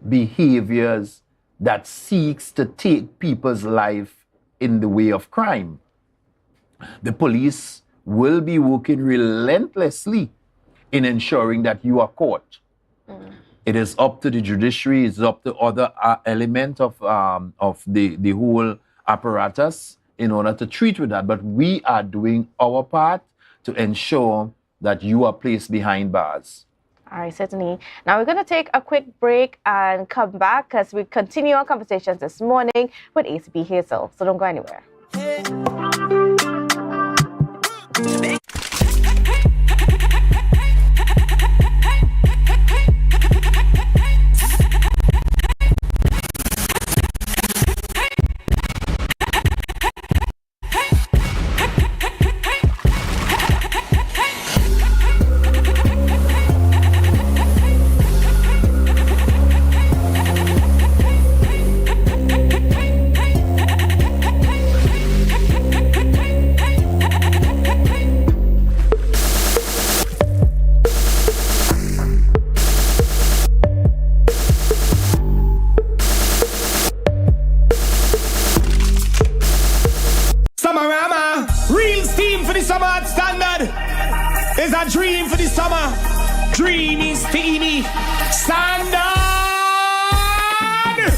behaviors that seeks to take people's life in the way of crime. The police will be working relentlessly in ensuring that you are caught. It is up to the judiciary, it's up to other element of the whole apparatus in order to treat with that. But we are doing our part to ensure that you are placed behind bars. All right, certainly. Now we're going to take a quick break and come back as we continue our conversations this morning with ACP Hazel. So don't go anywhere. Is a dream for the summer. Dream is steamy. Standard.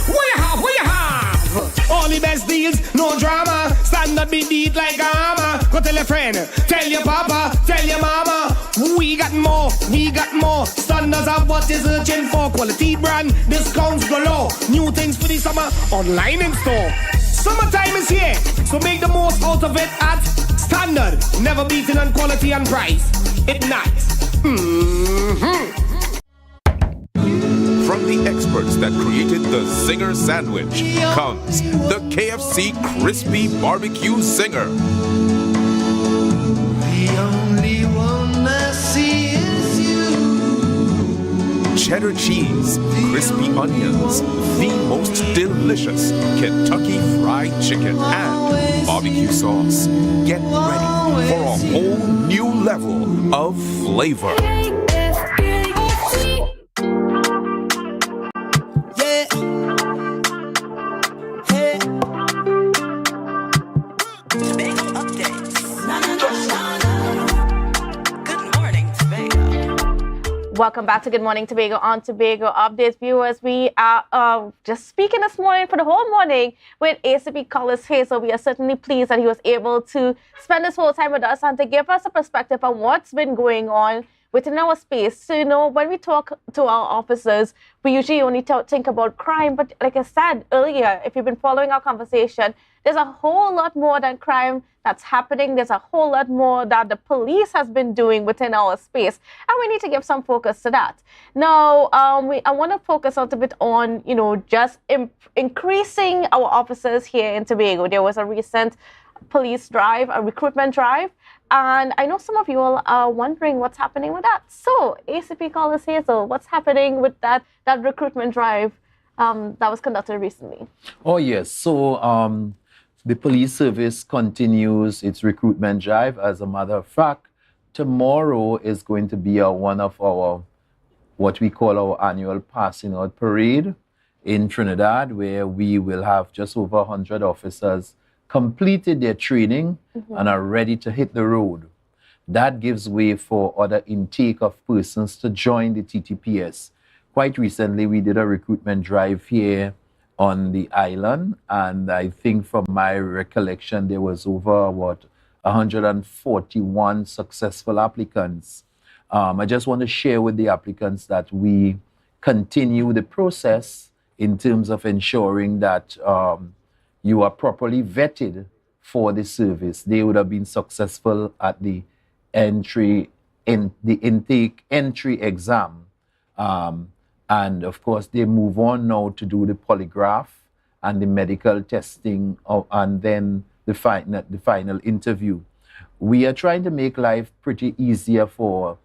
What you have? All the best deals, no drama. Standard be beat like a hammer. Go tell your friend, tell your papa, tell your mama. We got more. Standards are what is searching for. Quality brand, discounts galore. New things for the summer, online in store. Summertime is here, so make the most out of it at Standard. Never beaten on quality and price. It's nice. From the experts that created the Zinger sandwich comes the KFC Crispy Barbecue Zinger. The only one I see is you. Cheddar cheese, crispy onions, the most delicious Kentucky Fried Chicken, and barbecue sauce. Get ready for a whole new level of flavor. Welcome back to Good Morning Tobago on Tobago Updates. Viewers, we are just speaking this morning for the whole morning with ACP Collis Hazel. We are certainly pleased that he was able to spend this whole time with us and to give us a perspective on what's been going on within our space. So, you know, when we talk to our officers, we usually only think about crime. But like I said earlier, if you've been following our conversation, there's a whole lot more than crime that's happening. There's a whole lot more that the police has been doing within our space. And we need to give some focus to that. Now, I want to focus a little bit on, you know, just increasing our officers here in Tobago. There was a recent police drive, a recruitment drive. And I know some of you all are wondering what's happening with that. So, ACP Collis Hazel, what's happening with that recruitment drive that was conducted recently? Oh, yes. So, the police service continues its recruitment drive. As a matter of fact, tomorrow is going to be one of our, what we call our annual passing out parade in Trinidad, where we will have just over 100 officers completed their training and are ready to hit the road. That gives way for other intake of persons to join the TTPS. Quite recently, we did a recruitment drive here on the island, and I think from my recollection, there was over, 141 successful applicants. I just want to share with the applicants that we continue the process in terms of ensuring that you are properly vetted for the service. They would have been successful at the entry exam. And of course, they move on now to do the polygraph and the medical testing, and then the final interview. We are trying to make life pretty easier for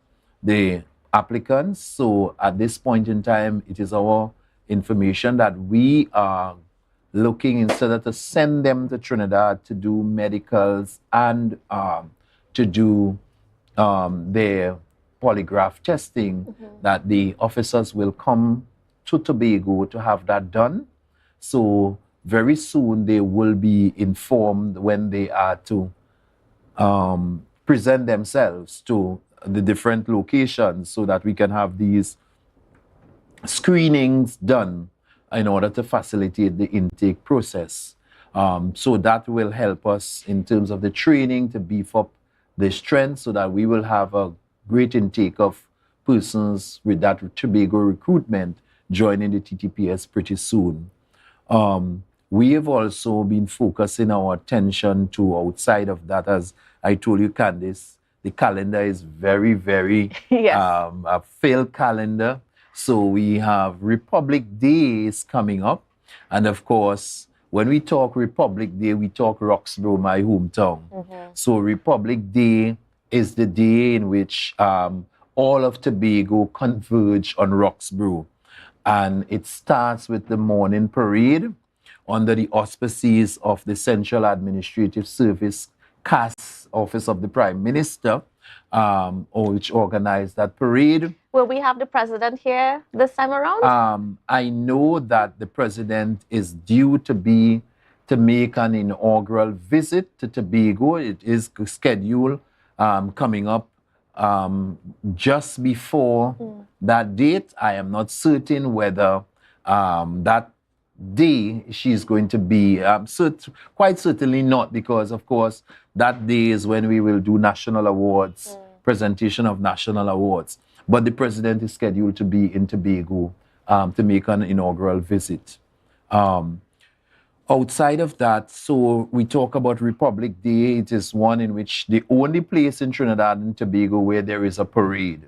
the applicants. So at this point in time, it is our information that we are looking, instead of to send them to Trinidad to do medicals and to do their polygraph testing, that the officers will come to Tobago to have that done. So very soon they will be informed when they are to present themselves to the different locations, so that we can have these screenings done in order to facilitate the intake process. So that will help us in terms of the training to beef up the strength, so that we will have a great intake of persons with that Tobago recruitment joining the TTPS pretty soon. We have also been focusing our attention to, outside of that, as I told you, Candice, the calendar is very, very a filled calendar. So we have Republic Days coming up. And of course, when we talk Republic Day, we talk Roxborough, my hometown. So Republic Day is the day in which all of Tobago converge on Roxborough. And it starts with the morning parade under the auspices of the Central Administrative Service CAS Office of the Prime Minister, which organized that parade. Will we have the president here this time around? I know that the president is due to make an inaugural visit to Tobago. It is scheduled coming up just before that date. I am not certain whether that day she's going to be, quite certainly not, because of course that day is when we will do national awards, presentation of national awards. But the president is scheduled to be in Tobago to make an inaugural visit. Outside of that, so we talk about Republic Day. It is one in which the only place in Trinidad and Tobago where there is a parade.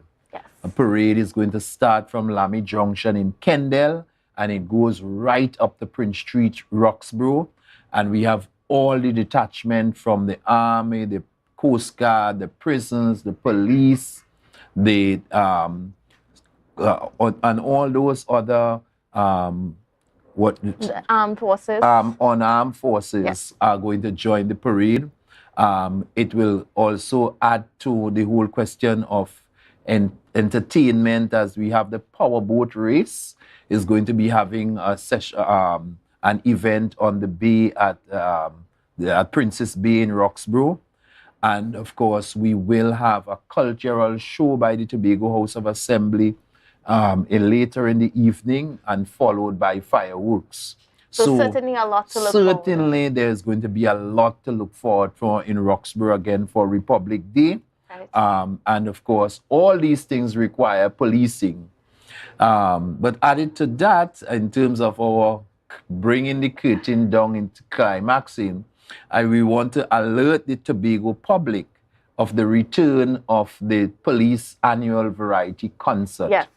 A parade is going to start from Lamy Junction in Kendall, and it goes right up to Prince Street, Roxborough. And we have all the detachment from the Army, the Coast Guard, the prisons, the police, the and all those other The armed forces. Unarmed forces are going to join the parade. It will also add to the whole question of entertainment, as we have the powerboat race is going to be having a session, an event on the bay at Princess Bay in Roxborough. And of course, we will have a cultural show by the Tobago House of Assembly later in the evening, and followed by fireworks. So certainly a lot to look forward to. Certainly there's going to be a lot to look forward for in Roxborough again for Republic Day. And of course, all these things require policing. But added to that, in terms of our bringing the curtain down into climaxing, we want to alert the Tobago public of the return of the police annual variety concert.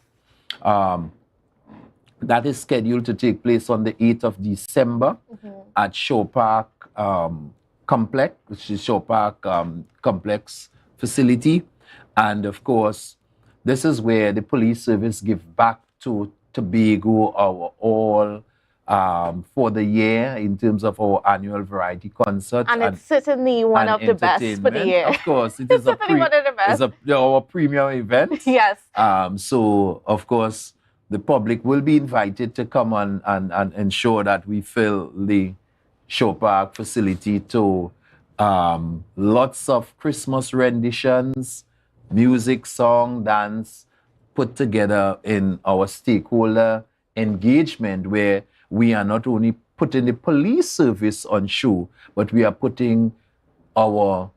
That is scheduled to take place on the 8th of December at Shore Park Complex, which is Shore Park Complex facility. And of course, this is where the police service give back to Tobago our all for the year in terms of our annual variety concert. And it's certainly one of the best for the year. Of course, it is certainly one of the best. It's our premium event. Yes. So, of course, the public will be invited to come on and ensure that we fill the Shore Park facility to lots of Christmas renditions, music, song, dance, put together in our stakeholder engagement, where we are not only putting the police service on show, but we are putting our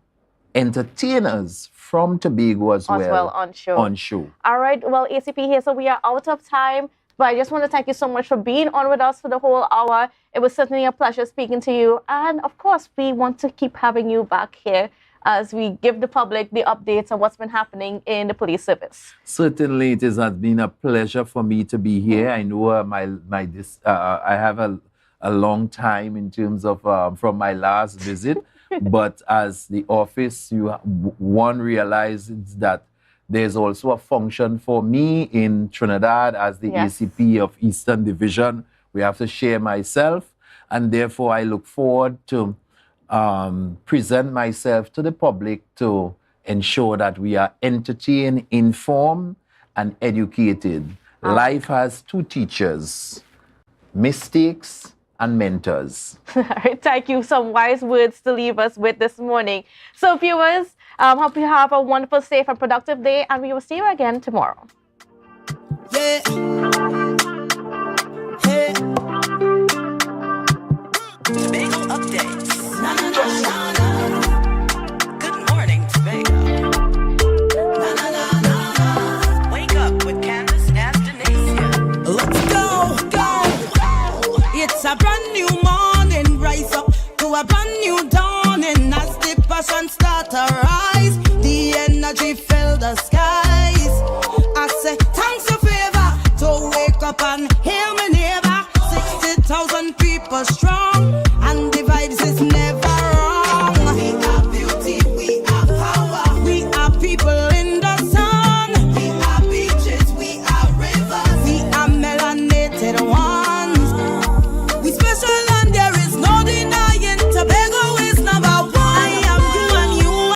entertainers from Tobago as well on show. On show. All right, well, ACP here, so we are out of time, but I just want to thank you so much for being on with us for the whole hour. It was certainly a pleasure speaking to you. And of course, we want to keep having you back here as we give the public the updates on what's been happening in the police service. Certainly, it has been a pleasure for me to be here. I know I have a long time in terms of from my last visit, but as the office, one realizes that There's also a function for me in Trinidad as the ACP of Eastern Division. We have to share myself, and therefore I look forward to present myself to the public to ensure that we are entertained, informed, and educated. Life has two teachers, mistakes and mentors. All right, thank you. Some wise words to leave us with this morning. So viewers, hope you have a wonderful, safe and productive day, and we will see you again tomorrow. Yeah. Hey. Tobago updates. Na, na, na, na, na. Good morning, Tobago. Na, na, na, na, na. Wake up with Candace and Denasia. Let's go, go. It's a brand new morning. Rise up to a brand new dawning. As the passion start to rise, the energy fill the skies. I say thanks for favor to wake up and hear me neighbor. 60,000 people strong.